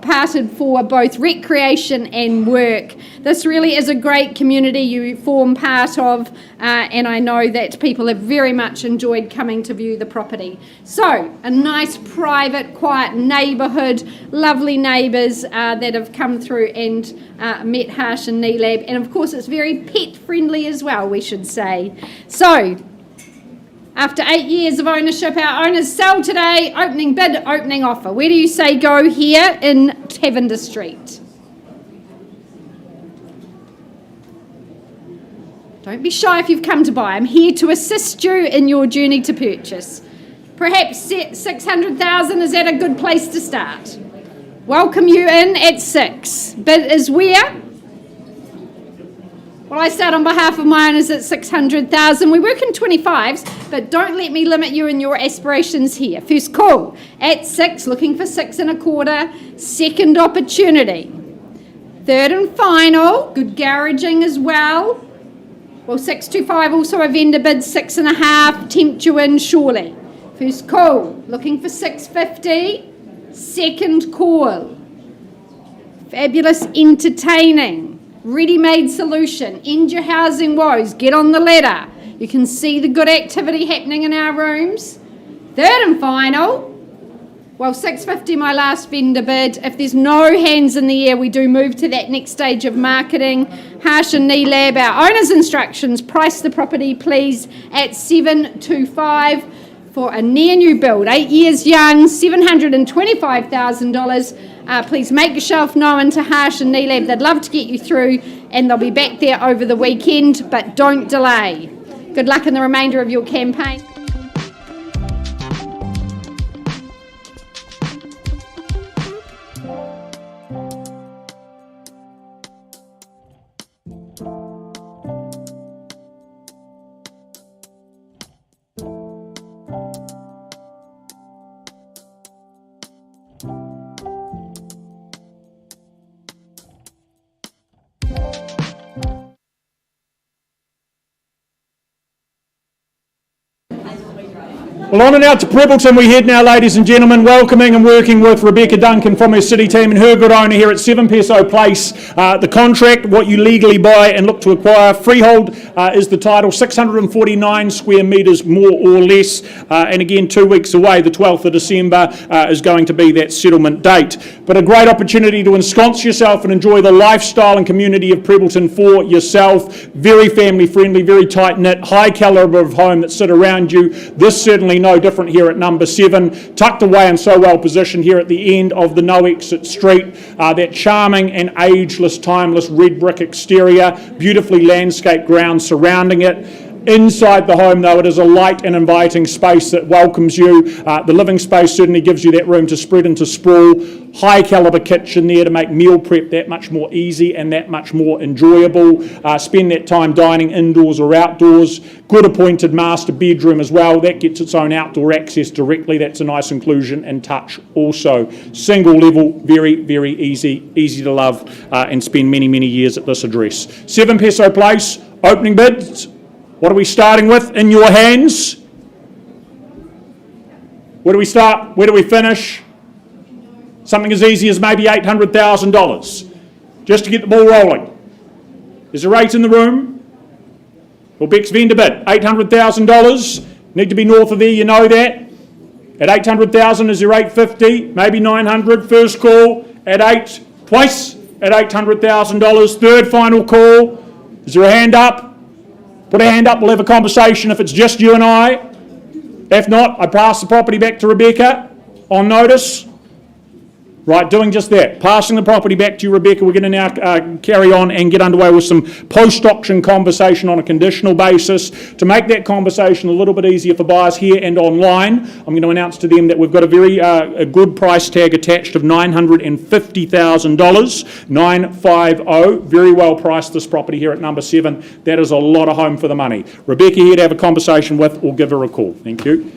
[SPEAKER 3] parted for both recreation and work. This really is a great community you form part of, and I know that people have very much enjoyed coming to view the property. So, a nice, private, quiet neighbourhood, lovely neighbours that have come through and met Harsh and Neelab, and of course it's very pet friendly as well, we should say. So, After 8 years of ownership, our owners sell today. Opening bid, opening offer. Where do you say go here in Tavender Street? Don't be shy if you've come to buy. I'm here to assist you in your journey to purchase. Perhaps 600,000, is that a good place to start? Welcome you in at 6. Bid is where? Well, I start on behalf of my owners at 600,000. We work in 25s, but don't let me limit you in your aspirations here. First call at 6, looking for 6 1/4. Second opportunity. Third and final, good garaging as well. Well, 625, also a vendor bid, 6 1/2, tempt you in surely. First call, looking for 650. Second call. Fabulous entertaining. Ready-made solution. End your housing woes. Get on the ladder. You can see the good activity happening in our rooms. Third and final. Well, 650, my last vendor bid. If there's no hands in the air, we do move to that next stage of marketing. Harsh and Knee Lab, our owner's instructions. Price the property, please, at 725 for a near new build. 8 years young, $725,000. Please make yourself known to Harsh and Knee Lab. They'd love to get you through, and they'll be back there over the weekend, but don't delay. Good luck in the remainder of your campaign.
[SPEAKER 5] Well, on and out to Prebbleton we head now, ladies and gentlemen, welcoming and working with Rebecca Duncan from her city team and her good owner here at 7 Peso Place. The contract, what you legally buy and look to acquire. Freehold is the title, 649 square metres more or less. And again, 2 weeks away, the 12th of December is going to be that settlement date. But a great opportunity to ensconce yourself and enjoy the lifestyle and community of Prebbleton for yourself. Very family friendly, very tight knit, high calibre of home that sit around you. This certainly no different here at number 7, tucked away and so well positioned here at the end of the no exit street. That charming and ageless, timeless red brick exterior, beautifully landscaped grounds surrounding it. Inside the home, though, it is a light and inviting space that welcomes you. The living space certainly gives you that room to spread and to sprawl. High calibre kitchen there to make meal prep that much more easy and that much more enjoyable. Spend that time dining indoors or outdoors. Good appointed master bedroom as well. That gets its own outdoor access directly. That's a nice inclusion and touch also. Single level, very, very easy to love and spend many, many years at this address. 7 Peso Place, opening bids. What are we starting with in your hands? Where do we start? Where do we finish? Something as easy as maybe $800,000 just to get the ball rolling. Is there 8 in the room? Well, Beck's vendor bid, $800,000. Need to be north of there, you know that. At $800,000, is there 850? Maybe 900. First call at 8. Twice at $800,000. Third final call. Is there a hand up? Put a hand up, we'll have a conversation if it's just you and I. If not, I pass the property back to Rebecca on notice. Right, doing just that. Passing the property back to you, Rebecca. We're going to now carry on and get underway with some post-auction conversation on a conditional basis. To make that conversation a little bit easier for buyers here and online, I'm going to announce to them that we've got a very a good price tag attached of $950,000. 950. Very well priced, this property here at number 7. That is a lot of home for the money. Rebecca here to have a conversation with, or give her a call. Thank you.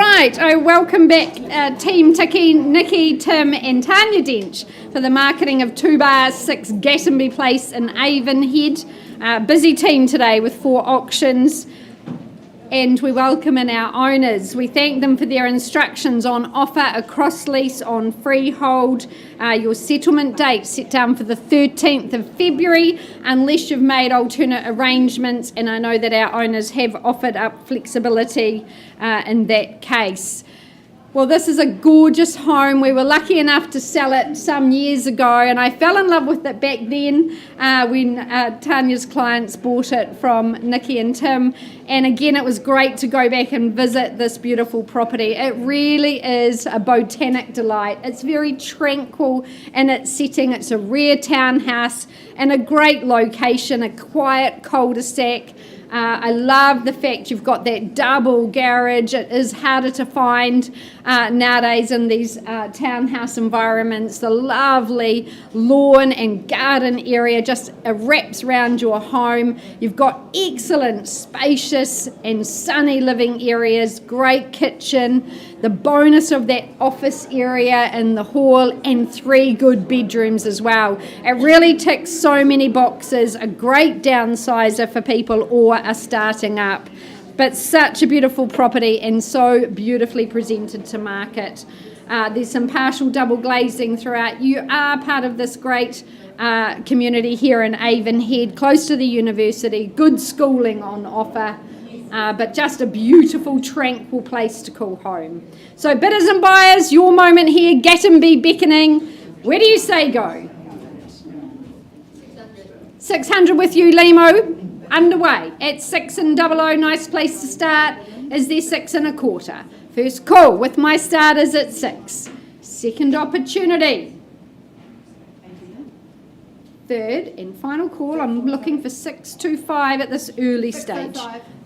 [SPEAKER 3] right, I welcome back Team Tiki, Nikki, Tim and Tanya Dench for the marketing of 2 bars 6 Gassinby Place in Avonhead. Busy team today with 4 auctions. And we welcome in our owners. We thank them for their instructions on offer, a cross lease on freehold. Your settlement date set down for the 13th of February, unless you've made alternate arrangements, and I know that our owners have offered up flexibility in that case. Well, this is a gorgeous home. We were lucky enough to sell it some years ago, and I fell in love with it back then when Tanya's clients bought it from Nikki and Tim. And again, it was great to go back and visit this beautiful property. It really is a botanic delight. It's very tranquil in its setting. It's a rare townhouse and a great location, a quiet cul-de-sac. I love the fact you've got that double garage. It is harder to find nowadays in these townhouse environments. The lovely lawn and garden area just wraps around your home. You've got excellent, spacious and sunny living areas, great kitchen, the bonus of that office area in the hall, and 3 good bedrooms as well. It really ticks so many boxes, a great downsizer for people or are starting up. But such a beautiful property and so beautifully presented to market. There's some partial double glazing throughout. You are part of this great community here in Avonhead, close to the university, good schooling on offer. But just a beautiful, tranquil place to call home. So bidders and buyers, your moment here, Gassinby beckoning. Where do you say go? 600 with you, Limo. Underway at 6 and 00, nice place to start. Is there 6 1/4? First call with my starters at 6. Second opportunity. Third and final call. I'm looking for 625 at this early stage.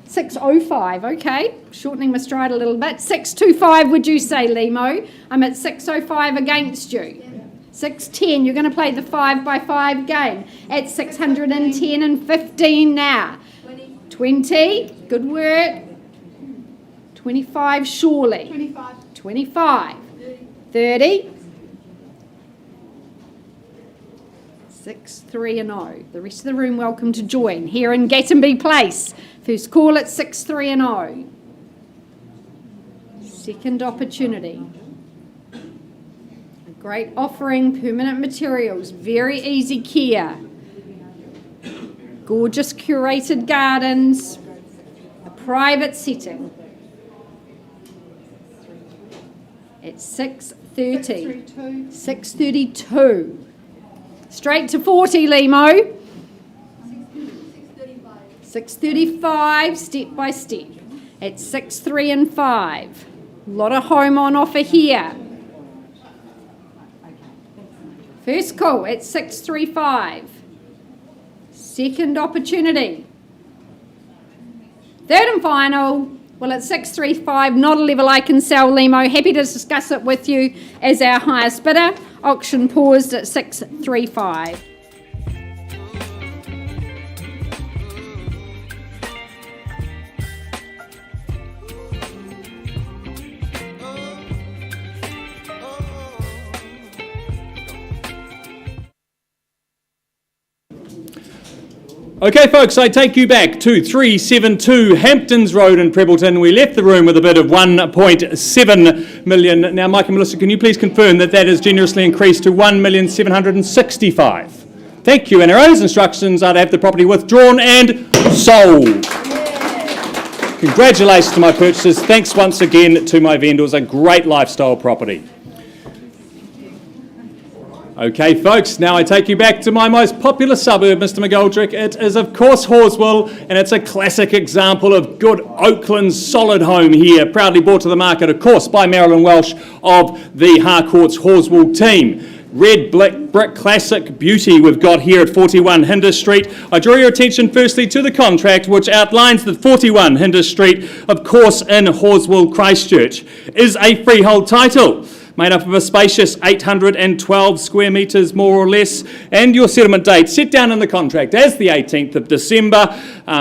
[SPEAKER 3] 605, okay. Shortening my stride a little bit. 625, would you say, Limo? I'm at 605 against you. 610, you're going to play the 5x5 game at 610 and 15 now. 20, good work. 25, surely. 25. 30. 6, 3 and 0. The rest of the room welcome to join here in Gassinby Place. First call at 6, 3 and 0. Second opportunity. A great offering, permanent materials, very easy care. Gorgeous curated gardens, a private setting. At 6:30. 6:32. Straight to 40, Limo. 6:35, step by step. At 6, 3 and 5. A lot of home on offer here. First call at 635. Second opportunity. Third and final. Well, at 635, not a level I can sell, Limo. Happy to discuss it with you as our highest bidder. Auction paused at 635.
[SPEAKER 6] Okay, folks, I take you back to 372 Hamptons Road in Prebbleton. We left the room with a bid of 1.7 million. Now, Mike and Melissa, can you please confirm that that is generously increased to 1,765,000? Thank you. And our owner's instructions are to have the property withdrawn and sold. Congratulations to my purchasers. Thanks once again to my vendors. A great lifestyle property. Okay, folks, now I take you back to my most popular suburb, Mr. McGoldrick. It is, of course, Horswell, and it's a classic example of good Oakland's solid home here, proudly brought to the market, of course, by Marilyn Welsh of the Harcourt's Horswell team. Red brick classic beauty we've got here at 41 Hinder Street. I draw your attention firstly to the contract, which outlines that 41 Hinder Street, of course, in Horswell, Christchurch, is a freehold title. made up of a spacious 812 square metres more or less, and your settlement date set down in the contract as the 18th of December.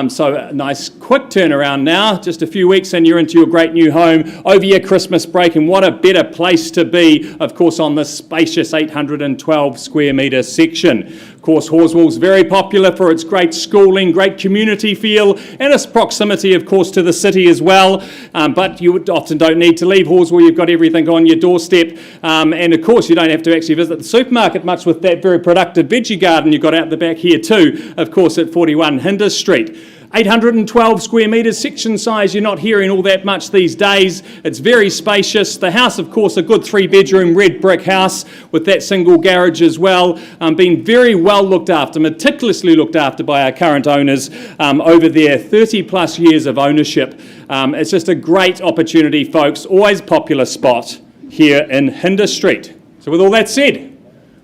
[SPEAKER 6] So a nice quick turnaround now, just a few weeks and you're into your great new home over your Christmas break, and what a better place to be, of course, on this spacious 812 square metre section. Of course, Horswall's very popular for its great schooling, great community feel, and its proximity, of course, to the city as well. But you often don't need to leave Horswall. You've got everything on your doorstep. And of course, you don't have to actually visit the supermarket much with that very productive veggie garden you've got out the back here too, of course, at 41 Hinder Street. 812 square metres, section size you're not hearing all that much these days. It's very spacious. The house, of course, a good 3-bedroom red brick house with that single garage as well. Been very well looked after, meticulously looked after by our current owners over their 30 plus years of ownership. It's just a great opportunity, folks. Always popular spot here in Hinder Street. So with all that said,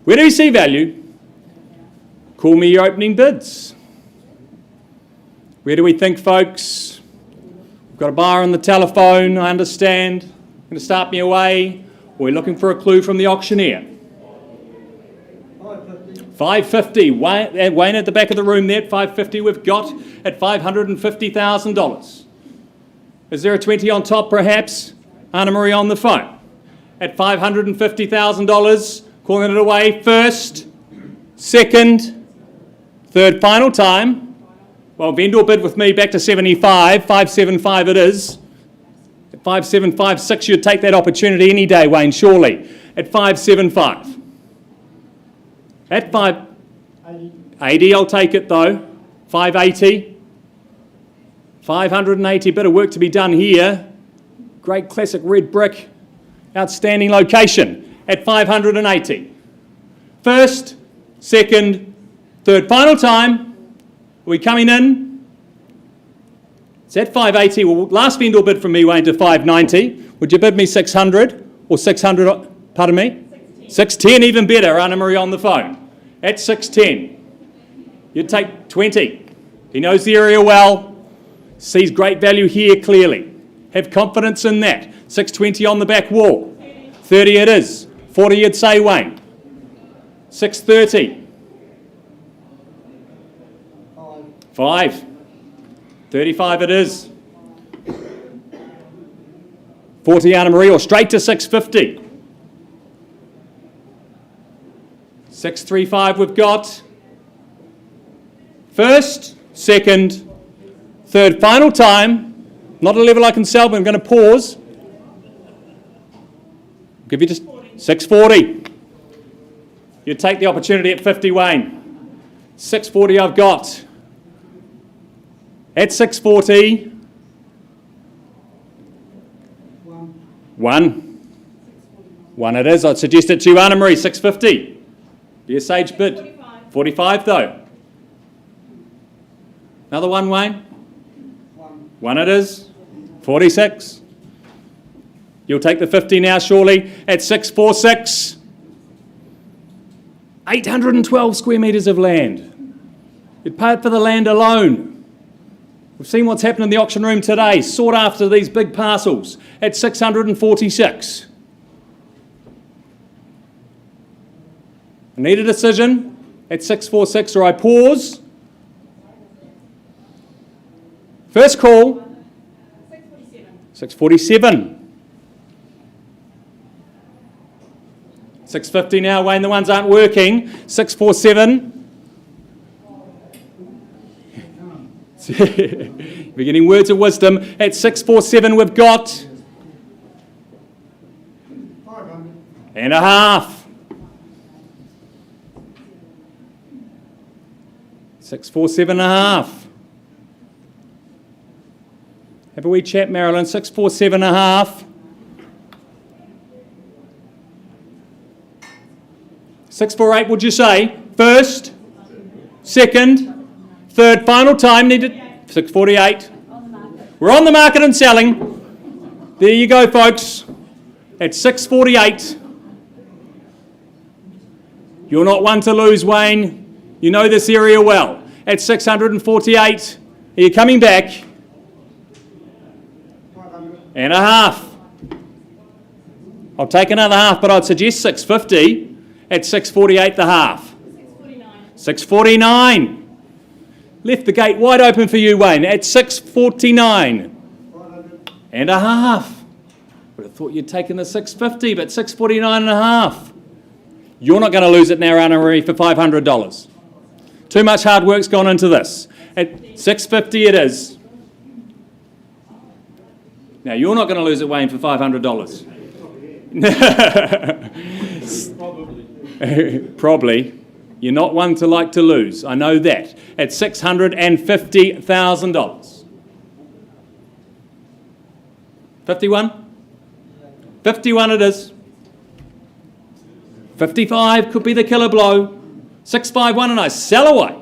[SPEAKER 6] where do you see value? Call me your opening bids. Where do we think, folks? We've got a buyer on the telephone, I understand. Going to start me away. We're looking for a clue from the auctioneer. 550. Wayne at the back of the room there, 550 we've got at $550,000. Is there a 20 on top, perhaps? Anna Marie on the phone. At $550,000, calling it away. First, second, third, final time. Well, vendor bid with me back to 75, 575 it is. At 5756, you'd take that opportunity any day, Wayne, surely. At 575. At 580, I'll take it though. 580. 580, bit of work to be done here. Great classic red brick, outstanding location. At 580. First, second, third, final time. Are we coming in? It's at 580. Well, last vendor bid from me, Wayne, to 590. Would you bid me 600 or 600? Pardon me? 610, even better. Anna Marie on the phone. At 610. You'd take 20. He knows the area well. Sees great value here clearly. Have confidence in that. 620 on the back wall. 30 it is. 40 you'd say, Wayne. 630. 5. 35 it is. 40 Anna Marie, or straight to 650. 635 we've got. First, second, third, final time. Not a level I can sell, but I'm going to pause. Give you just 640. You take the opportunity at 50, Wayne. 640 I've got. At 640, 1 it is. I'd suggest it to Anna Marie, 650. Be a sage bid. 45 though. Another one, Wayne? 1 it is. 46. You'll take the 50 now, surely, at 646. 812 square metres of land. You'd pay it for the land alone. We've seen what's happened in the auction room today, sought after these big parcels at 646. I need a decision at 646 or I pause. First call. 647. 650 now, Wayne, the ones aren't working. 647. We're getting words of wisdom. At 647 we've got 500 and a half. 647 and a half. Have a wee chat, Marilyn. 647 and a half. 648, would you say? First, second, third, final time needed. 648. We're on the market and selling. There you go, folks. At 648. You're not one to lose, Wayne. You know this area well. At 648. Are you coming back?
[SPEAKER 4] 500
[SPEAKER 6] and a half. I'll take another half, but I'd suggest 650 at 648 the half. 649. Left the gate wide open for you, Wayne, at 649 and a half. Would have thought you'd taken the 650, but 649 and a half. You're not going to lose it now, Anna Marie, for $500. Too much hard work's gone into this. At 650 it is. Now, you're not going to lose it, Wayne, for $500. Probably. You're not one to like to lose. I know that. At $650,000. 51? 51 it is. 55 could be the killer blow. 651 and I sell away.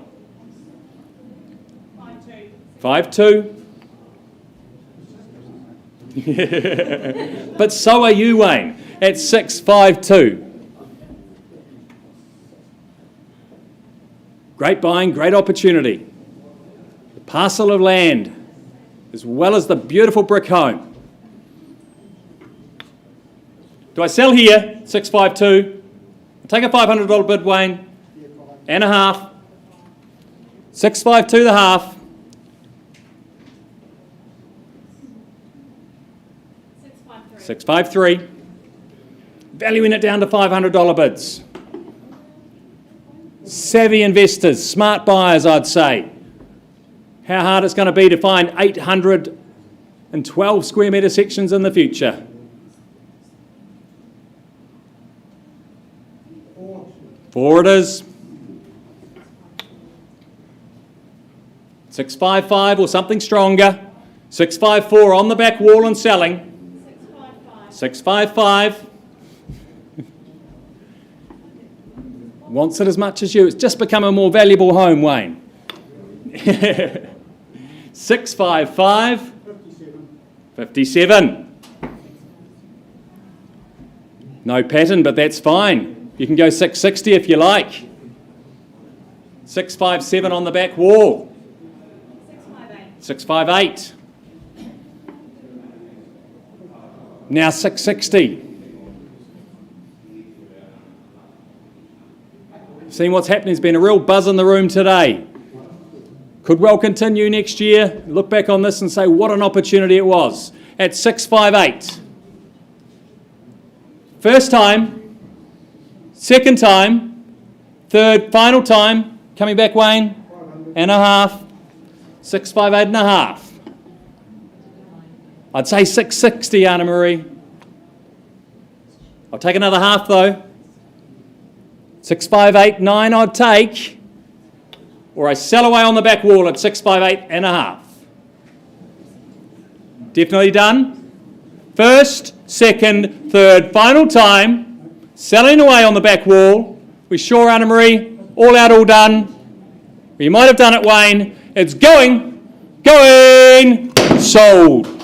[SPEAKER 6] 52. But so are you, Wayne, at 652. Great buying, great opportunity. The parcel of land, as well as the beautiful brick home. Do I sell here? 652. I'll take a $500 bid, Wayne, and a half. 652 the half. 653. Valuing it down to $500 bids. Savvy investors, smart buyers, I'd say. How hard it's going to be to find 812 square metre sections in the future. 4 it is. 655 or something stronger. 654 on the back wall and selling. 655. Wants it as much as you. It's just become a more valuable home, Wayne. 655. 57. No pattern, but that's fine. You can go 660 if you like. 657 on the back wall. 658. Now 660. Seen what's happening. There's been a real buzz in the room today. Could well continue next year. Look back on this and say what an opportunity it was. At 658. First time, second time, third, final time. Coming back, Wayne. And a half. 658 and a half. I'd say 660, Anna Marie. I'll take another half though. 6589 I'd take, or I sell away on the back wall at 658 and a half. Definitely done. First, second, third, final time, selling away on the back wall. We sure, Anna Marie? All out, all done. Well, you might have done it, Wayne. It's going, sold.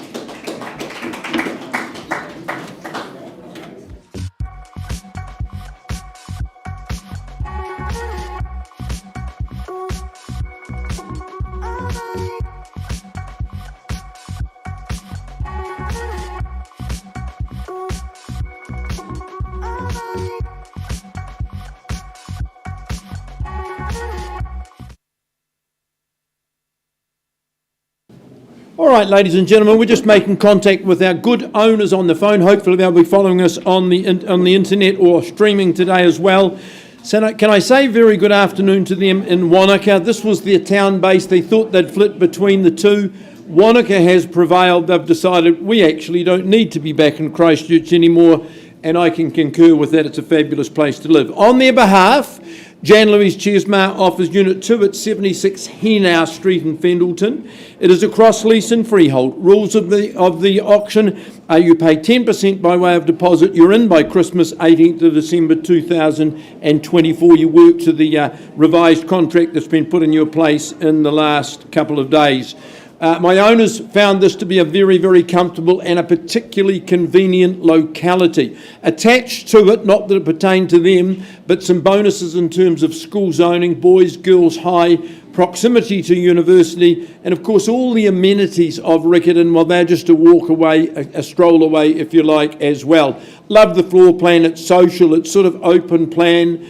[SPEAKER 2] All right, ladies and gentlemen, we're just making contact with our good owners on the phone. Hopefully they'll be following us on the internet or streaming today as well. So can I say very good afternoon to them in Wanaka. This was their town base. They thought they'd flit between the two. Wanaka has prevailed. They've decided we actually don't need to be back in Christchurch anymore, and I can concur with that. It's a fabulous place to live. On their behalf, Jan Louise Chesmar offers Unit 2 at 76 Henau Street in Fendleton. It is a cross-lease and freehold. Rules of the auction are you pay 10% by way of deposit. You're in by Christmas, 18th of December 2024. You work to the revised contract that's been put in your place in the last couple of days. My owners found this to be a very, very comfortable and a particularly convenient locality. Attached to it, not that it pertained to them, but some bonuses in terms of school zoning, boys, girls high, proximity to university, and of course all the amenities of Riccarton, well, they're just a walk away, a stroll away, if you like, as well. Love the floor plan. It's social, it's sort of open plan,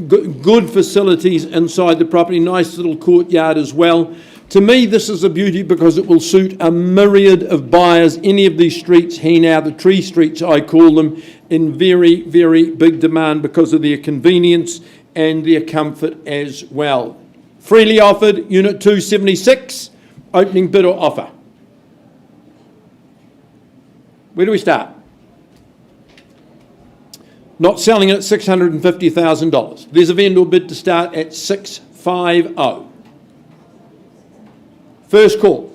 [SPEAKER 2] good facilities inside the property, nice little courtyard as well. To me, this is a beauty because it will suit a myriad of buyers. Any of these streets here now, the tree streets I call them, in very, very big demand because of their convenience and their comfort as well. Freely offered, Unit 276, opening bid or offer. Where do we start? Not selling it at $650,000. There's a vendor bid to start at 650. First call.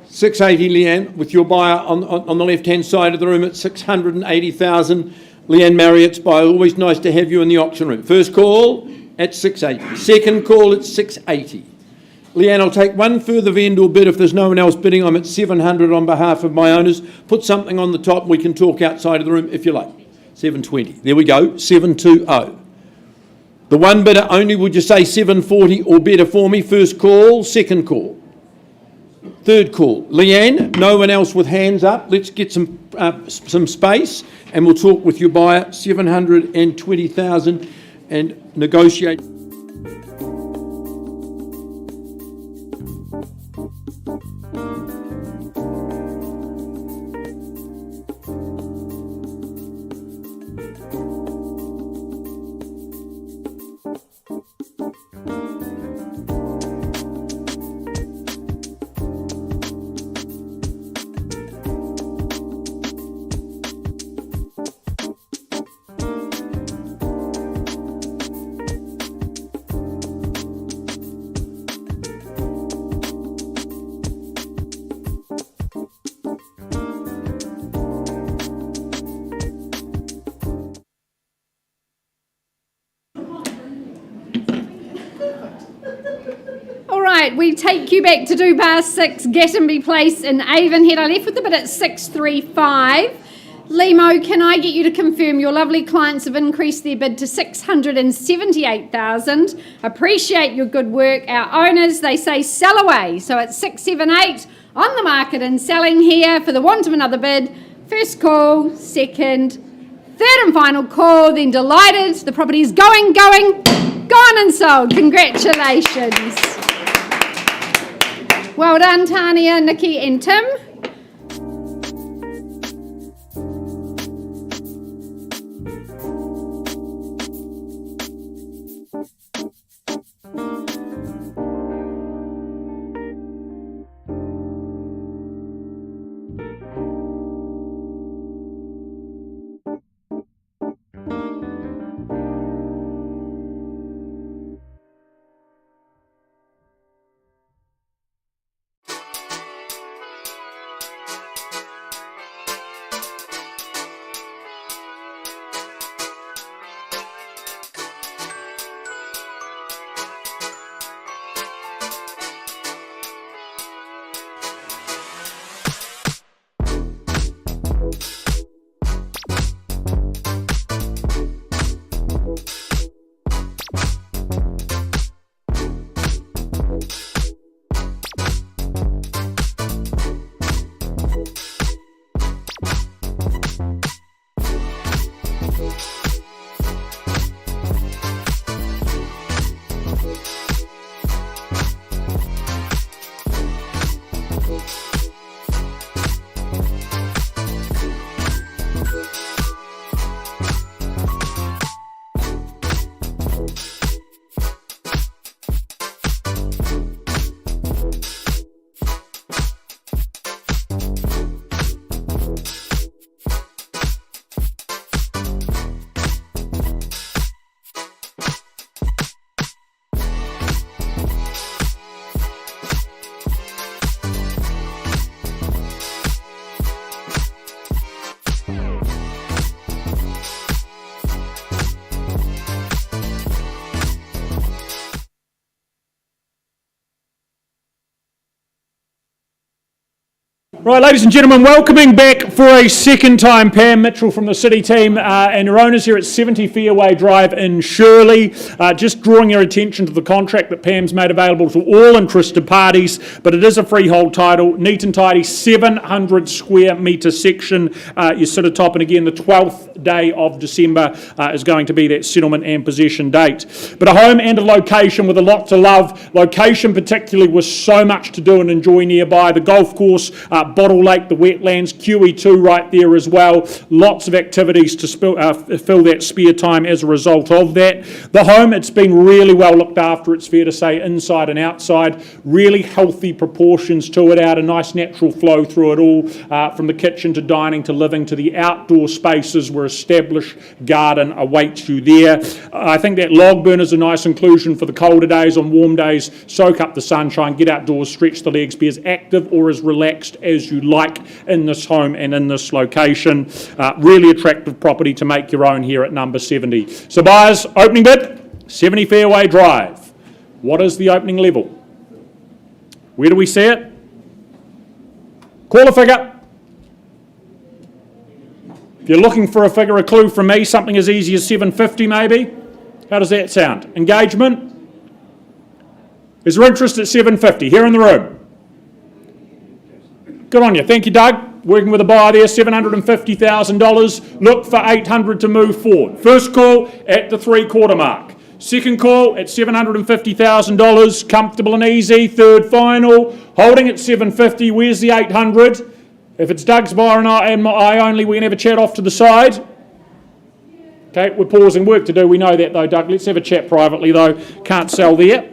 [SPEAKER 2] 680, Leanne, with your buyer on the left-hand side of the room at 680,000. Leanne Marriott's buyer, always nice to have you in the auction room. First call at 680. Second call at 680. Leanne, I'll take one further vendor bid if there's no one else bidding. I'm at 700 on behalf of my owners. Put something on the top and we can talk outside of the room if you like. 720. There we go, 720. The one bidder only, would you say 740 or better for me? First call, second call. Third call. Leanne, no one else with hands up. Let's get some space and we'll talk with your buyer, 720,000 and negotiate.
[SPEAKER 3] We take you back to do bar 6, Gassinby Place in Avonhead. I left with the bid at 635. Limo, can I get you to confirm your lovely clients have increased their bid to 678,000? Appreciate your good work. Our owners, they say sell away. So it's 678 on the market and selling here for the want of another bid. First call, second, third and final call, then delighted. The property is gone and sold. Congratulations. Well done, Tania, Nikki and Tim.
[SPEAKER 5] Right, ladies and gentlemen, welcoming back for a second time Pam Mitchell from the City team and her owners here at 70 Fairway Drive in Shirley. Just drawing your attention to the contract that Pam's made available to all interested parties, but it is a freehold title, neat and tidy, 700 square metre section. You sit atop, and again, the 12th day of December is going to be that settlement and possession date. But a home and a location with a lot to love. Location particularly with so much to do and enjoy nearby. The golf course, Bottle Lake, the wetlands, QE2 right there as well. Lots of activities to fill that spare time as a result of that. The home, it's been really well looked after, it's fair to say, inside and outside. Really healthy proportions to it, out a nice natural flow through it all, from the kitchen to dining to living to the outdoor spaces where established garden awaits you there. I think that log burner is a nice inclusion for the colder days. On warm days, soak up the sunshine, get outdoors, stretch the legs, be as active or as relaxed as you like in this home and in this location. Really attractive property to make your own here at number 70. So buyers, opening bid, 70 Fairway Drive. What is the opening level? Where do we see it? Call a figure. If you're looking for a figure, a clue from me, something as easy as 750 maybe. How does that sound? Engagement? Is there interest at 750 here in the room? Good on you. Thank you, Doug. Working with a buyer there, $750,000. Look for 800 to move forward. First call at the 3/4 mark. Second call at $750,000. Comfortable and easy. Third final. Holding at 750. Where's the 800? If it's Doug's buyer and I only, we can have a chat off to the side. Okay, we're pausing. Work to do. We know that though, Doug. Let's have a chat privately though. Can't sell there.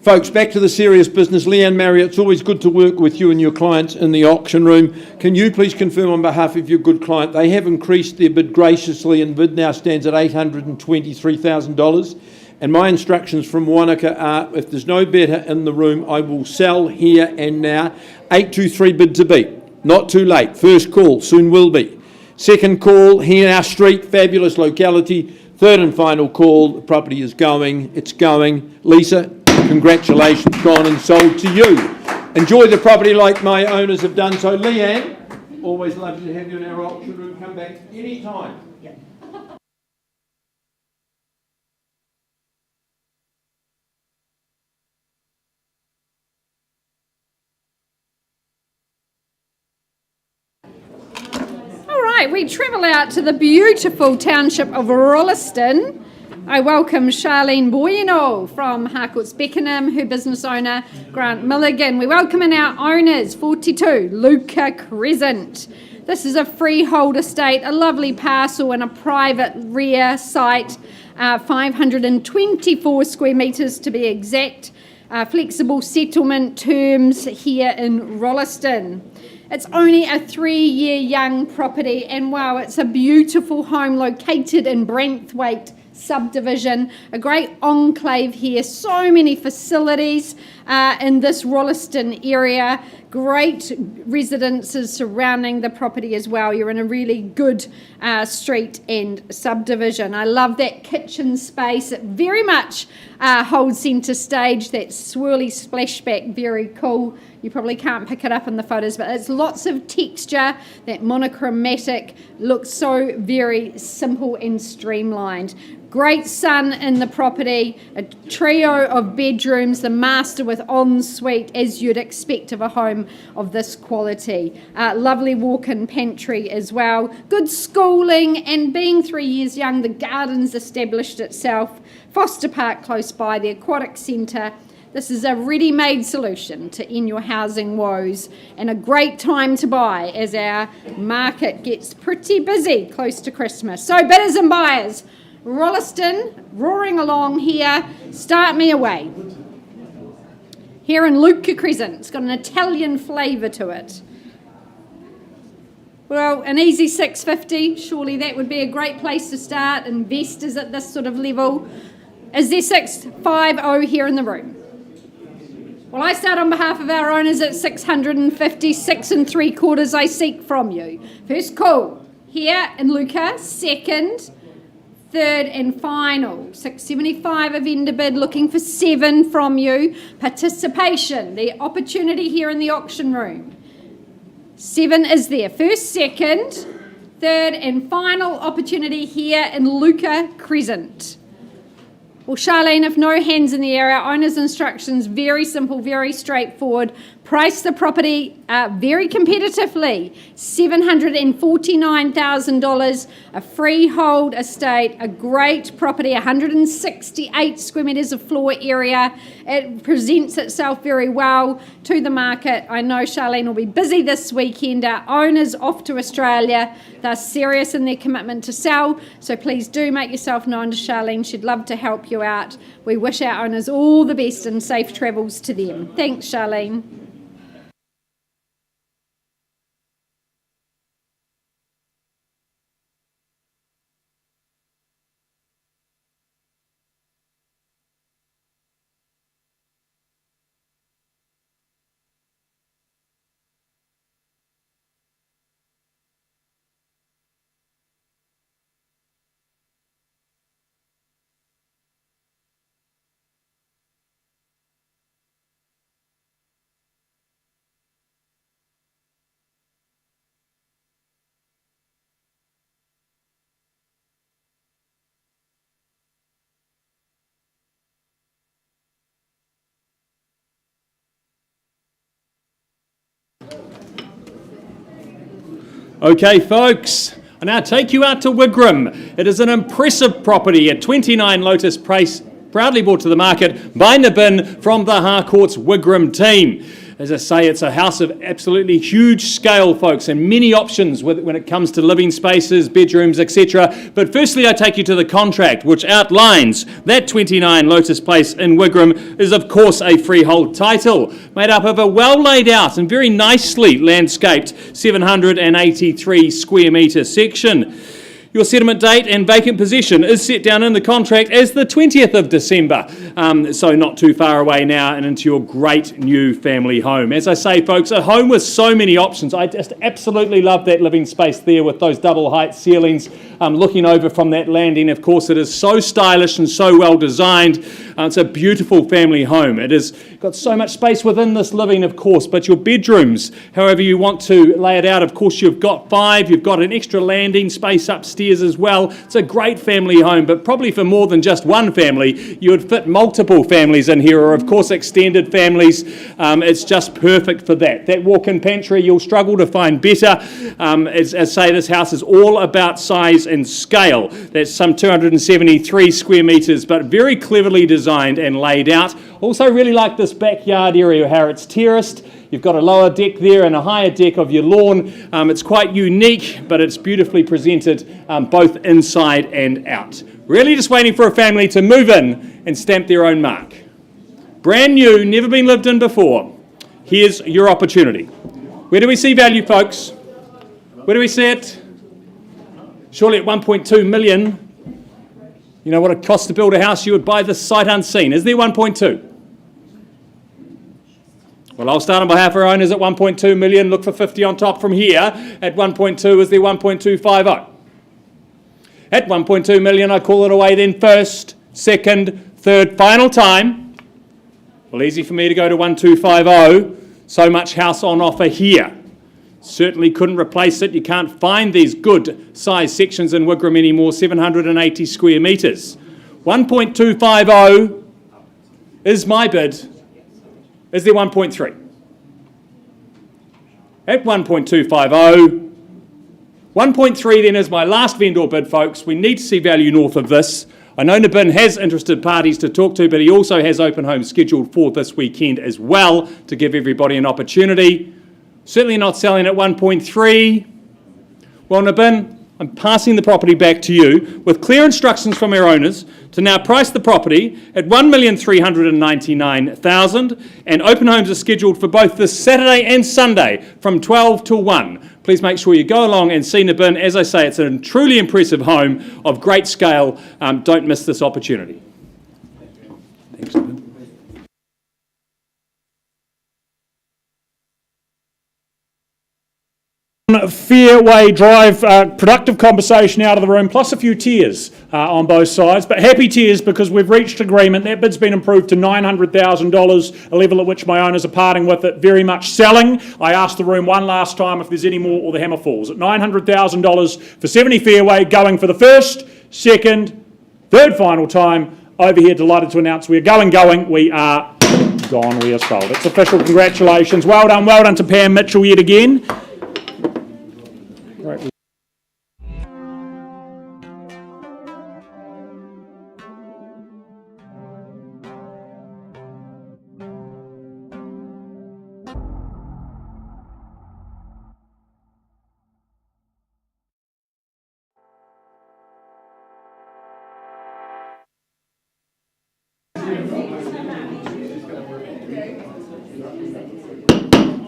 [SPEAKER 2] Folks, back to the serious business. Leanne Marriott, it's always good to work with you and your clients in the auction room. Can you please confirm on behalf of your good client, they have increased their bid graciously and bid now stands at $823,000. And my instructions from Wanaka are, if there's no better in the room, I will sell here and now. 823 bid to beat. Not too late. First call, soon will be. Second call, here our street, fabulous locality. Third and final call, the property is going, it's going. Lisa, congratulations, gone and sold to you. Enjoy the property like my owners have done so. Leanne, always lovely to have you in our auction room. Come back anytime.
[SPEAKER 3] All right, we travel out to the beautiful township of Rolleston. I welcome Charlene Bueno from Harcourt's Beckenham, her business owner, Grant Milligan. We welcome in our owners, 42, Luca Crescent. This is a freehold estate, a lovely parcel and a private rear site, 524 square metres to be exact. Flexible settlement terms here in Rolleston. It's only a 3-year young property, and wow, it's a beautiful home located in Brentwaite subdivision, a great enclave here, so many facilities in this Rolleston area, great residences surrounding the property as well. You're in a really good street and subdivision. I love that kitchen space. It very much holds centre stage, that swirly splashback, very cool. You probably can't pick it up in the photos, but it's lots of texture, that monochromatic, looks so very simple and streamlined. Great sun in the property, a trio of bedrooms, the master with ensuite, as you'd expect of a home of this quality. Lovely walk-in pantry as well. Good schooling, and being 3 years young, the garden's established itself. Foster Park close by, the aquatic centre. This is a ready-made solution to end your housing woes, and a great time to buy as our market gets pretty busy close to Christmas. So bidders and buyers, Rolleston, roaring along here, start me away. Here in Luca Crescent, it's got an Italian flavour to it. Well, an easy 650, surely that would be a great place to start. Investors at this sort of level. Is there 650 here in the room? Well, I start on behalf of our owners at 650, 6 3/4 I seek from you. First call, here in Luca. Second, third and final. 675 a vendor bid, looking for 7 from you. Participation, the opportunity here in the auction room. 7 is there. First, second, third and final opportunity here in Luca Crescent. Well, Charlene, if no hands in the air, our owner's instructions, very simple, very straightforward. Price the property very competitively, $749,000, a freehold estate, a great property, 168 square metres of floor area. It presents itself very well to the market. I know Charlene will be busy this weekend. Our owner's off to Australia. They're serious in their commitment to sell, so please do make yourself known to Charlene. She'd love to help you out. We wish our owners all the best and safe travels to them. Thanks, Charlene.
[SPEAKER 6] Okay, folks, I now take you out to Wigram. It is an impressive property at 29 Lotus Place, proudly brought to the market by Nabin from the Harcourt's Wigram team. As I say, it's a house of absolutely huge scale, folks, and many options when it comes to living spaces, bedrooms, etc. But firstly, I take you to the contract, which outlines that 29 Lotus Place in Wigram is, of course, a freehold title, made up of a well laid out and very nicely landscaped 783 square metre section. Your settlement date and vacant possession is set down in the contract as the 20th of December, so not too far away now and into your great new family home. As I say, folks, a home with so many options. I just absolutely love that living space there with those double height ceilings, looking over from that landing. Of course, it is so stylish and so well designed. It's a beautiful family home. It has got so much space within this living, of course, but your bedrooms, however you want to lay it out, of course, you've got 5. You've got an extra landing space upstairs as well. It's a great family home, but probably for more than just one family. You would fit multiple families in here, or of course extended families. It's just perfect for that. That walk-in pantry, you'll struggle to find better. As I say, this house is all about size and scale. That's some 273 square metres, but very cleverly designed and laid out. Also really like this backyard area, how it's terraced. You've got a lower deck there and a higher deck of your lawn. It's quite unique, but it's beautifully presented both inside and out. Really just waiting for a family to move in and stamp their own mark. Brand new, never been lived in before. Here's your opportunity. Where do we see value, folks? Where do we see it? Surely at 1.2 million. You know what it costs to build a house? You would buy this sight unseen. Is there 1.2? Well, I'll start on behalf of our owners at 1.2 million, look for 50 on top from here. At 1.2 is there 1.250. At 1.2 million, I call it away then first, second, third, final time. Well, easy for me to go to 1.250. So much house on offer here. Certainly couldn't replace it. You can't find these good size sections in Wigram anymore, 780 square metres. 1.250 is my bid. Is there 1.3? At 1.250, 1.3 then is my last vendor bid, folks. We need to see value north of this. I know Nabin has interested parties to talk to, but he also has open homes scheduled for this weekend as well to give everybody an opportunity. Certainly not selling at 1.3. Well, Nabin, I'm passing the property back to you with clear instructions from our owners to now price the property at $1,399,000, and open homes are scheduled for both this Saturday and Sunday from 12 till 1. Please make sure you go along and see Nabin. As I say, it's a truly impressive home of great scale. Don't miss this opportunity. Thanks, Nabin.
[SPEAKER 5] Fairway Drive, productive conversation out of the room, plus a few tears on both sides, but happy tears because we've reached agreement. That bid's been improved to $900,000, a level at which my owners are parting with it, very much selling. I asked the room one last time if there's any more or the hammer falls. At $900,000 for 70 Fairway, going for the first, second, third final time. Over here, delighted to announce we are going. We are gone. We are sold. It's official. Congratulations. Well done to Pam Mitchell yet again. Right.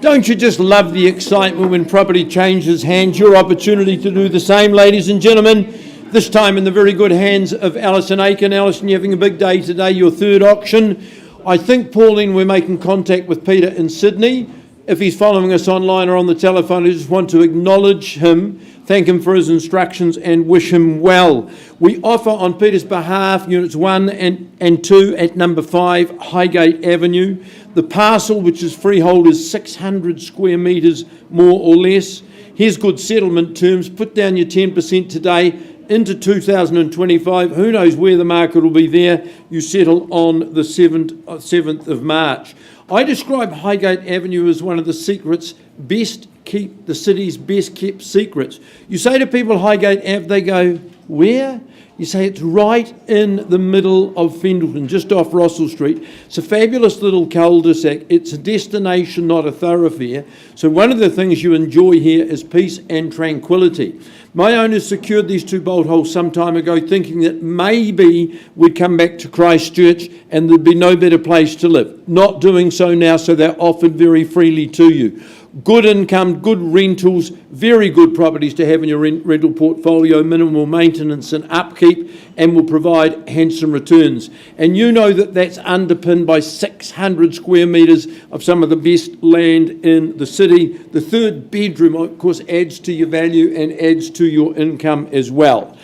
[SPEAKER 2] Don't you just love the excitement when property changes hands? Your opportunity to do the same, ladies and gentlemen. This time in the very good hands of Alison Aiken. Alison, you're having a big day today, your third auction. I think, Pauline, we're making contact with Peter in Sydney. If he's following us online or on the telephone, I just want to acknowledge him, thank him for his instructions and wish him well. We offer on Peter's behalf units 1 and 2 at number 5 Highgate Avenue. The parcel, which is freehold, is 600 square metres more or less. Here's good settlement terms. Put down your 10% today into 2025. Who knows where the market will be there. You settle on the 7th of March. I describe Highgate Avenue as one of the city's best kept secrets. You say to people Highgate Ave, they go, where? You say it's right in the middle of Fendleton, just off Russell Street. It's a fabulous little cul-de-sac. It's a destination, not a thoroughfare. So one of the things you enjoy here is peace and tranquility. My owners secured these 2 bolt holes some time ago, thinking that maybe we'd come back to Christchurch and there'd be no better place to live. Not doing so now, so they're offered very freely to you. Good income, good rentals, very good properties to have in your rental portfolio, minimal maintenance and upkeep, and will provide handsome returns. And you know that that's underpinned by 600 square metres of some of the best land in the city. The 3rd bedroom, of course, adds to your value and adds to your income as well.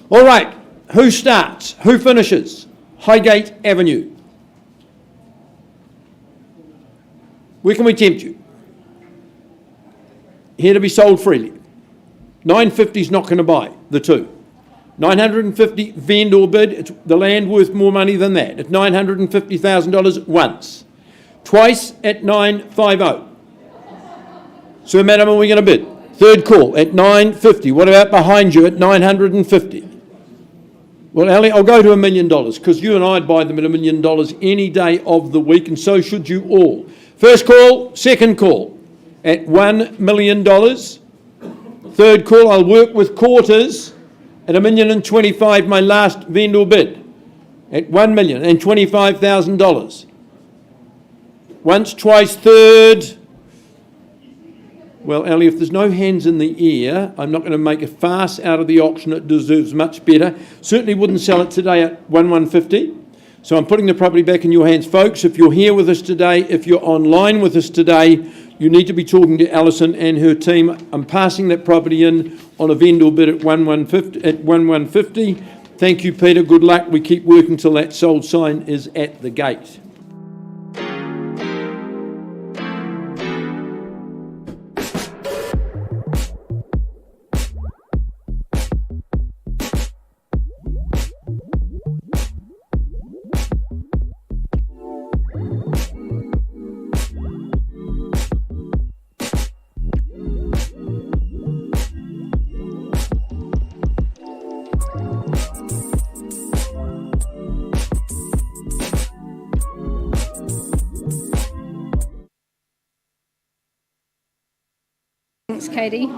[SPEAKER 2] All right, who starts? Who finishes? Highgate Avenue. Where can we tempt you? Here to be sold freely. 950 is not going to buy the 2. 950 vendor bid. It's the land worth more money than that. At $950,000 once. Twice at 950. So, madam, are we going to bid? 3rd call at 950. What about behind you at 950? Well, Ali, I'll go to $1 million because you and I'd buy them at $1 million any day of the week, and so should you all. First call, second call. At $1 million. 3rd call, I'll work with quarters at $1,025,000, my last vendor bid. At $1,025,000. Once, twice, 3rd. Well, Ali, if there's no hands in the air, I'm not going to make a farce out of the auction. It deserves much better. Certainly wouldn't sell it today at $1,150. So I'm putting the property back in your hands. Folks, if you're here with us today, if you're online with us today, you need to be talking to Alison and her team. I'm passing that property in on a vendor bid at $1,150. Thank you, Peter. Good luck. We keep working till that sold sign is at the gate.
[SPEAKER 3] Thanks, Katie.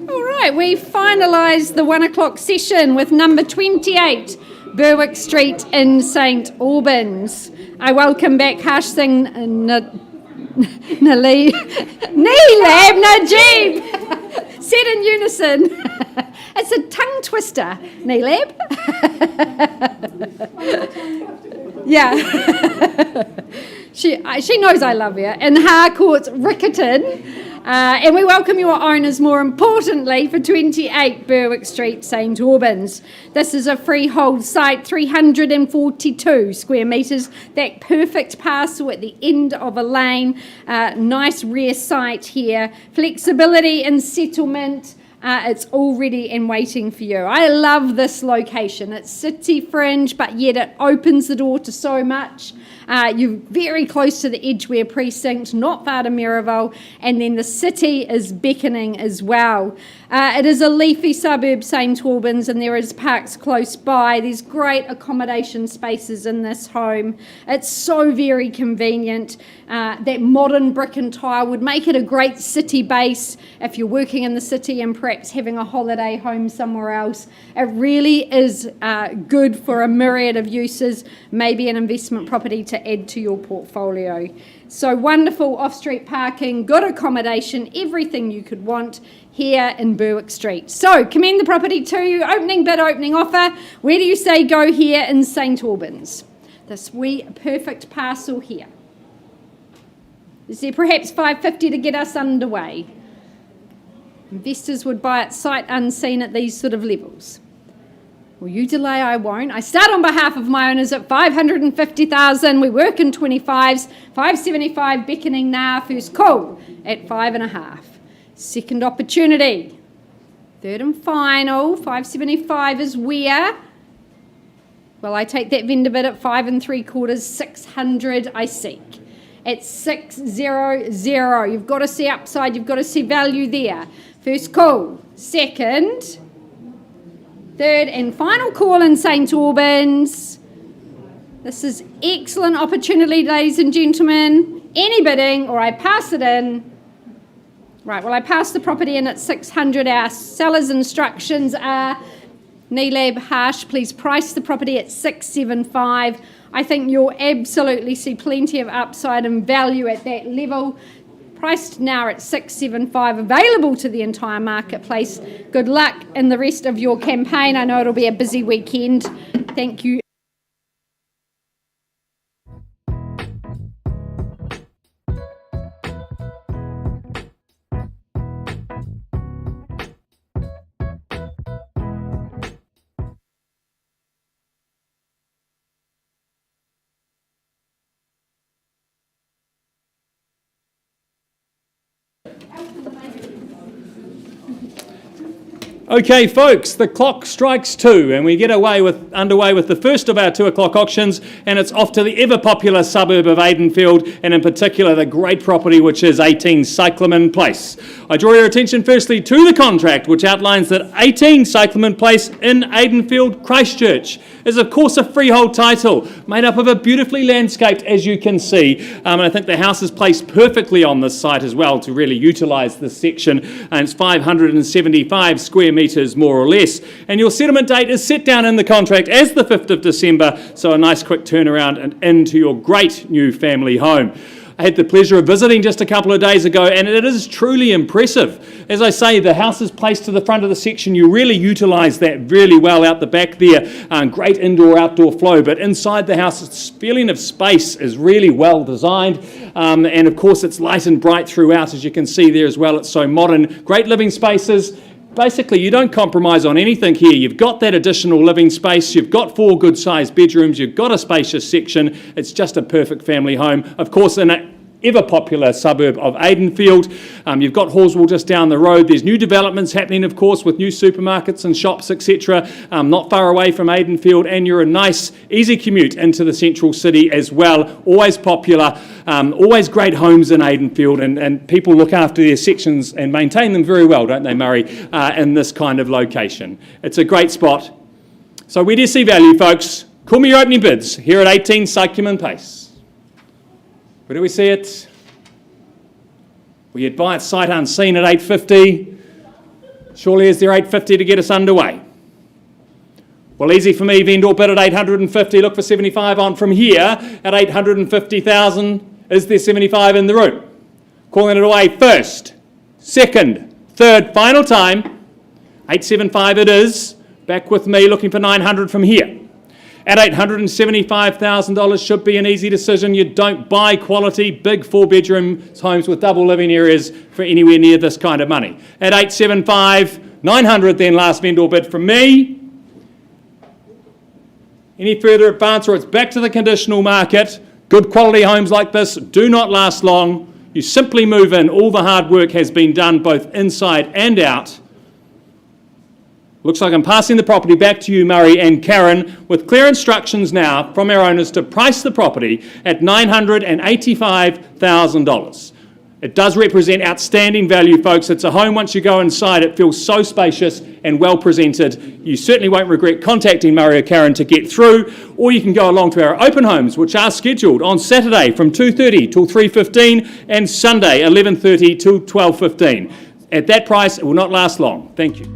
[SPEAKER 3] All right, we finalised the 1 o'clock session with number 28, Berwick Street in St Albans. I welcome back Harsh Singh Neelab Najib. Said in unison. It's a tongue twister, Neelab. Yeah. She knows I love her. In Harcourt's Riccarton. And we welcome your owners, more importantly, for 28 Berwick Street, St Albans. This is a freehold site, 342 square metres, that perfect parcel at the end of a lane. Nice rear site here. Flexibility in settlement. It's all ready and waiting for you. I love this location. It's city fringe, but yet it opens the door to so much. You're very close to the Edgware precinct, not far to Maryville, and then the city is beckoning as well. It is a leafy suburb, St Albans, and there is parks close by. There's great accommodation spaces in this home. It's so very convenient. That modern brick and tile would make it a great city base if you're working in the city and perhaps having a holiday home somewhere else. It really is good for a myriad of uses, maybe an investment property to add to your portfolio. So wonderful off-street parking, good accommodation, everything you could want here in Berwick Street. So commend the property to you. Opening bid, opening offer. Where do you say go here in St Albans? This wee perfect parcel here. Is there perhaps $550 to get us underway? Investors would buy it sight unseen at these sort of levels. Will you delay? I won't. I start on behalf of my owners at $550,000. We work in 25s. $575 beckoning now. First call at 5.5. Second opportunity. Third and final. $575 is where? Well, I take that vendor bid at 5 3/4. $600 I seek. at 600. You've got to see upside, you've got to see value there. First call, second, third and final call in St Albans. This is excellent opportunity, ladies and gentlemen. Any bidding or I pass it in. Right, well, I passed the property in at 600. Our seller's instructions are Neelab Harsh, please price the property at 675. I think you'll absolutely see plenty of upside and value at that level. Priced now at 675, available to the entire marketplace. Good luck in the rest of your campaign. I know it'll be a busy weekend. Thank you.
[SPEAKER 6] Okay, folks, the clock strikes 2 and we get underway with the first of our 2 o'clock auctions, and it's off to the ever-popular suburb of Aidenfield, and in particular the great property which is 18 Cyclamen Place. I draw your attention firstly to the contract, which outlines that 18 Cyclamen Place in Aidenfield, Christchurch, is of course a freehold title made up of a beautifully landscaped, as you can see, and I think the house is placed perfectly on this site as well to really utilise this section, and it's 575 square metres more or less, and your settlement date is set down in the contract as the 5th of December, so a nice quick turnaround and into your great new family home. I had the pleasure of visiting just a couple of days ago, and it is truly impressive. As I say, the house is placed to the front of the section. You really utilise that really well out the back there. Great indoor-outdoor flow, but inside the house, its feeling of space is really well designed, and of course it's light and bright throughout, as you can see there as well. It's so modern. Great living spaces. Basically, you don't compromise on anything here. You've got that additional living space, you've got 4 good-sized bedrooms, you've got a spacious section. It's just a perfect family home. Of course, in an ever-popular suburb of Aidenfield. You've got Horswell just down the road. There's new developments happening, of course, with new supermarkets and shops, etc. Not far away from Aidenfield, and you're a nice, easy commute into the central city as well. Always popular, always great homes in Aidenfield, and people look after their sections and maintain them very well, don't they, Murray, in this kind of location. It's a great spot. So where do you see value, folks? Call me your opening bids here at 18 Cyclamen Place. Where do we see it? We had buy it sight unseen at 850. Surely is there 850 to get us underway? Well, easy for me, vendor bid at 850. Look for 75 on from here at 850,000. Is there 75 in the room? Calling it away first, second, third, final time. 875 it is. Back with me, looking for 900 from here. At $875,000 should be an easy decision. You don't buy quality, big 4-bedroom homes with double living areas for anywhere near this kind of money. At 875, 900 then last vendor bid from me. Any further advance or it's back to the conditional market. Good quality homes like this do not last long. You simply move in. All the hard work has been done both inside and out. Looks like I'm passing the property back to you, Murray and Karen, with clear instructions now from our owners to price the property at $985,000. It does represent outstanding value, folks. It's a home, once you go inside, it feels so spacious and well presented. You certainly won't regret contacting Murray or Karen to get through, or you can go along to our open homes, which are scheduled on Saturday from 2:30 till 3:15 and Sunday 11:30 till 12:15. At that price, it will not last long. Thank you.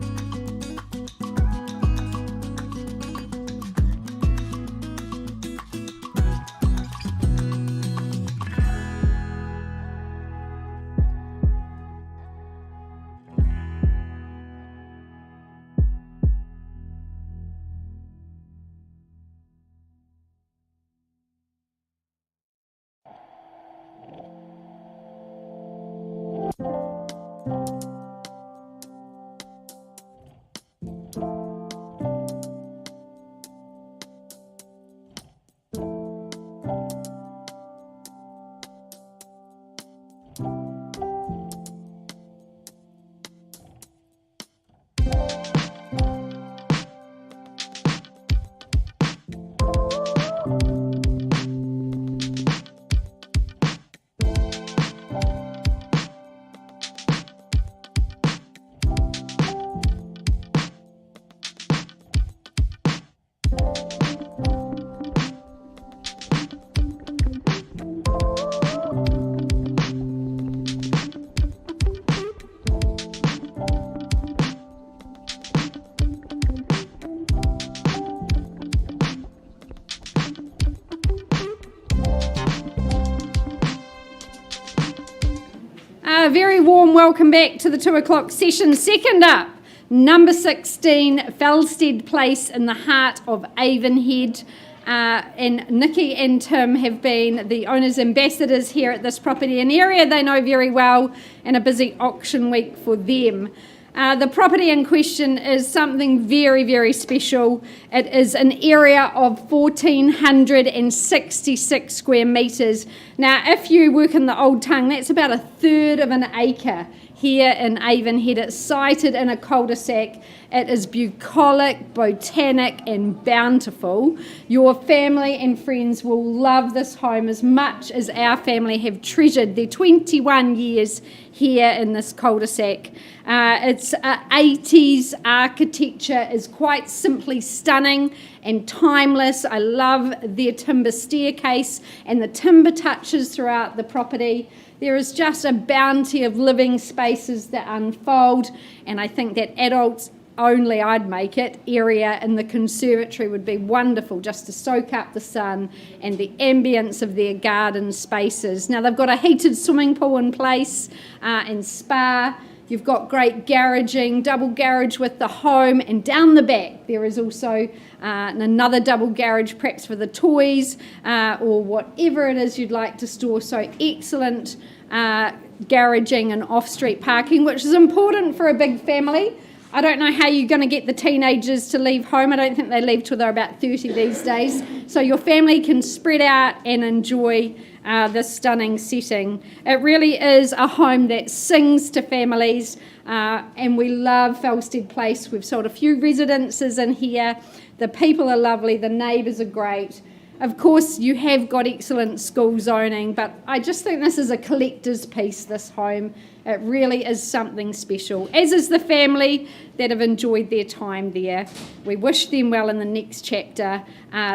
[SPEAKER 3] welcome back to the 2 o'clock session. Second up, number 16, Felstead Place in the heart of Avonhead. And Nikki and Tim have been the owner's ambassadors here at this property, an area they know very well, and a busy auction week for them. The property in question is something very, very special. It is an area of 1,466 square metres. Now, if you work in the old tongue, that's about a third of an acre here in Avonhead. It's sited in a cul-de-sac. It is bucolic, botanic and bountiful. Your family and friends will love this home as much as our family have treasured their 21 years here in this cul-de-sac. Its 80s architecture is quite simply stunning and timeless. I love their timber staircase and the timber touches throughout the property. There is just a bounty of living spaces that unfold, and I think that adults only, I'd make it, area in the conservatory would be wonderful just to soak up the sun and the ambience of their garden spaces. Now, they've got a heated swimming pool in place and spa. You've got great garaging, double garage with the home, and down the back there is also another double garage, perhaps for the toys or whatever it is you'd like to store. So excellent garaging and off-street parking, which is important for a big family. I don't know how you're going to get the teenagers to leave home. I don't think they leave till they're about 30 these days. So your family can spread out and enjoy this stunning setting. It really is a home that sings to families, and we love Felstead Place. We've sold a few residences in here. The people are lovely, the neighbours are great. Of course, you have got excellent school zoning, but I just think this is a collector's piece, this home. It really is something special, as is the family that have enjoyed their time there. We wish them well in the next chapter.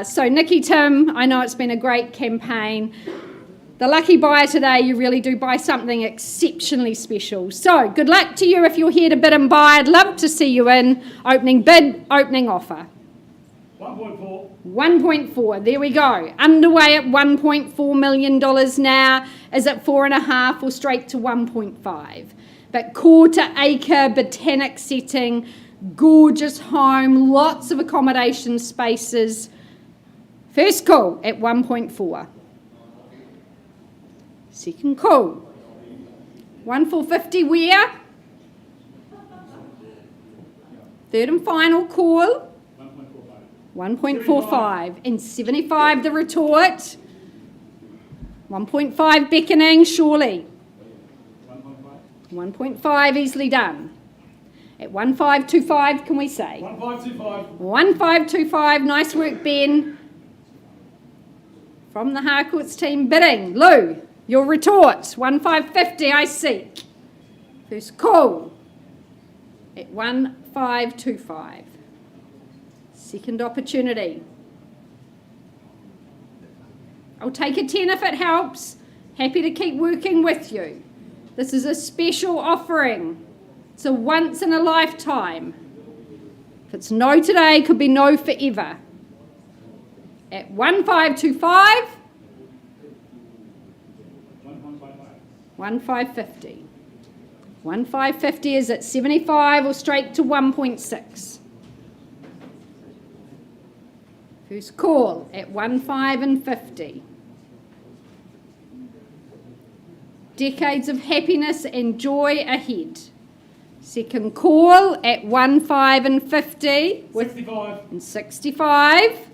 [SPEAKER 3] So Nikki, Tim, I know it's been a great campaign. The lucky buyer today, you really do buy something exceptionally special. So good luck to you if you're here to bid and buy. I'd love to see you in. Opening bid, opening offer.
[SPEAKER 5] 1.4.
[SPEAKER 3] 1.4, there we go. Underway at $1.4 million now. Is it 4.5 or straight to 1.5? But quarter acre, botanic setting, gorgeous home, lots of accommodation spaces. First call at 1.4. Second call. 1,450 where? Third and final call. 1.45 and 75 the retort. 1.5 beckoning, surely. 1.5 easily done. At 1.525, can we say?
[SPEAKER 5] 1.525.
[SPEAKER 3] 1.525, nice work, Ben. From the Harcourts team bidding. Lou, your retort. 1.550, I seek. First call at 1.525. Second opportunity. I'll take a 10 if it helps. Happy to keep working with you. This is a special offering. It's a once in a lifetime. If it's no today, it could be no forever. At 1.525. 1.550. 1.550 is at 75 or straight to 1.6. First call at 1.550. Decades of happiness and joy ahead. Second call at 1.550.
[SPEAKER 5] 65.
[SPEAKER 3] And 65.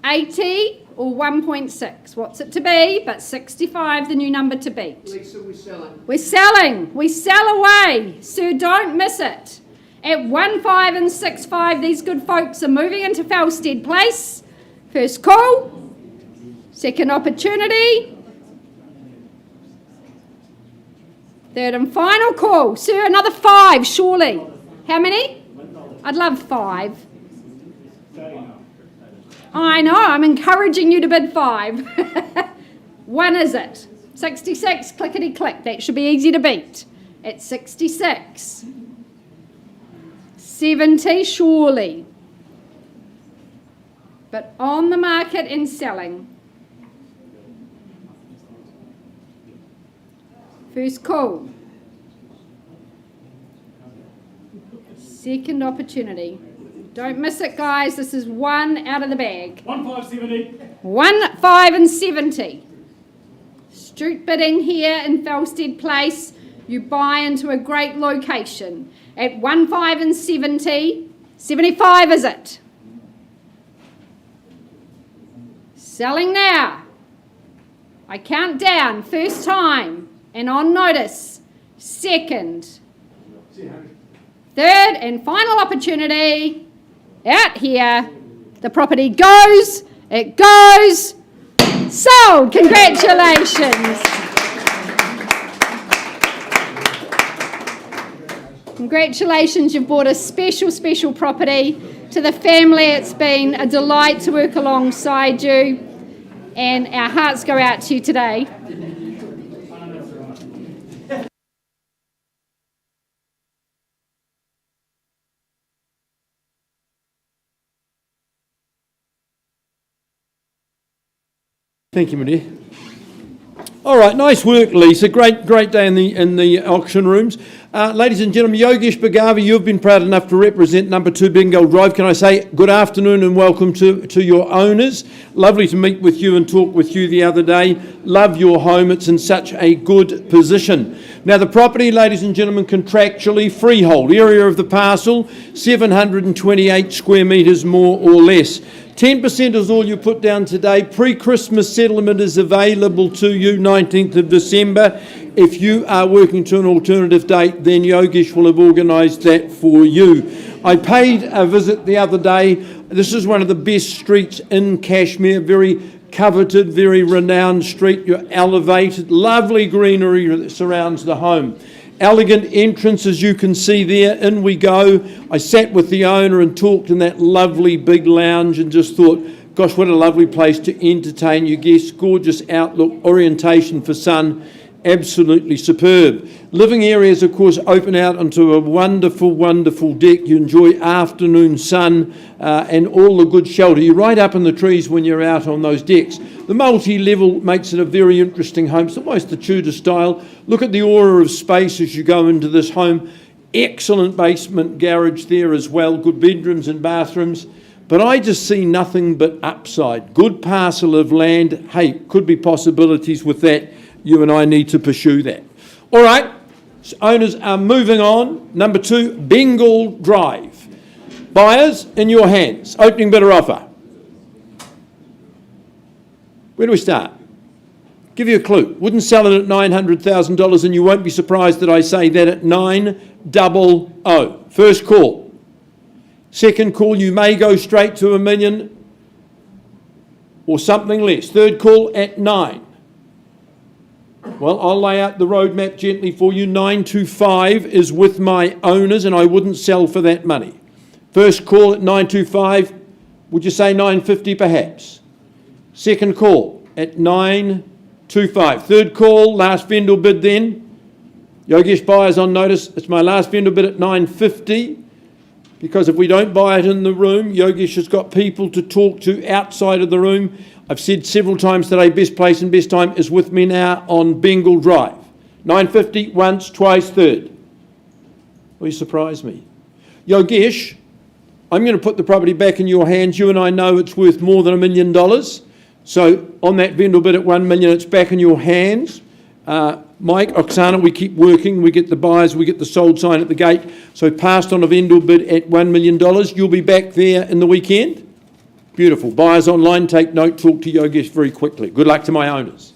[SPEAKER 3] 80 or 1.6. What's it to be? But 65, the new number to beat.
[SPEAKER 2] Lisa, we're selling.
[SPEAKER 3] We're selling. We sell away. Sir, don't miss it. At 1.5 and 6.5, these good folks are moving into Felstead Place. First call. Second opportunity. Third and final call. Sir, another 5, surely. How many? I'd love 5. I know, I'm encouraging you to bid 5. When is it? 66, clickety click. That should be easy to beat. At 66. 70, surely. But on the market and selling. First call. Second opportunity. Don't miss it, guys. This is one out of the bag.
[SPEAKER 5] 1570.
[SPEAKER 3] 1,570. Street bidding here in Felsted Place. You buy into a great location. At 1,570. 75 is it? Selling now. I count down. First time. And on notice. Second. Third and final opportunity. Out here. The property goes. It goes. Sold. Congratulations. Congratulations. You've bought a special property to the family. It's been a delight to work alongside you. And our hearts go out to you today.
[SPEAKER 2] Thank you, my dear. All right, nice work, Lisa. Great day in the auction rooms. Ladies and gentlemen, Yogesh Bhagavi, you've been proud enough to represent number 2 Bengal Drive. Can I say good afternoon and welcome to your owners. Lovely to meet with you and talk with you the other day. Love your home. It's in such a good position. Now, the property, ladies and gentlemen, contractually freehold. Area of the parcel, 728 square metres more or less. 10% is all you put down today. Pre-Christmas settlement is available to you 19th of December. If you are working to an alternative date, then Yogesh will have organised that for you. I paid a visit the other day. This is one of the best streets in Cashmere, very coveted, very renowned street. You're elevated, lovely greenery that surrounds the home. Elegant entrance, as you can see there. In we go. I sat with the owner and talked in that lovely big lounge and just thought, gosh, what a lovely place to entertain your guests. Gorgeous outlook, orientation for sun, absolutely superb. Living areas, of course, open out onto a wonderful deck. You enjoy afternoon sun and all the good shelter. You're right up in the trees when you're out on those decks. The multi-level makes it a very interesting home. It's almost the Tudor style. Look at the aura of space as you go into this home. Excellent basement garage there as well. Good bedrooms and bathrooms. But I just see nothing but upside. Good parcel of land. Hey, could be possibilities with that. You and I need to pursue that. All right, so owners are moving on. Number 2, Bengal Drive. Buyers, in your hands. Opening bidder offer. Where do we start? Give you a clue. Wouldn't sell it at $900,000, and you won't be surprised that I say that at 900. First call. Second call, you may go straight to $1 million or something less. Third call at 9. Well, I'll lay out the roadmap gently for you. 925 is with my owners, and I wouldn't sell for that money. First call at 925. Would you say 950 perhaps? Second call at 925. Third call, last vendor bid then. Yogesh buyers on notice. It's my last vendor bid at 950. Because if we don't buy it in the room, Yogesh has got people to talk to outside of the room. I've said several times today, best place and best time is with me now on Bengal Drive. 950, once, twice, third. Well, you surprised me. Yogesh, I'm going to put the property back in your hands. You and I know it's worth more than $1 million. So on that vendor bid at $1 million, it's back in your hands. Mike, Oksana, we keep working. We get the buyers, we get the sold sign at the gate. So passed on a vendor bid at $1 million. You'll be back there in the weekend. Beautiful. Buyers online, take note, talk to Yogesh very quickly. Good luck to my owners.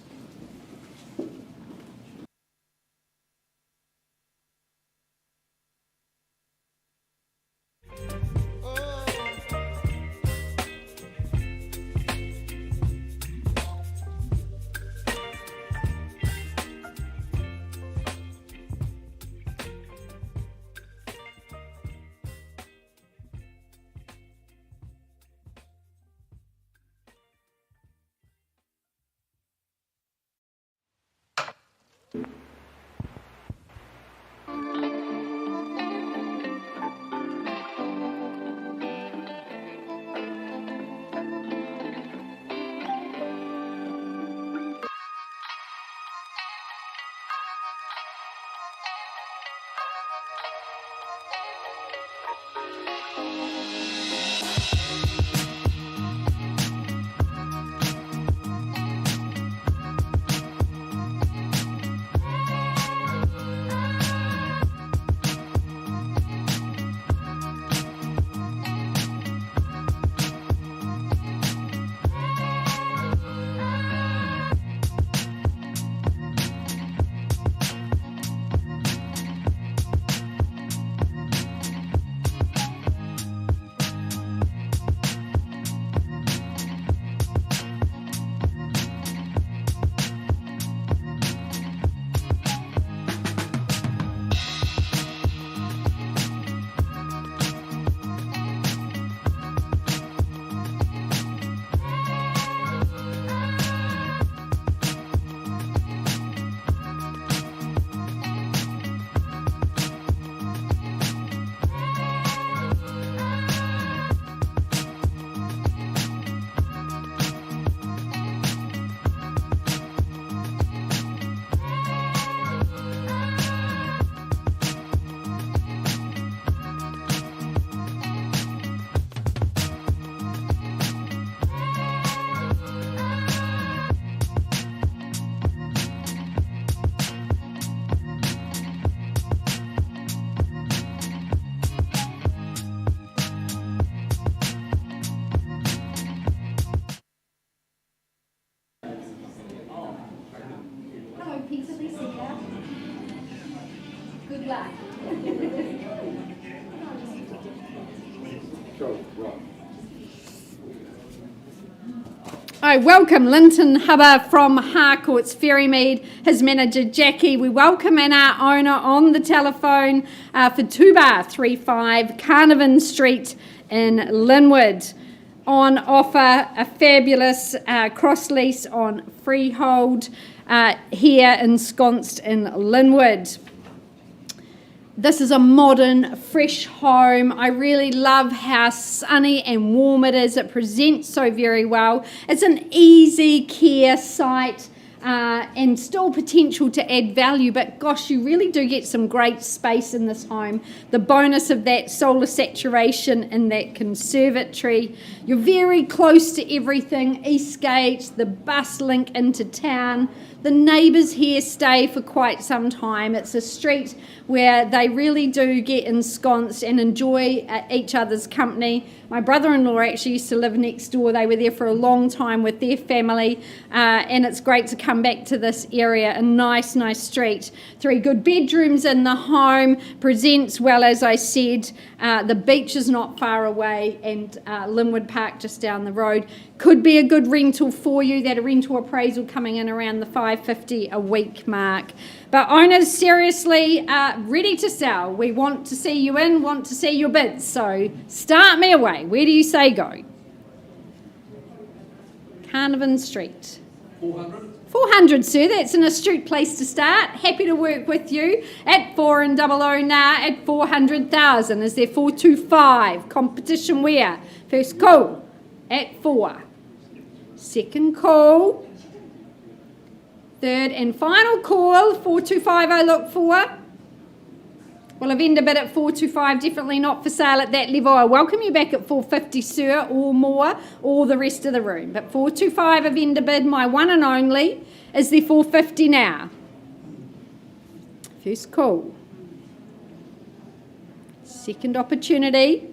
[SPEAKER 3] I welcome Linton Hubber from Harcourt's Ferrymead, his manager Jackie. We welcome in our owner on the telephone for 2 Bar 35 Carnarvon Street in Linwood. On offer a fabulous cross lease on freehold here ensconced in Linwood. This is a modern, fresh home. I really love how sunny and warm it is. It presents so very well. It's an easy care site and still potential to add value, but gosh, you really do get some great space in this home. The bonus of that solar saturation in that conservatory. You're very close to everything. Eastgate, the bus link into town. The neighbours here stay for quite some time. It's a street where they really do get ensconced and enjoy each other's company. My brother-in-law actually used to live next door. They were there for a long time with their family, and it's great to come back to this area. A nice street. 3 good bedrooms in the home. Presents well, as I said. The beach is not far away, and Linwood Park just down the road. Could be a good rental for you. That a rental appraisal coming in around the $550 a week mark. But owners, seriously, ready to sell. We want to see you in, want to see your bids. So start me away. Where do you say go? Carnarvon Street. 400, sir. That's an astute place to start. Happy to work with you at 400 now at 400,000. Is there 425? Competition where? First call at 4. Second call. Third and final call, 425 I look for. Well, I've ended a bid at 425, definitely not for sale at that level. I welcome you back at 450, sir, or more, or the rest of the room. But 425 I've ended a bid, my one and only, is the 450 now. First call. Second opportunity.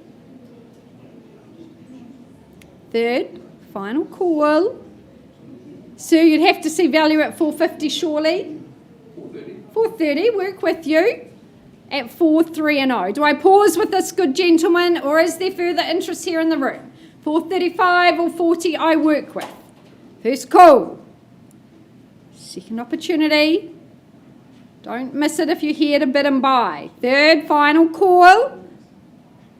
[SPEAKER 3] Third, final call. Sir, you'd have to see value at 450 surely. 430, work with you at 430. Do I pause with this good gentleman, or is there further interest here in the room? 435 or 40 I work with. First call. Second opportunity. Don't miss it if you're here to bid and buy. Third, final call.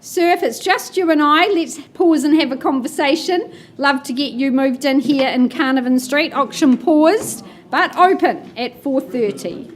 [SPEAKER 3] Sir, if it's just you and I, let's pause and have a conversation. Love to get you moved in here in Carnarvon Street. Auction paused, but open at 4:30.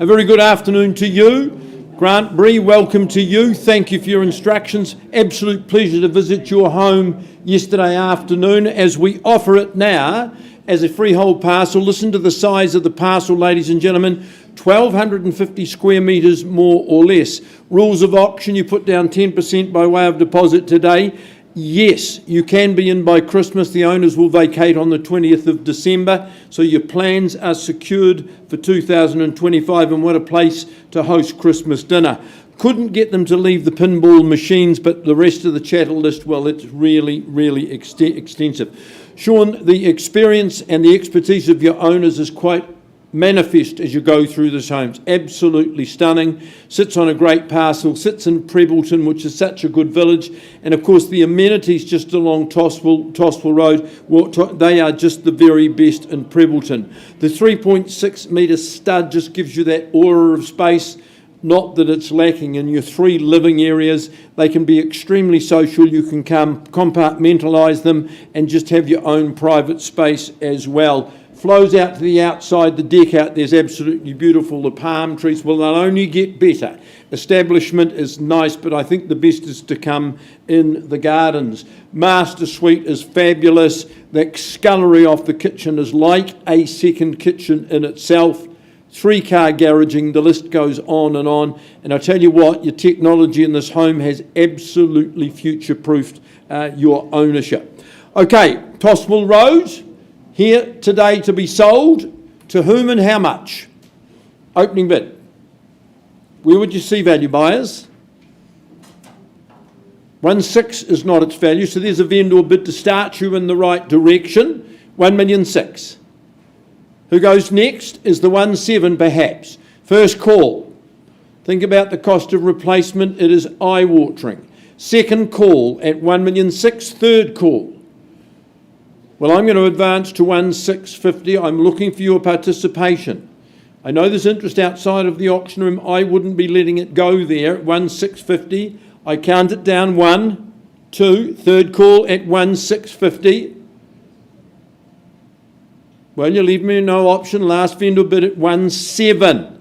[SPEAKER 2] A very good afternoon to you. Grant Bree, welcome to you. Thank you for your instructions. Absolute pleasure to visit your home yesterday afternoon as we offer it now as a freehold parcel. Listen to the size of the parcel, ladies and gentlemen. 1,250 square metres more or less. Rules of auction, you put down 10% by way of deposit today. Yes, you can be in by Christmas. The owners will vacate on the 20th of December. So your plans are secured for 2025, and what a place to host Christmas dinner. Couldn't get them to leave the pinball machines, but the rest of the chattel list, well, it's really extensive. Sean, the experience and the expertise of your owners is quite manifest as you go through this home. It's absolutely stunning. Sits on a great parcel, sits in Prebleton, which is such a good village, and of course the amenities just along Toswell Road, well, they are just the very best in Prebleton. The 3.6 metre stud just gives you that aura of space. Not that it's lacking in your 3 living areas. They can be extremely social. You can compartmentalise them and just have your own private space as well. Flows out to the outside, the deck out there's absolutely beautiful. The palm trees will not only get better. Establishment is nice, but I think the best is to come in the gardens. Master suite is fabulous. The scullery off the kitchen is like a second kitchen in itself. 3-car garaging, the list goes on. And I tell you what, your technology in this home has absolutely future-proofed your ownership. Okay, Toswell Road. Here today to be sold. To whom and how much? Opening bid. Where would you see value, buyers? 1.6 is not its value, so there's a vendor bid to start you in the right direction. 1,600,000. Who goes next is the 1.7 perhaps. First call. Think about the cost of replacement. It is eye-watering. Second call at 1,600,000. Third call. Well, I'm going to advance to 1,650. I'm looking for your participation. I know there's interest outside of the auction room. I wouldn't be letting it go there. 1,650. I count it down. 1, 2. Third call at 1,650. Well, you leave me no option. Last vendor bid at 1.7.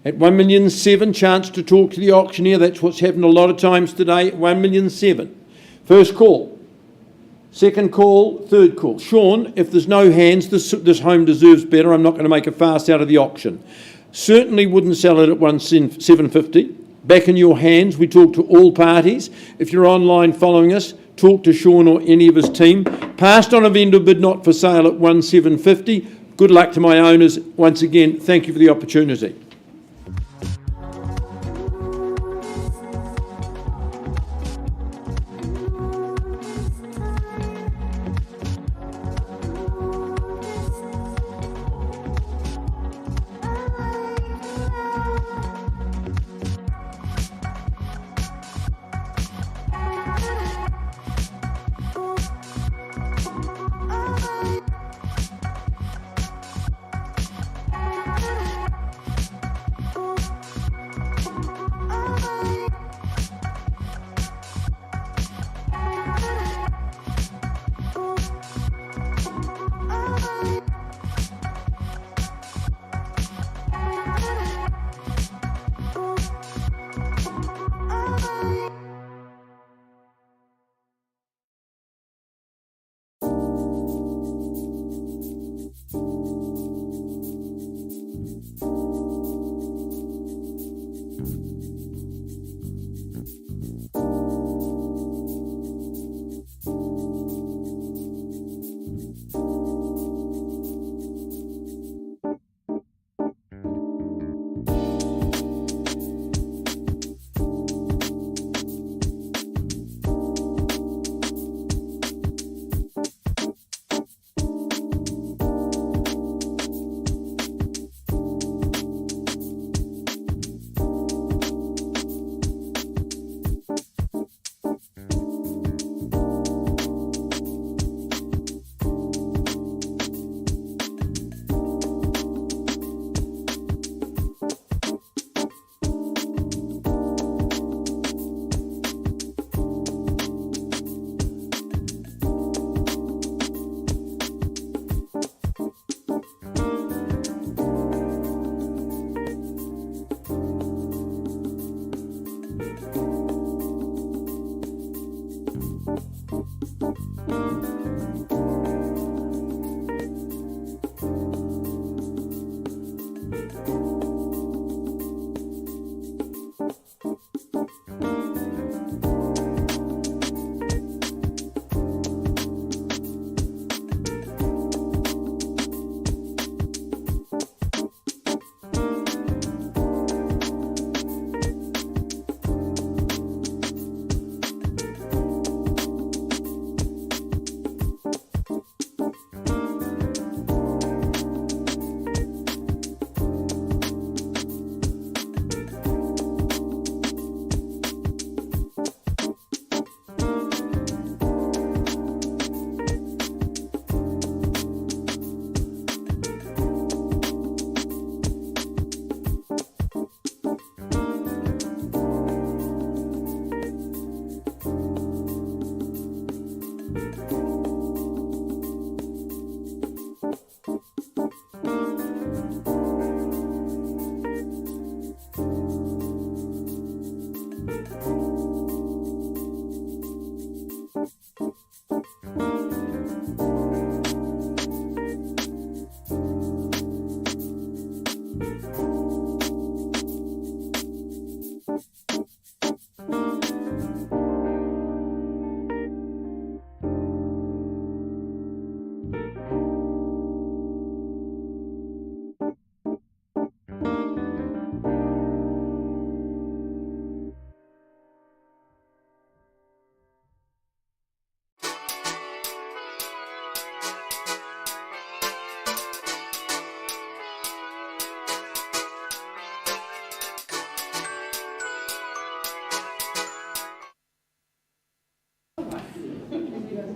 [SPEAKER 2] At 1,700,000, chance to talk to the auctioneer. That's what's happened a lot of times today. At 1,700,000. First call. Second call. Third call. Sean, if there's no hands, this home deserves better. I'm not going to make a farce out of the auction. Certainly wouldn't sell it at 1,750. Back in your hands. We talk to all parties. If you're online following us, talk to Sean or any of his team. Passed on a vendor bid not for sale at 1,750. Good luck to my owners. Once again, thank you for the opportunity.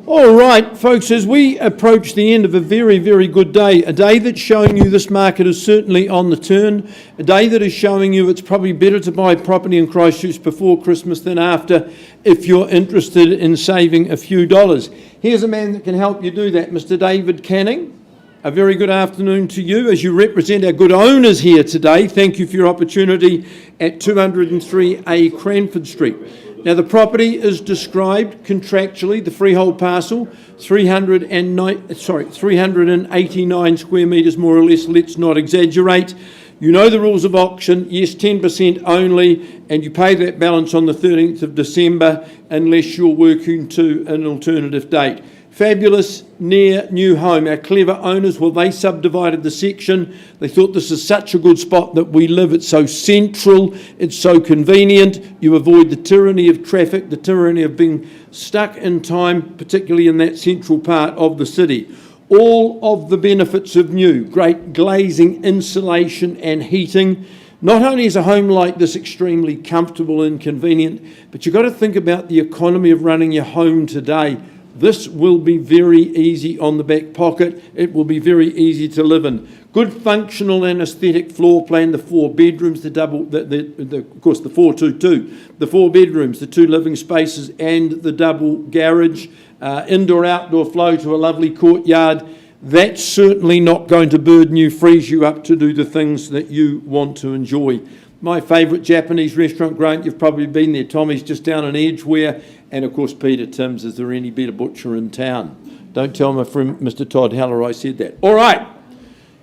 [SPEAKER 2] All right, folks, as we approach the end of a very, very good day, a day that's showing you this market is certainly on the turn, a day that is showing you it's probably better to buy property in Christchurch before Christmas than after if you're interested in saving a few dollars. Here's a man that can help you do that, Mr. David Canning. A very good afternoon to you as you represent our good owners here today. Thank you for your opportunity at 203A Cranford Street. Now, the property is described contractually, the freehold parcel, 389 square metres more or less, let's not exaggerate. You know the rules of auction, yes, 10% only, and you pay that balance on the 13th of December unless you're working to an alternative date. Fabulous, near new home. Our clever owners, well, they subdivided the section. They thought this is such a good spot that we live. It's so central, it's so convenient. You avoid the tyranny of traffic, the tyranny of being stuck in time, particularly in that central part of the city. All of the benefits of new, great glazing, insulation and heating. Not only is a home like this extremely comfortable and convenient, but you've got to think about the economy of running your home today. This will be very easy on the back pocket. It will be very easy to live in. Good functional and aesthetic floor plan, the 4 bedrooms, of course the 422, the 4 bedrooms, the 2 living spaces and the double garage, indoor-outdoor flow to a lovely courtyard. That's certainly not going to burden you, freeze you up to do the things that you want to enjoy. My favourite Japanese restaurant, Grant, you've probably been there. Tommy's just down in Edgware. And of course, Peter Tim's. Is there any better butcher in town? Don't tell my friend Mr. Todd Heller I said that. All right.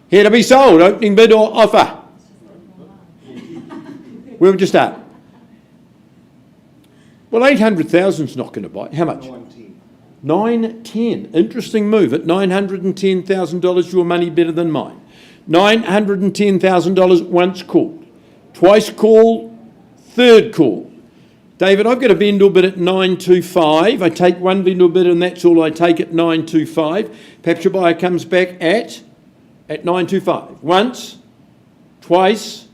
[SPEAKER 2] Here to be sold. Opening bid or offer? Where would you start? Well, 800,000's not going to buy. How much? 910. Interesting move. At $910,000, your money better than mine. $910,000 once called. Twice call, third call. David, I've got a vendor bid at 925. I take one vendor bid and that's all I take at 925. Perhaps your buyer comes back at 925. Once, twice,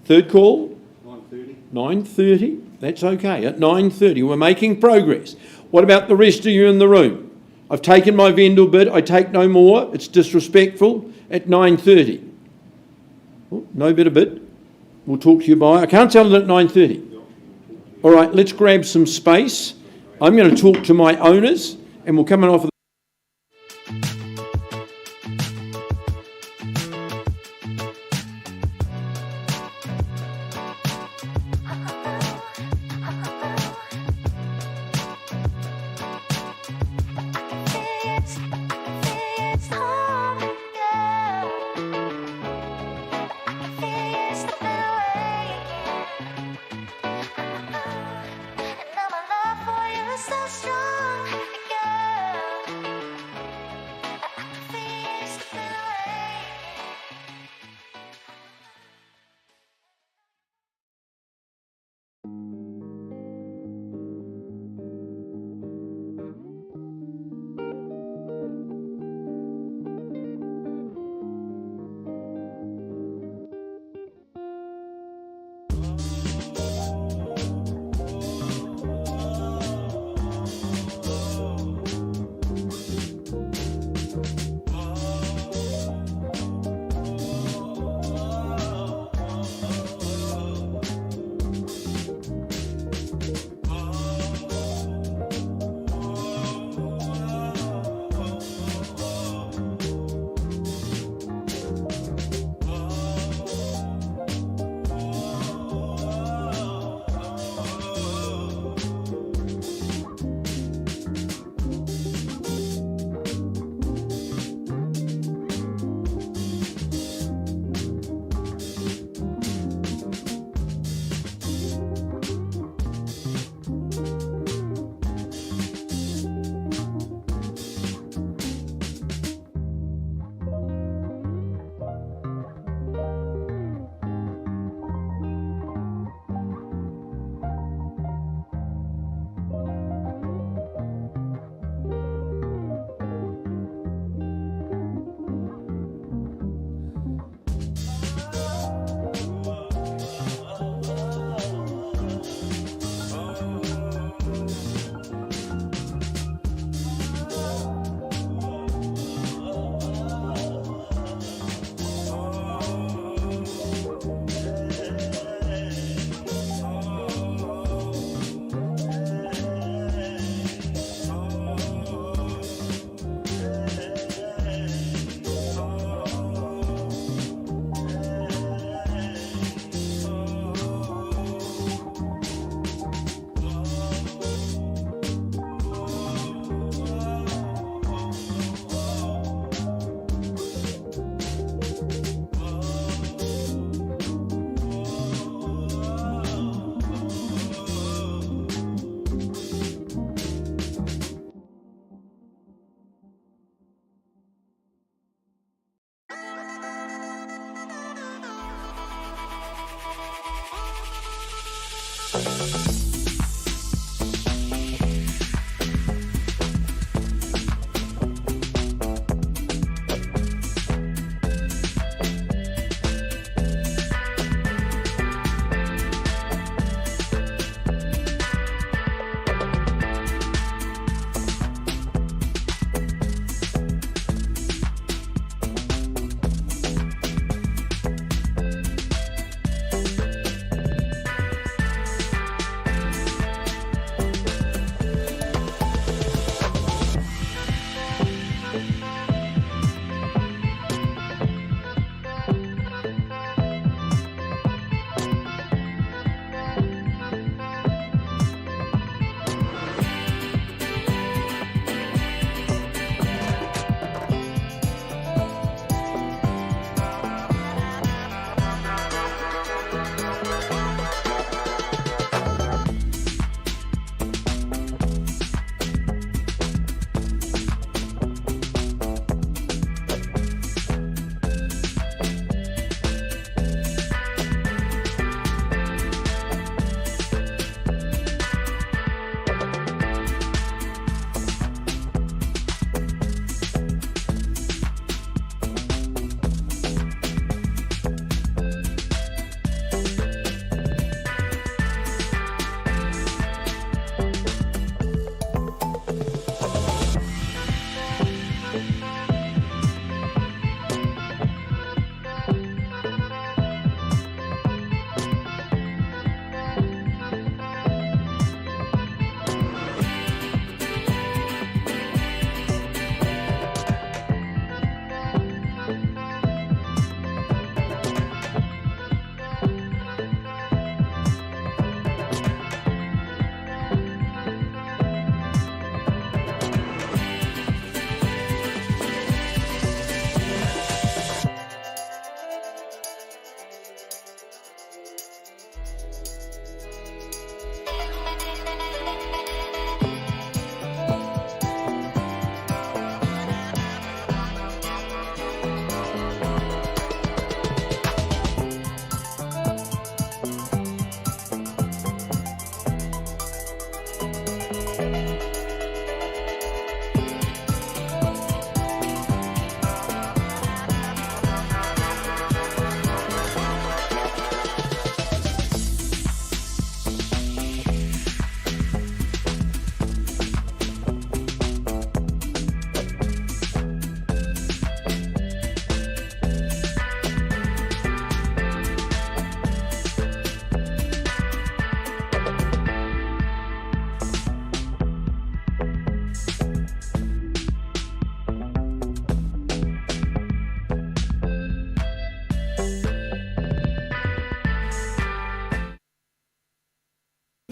[SPEAKER 2] third call. 930. 930. That's okay. At 930. We're making progress. What about the rest of you in the room? I've taken my vendor bid. I take no more. It's disrespectful. At 930. Oh, no better bid. We'll talk to your buyer. I can't sell it at 930. All right, let's grab some space. I'm going to talk to my owners and we'll come and offer.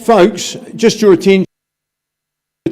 [SPEAKER 2] Folks, just your attention.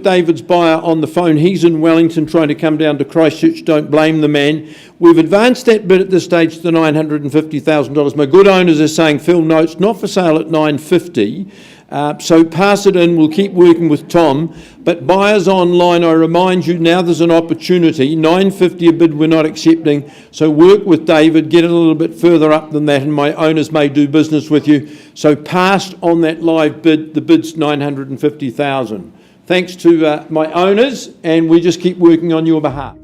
[SPEAKER 2] David's buyer on the phone. He's in Wellington trying to come down to Christchurch. Don't blame the man. We've advanced that bid at this stage to $950,000. My good owners are saying, Phil, no, it's not for sale at $950,000. So pass it in. We'll keep working with Tom. But buyers online, I remind you, now there's an opportunity. $950,000 a bid we're not accepting. So work with David, get it a little bit further up than that, and my owners may do business with you. So passed on that live bid. The bid's $950,000. Thanks to my owners, and we just keep working on your behalf.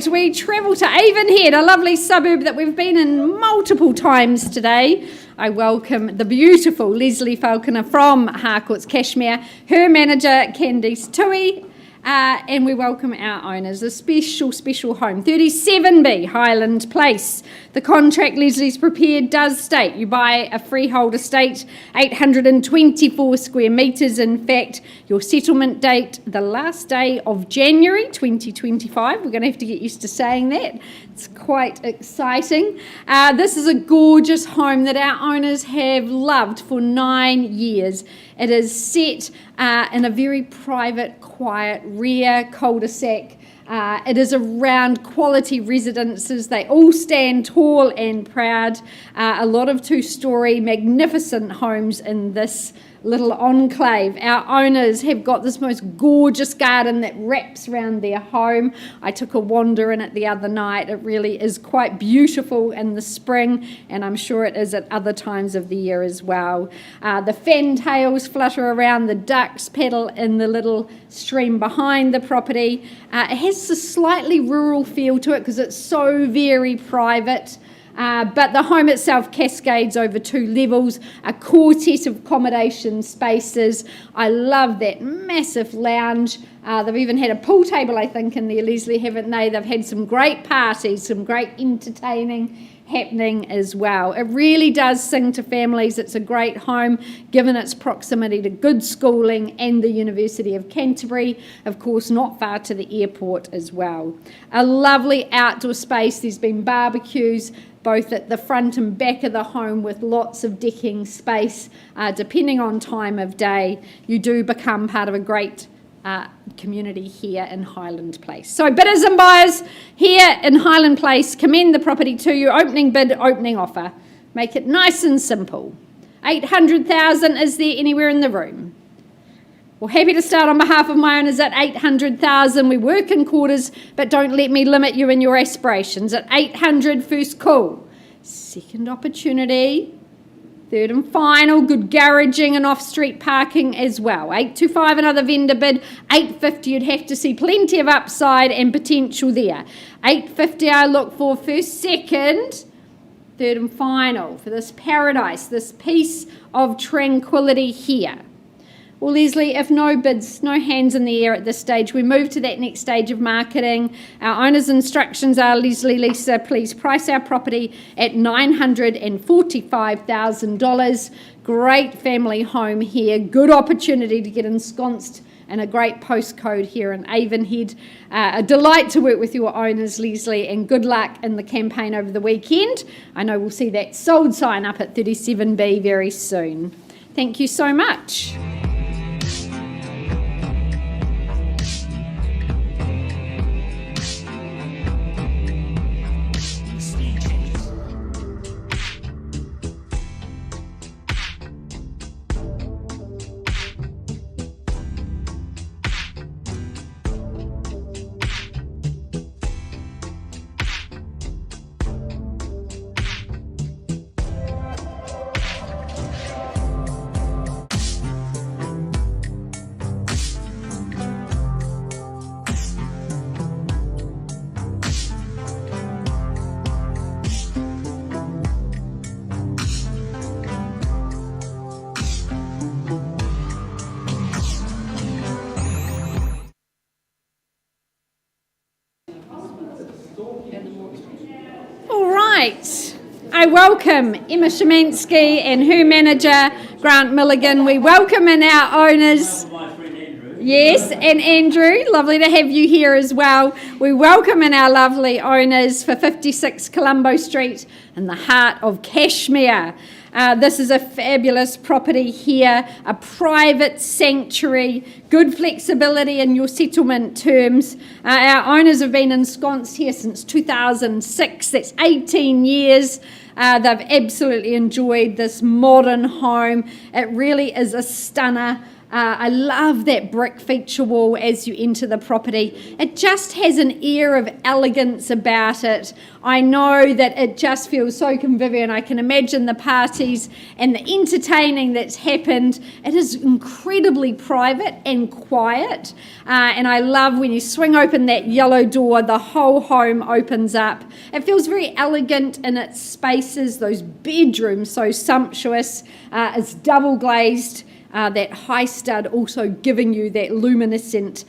[SPEAKER 3] We travel to Avonhead, a lovely suburb that we've been in multiple times today. I welcome the beautiful Leslie Falconer from Harcourt's Cashmere, her manager Candice Tui, and we welcome our owners, a special home, 37B Highland Place. The contract Leslie's prepared does state you buy a freehold estate, 824 square metres. In fact, your settlement date, the last day of January 2025. We're going to have to get used to saying that. It's quite exciting. This is a gorgeous home that our owners have loved for 9 years. It is set in a very private, quiet, rear cul-de-sac It is around quality residences. They all stand tall and proud. A lot of two-storey magnificent homes in this little enclave. Our owners have got this most gorgeous garden that wraps around their home. I took a wander in it the other night. It really is quite beautiful in the spring, and I'm sure it is at other times of the year as well. The fantails flutter around, the ducks paddle in the little stream behind the property. It has a slightly rural feel to it because it's so very private. But the home itself cascades over 2 levels, a quartet of accommodation spaces. I love that massive lounge. They've even had a pool table, I think, in there, Leslie, haven't they? They've had some great parties, some great entertaining happening as well. It really does sing to families. It's a great home given its proximity to good schooling and the University of Canterbury, of course not far to the airport as well. A lovely outdoor space. There's been barbecues both at the front and back of the home with lots of decking space. Depending on time of day, you do become part of a great community here in Highland Place. So bidders and buyers here in Highland Place, commend the property to you. Opening bid, opening offer. Make it nice and simple. 800,000, is there anywhere in the room? Well, happy to start on behalf of my owners at 800,000. We work in quarters, but don't let me limit you in your aspirations. At 800, first call. Second opportunity. Third and final, good garaging and off-street parking as well. 825, another vendor bid. 850, you'd have to see plenty of upside and potential there. 850, I look for first, second. Third and final for this paradise, this piece of tranquility here. Well, Leslie, if no bids, no hands in the air at this stage, we move to that next stage of marketing. Our owner's instructions are, Leslie, Lisa, please price our property at $945,000. Great family home here. Good opportunity to get ensconced in a great postcode here in Avonhead. A delight to work with your owners, Leslie, and good luck in the campaign over the weekend. I know we'll see that sold sign up at 37B very soon. Thank you so much. I welcome Emma Szymanski and her manager, Grant Milligan. We welcome in our owners. Yes, and Andrew, lovely to have you here as well. We welcome in our lovely owners for 56 Colombo Street in the heart of Cashmere. This is a fabulous property here, a private sanctuary, good flexibility in your settlement terms. Our owners have been ensconced here since 2006, that's 18 years. They've absolutely enjoyed this modern home. It really is a stunner. I love that brick feature wall as you enter the property. It just has an air of elegance about it. I know that it just feels so convivial. I can imagine the parties and the entertaining that's happened. It is incredibly private and quiet. And I love when you swing open that yellow door, the whole home opens up. It feels very elegant in its spaces, those bedrooms so sumptuous. It's double glazed. That high stud also giving you that luminescent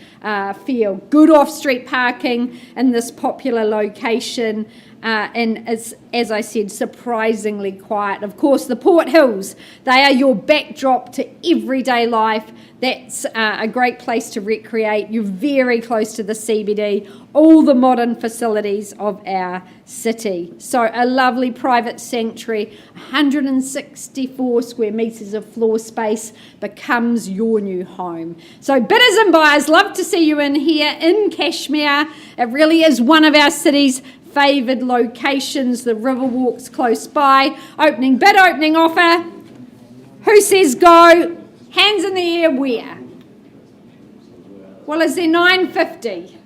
[SPEAKER 3] feel. Good off-street parking in this popular location. and it's, as I said, surprisingly quiet. Of course, the Port Hills, they are your backdrop to everyday life. That's a great place to recreate. You're very close to the CBD, all the modern facilities of our city. So a lovely private sanctuary, 164 square metres of floor space becomes your new home. So bidders and buyers, love to see you in here in Cashmere. It really is one of our city's favoured locations. The Riverwalk's close by. Opening bid, opening offer. Who says go? Hands in the air, where? Well, is there 950?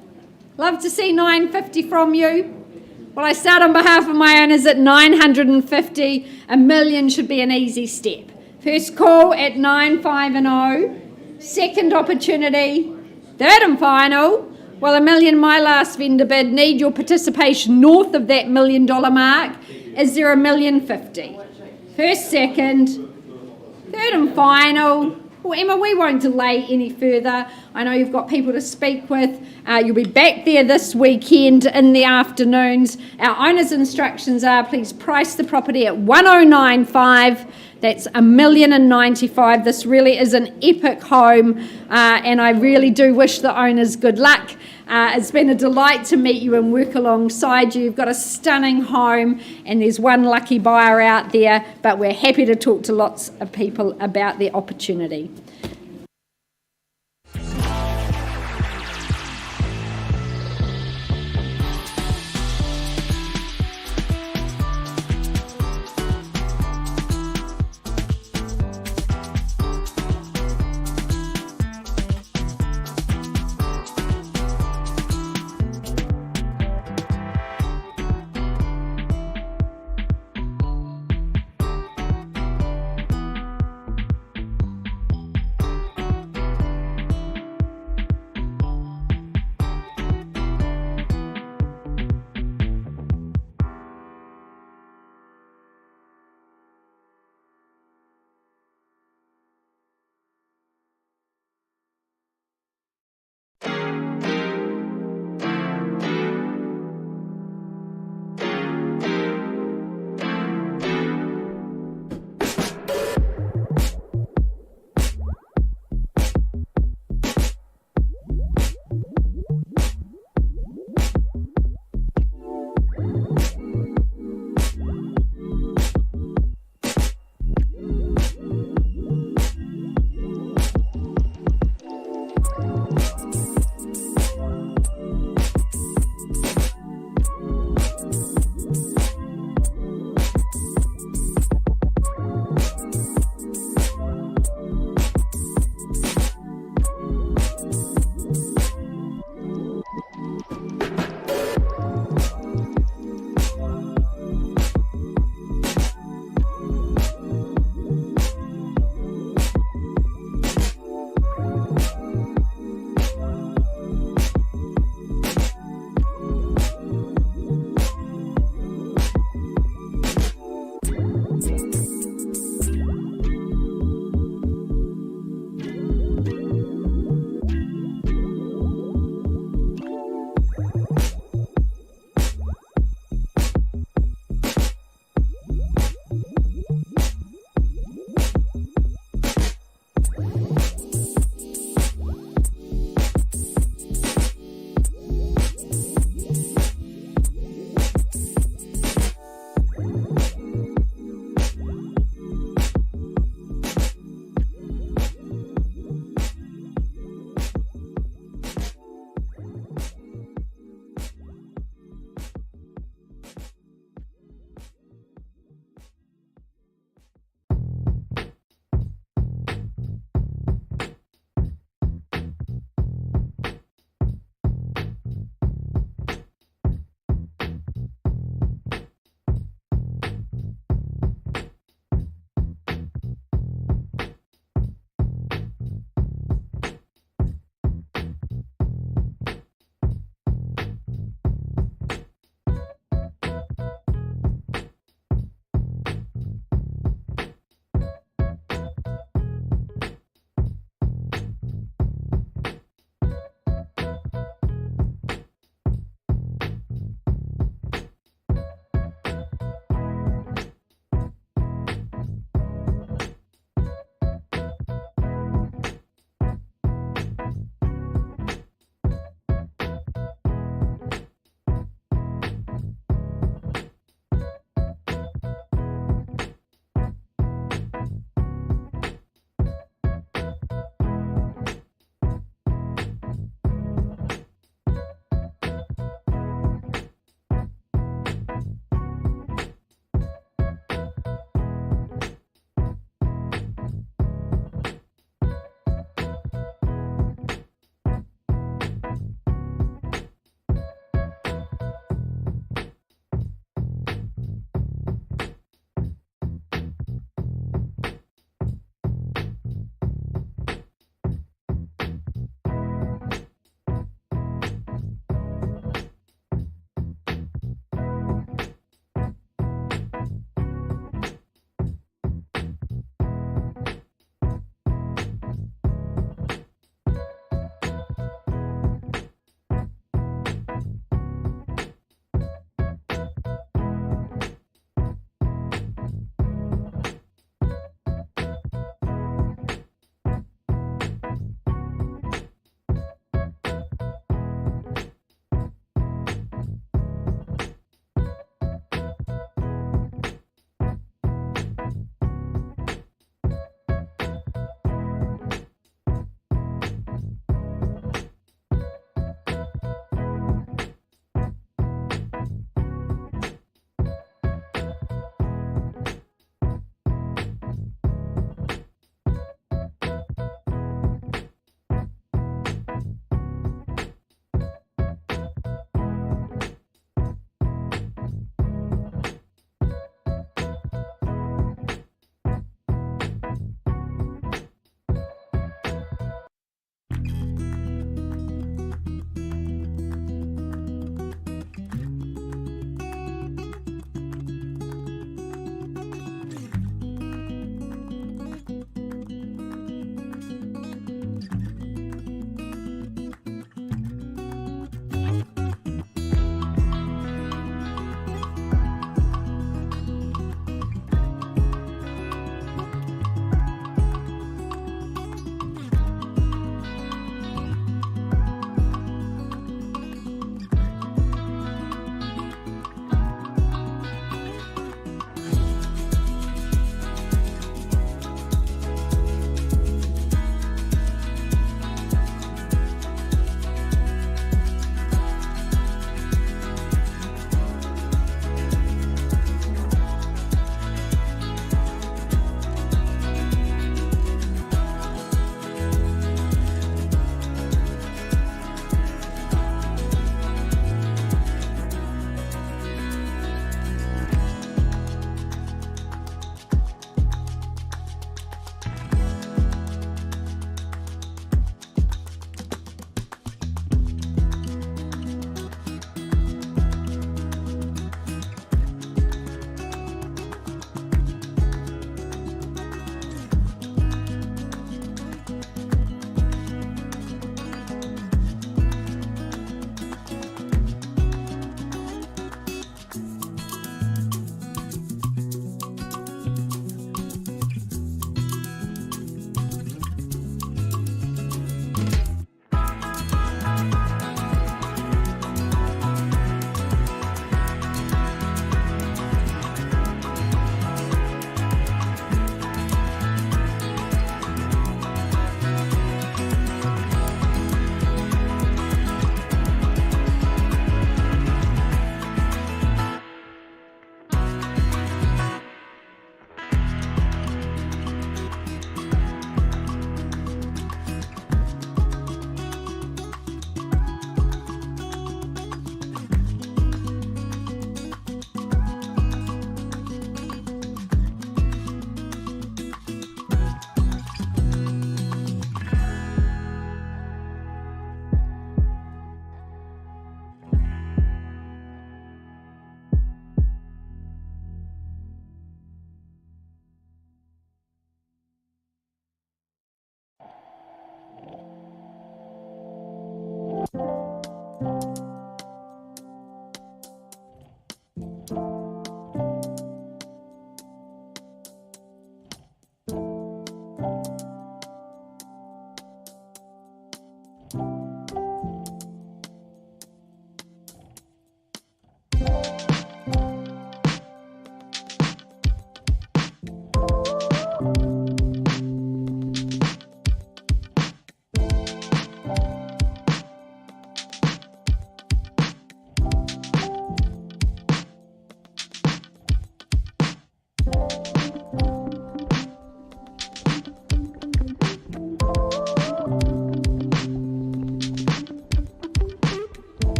[SPEAKER 3] Love to see 950 from you. Well, I start on behalf of my owners at 950. $1 million should be an easy step. First call at 950. Second opportunity. Third and final. Well, $1 million, my last vendor bid. Need your participation north of that $1 million mark. Is there $1,050,000? First, second. Third and final. Well, Emma, we won't delay any further. I know you've got people to speak with. You'll be back there this weekend in the afternoons. Our owner's instructions are please price the property at 1,095. That's $1,095,000. This really is an epic home, and I really do wish the owners good luck. It's been a delight to meet you and work alongside you. You've got a stunning home, and there's one lucky buyer out there, but we're happy to talk to lots of people about the opportunity.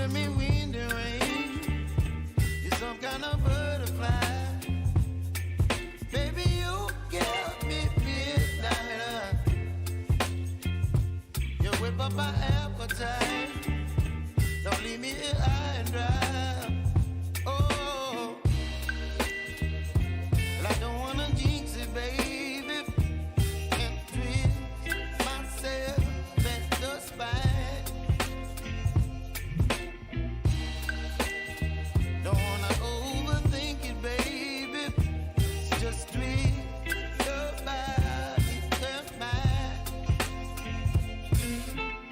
[SPEAKER 1] give me wind and rain. You're some kind of butterfly. Baby, you give me midnight. You whip up my appetite. Don't leave me here high and dry. Oh, well, I don't wanna jinx it, baby. Can't twist myself at the spine. Don't wanna overthink it, baby. Just twist your body and mine.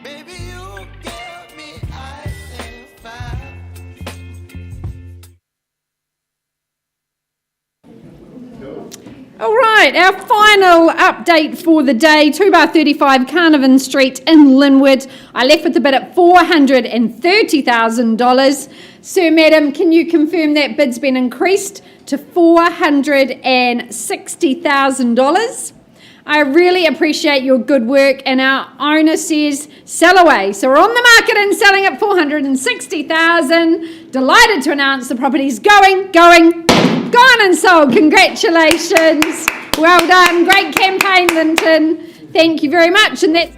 [SPEAKER 1] Baby, you give me ice and fire.
[SPEAKER 3] All right, our final update for the day, 2 bar 35 Carnarvon Street in Linwood. I left with a bid at $430,000. Sir, madam, can you confirm that bid's been increased to $460,000? I really appreciate your good work, and our owner says sell away. So we're on the market and selling at $460,000. Delighted to announce the property's gone and sold. Congratulations. Well done. Great campaign, Linton. Thank you very much. And that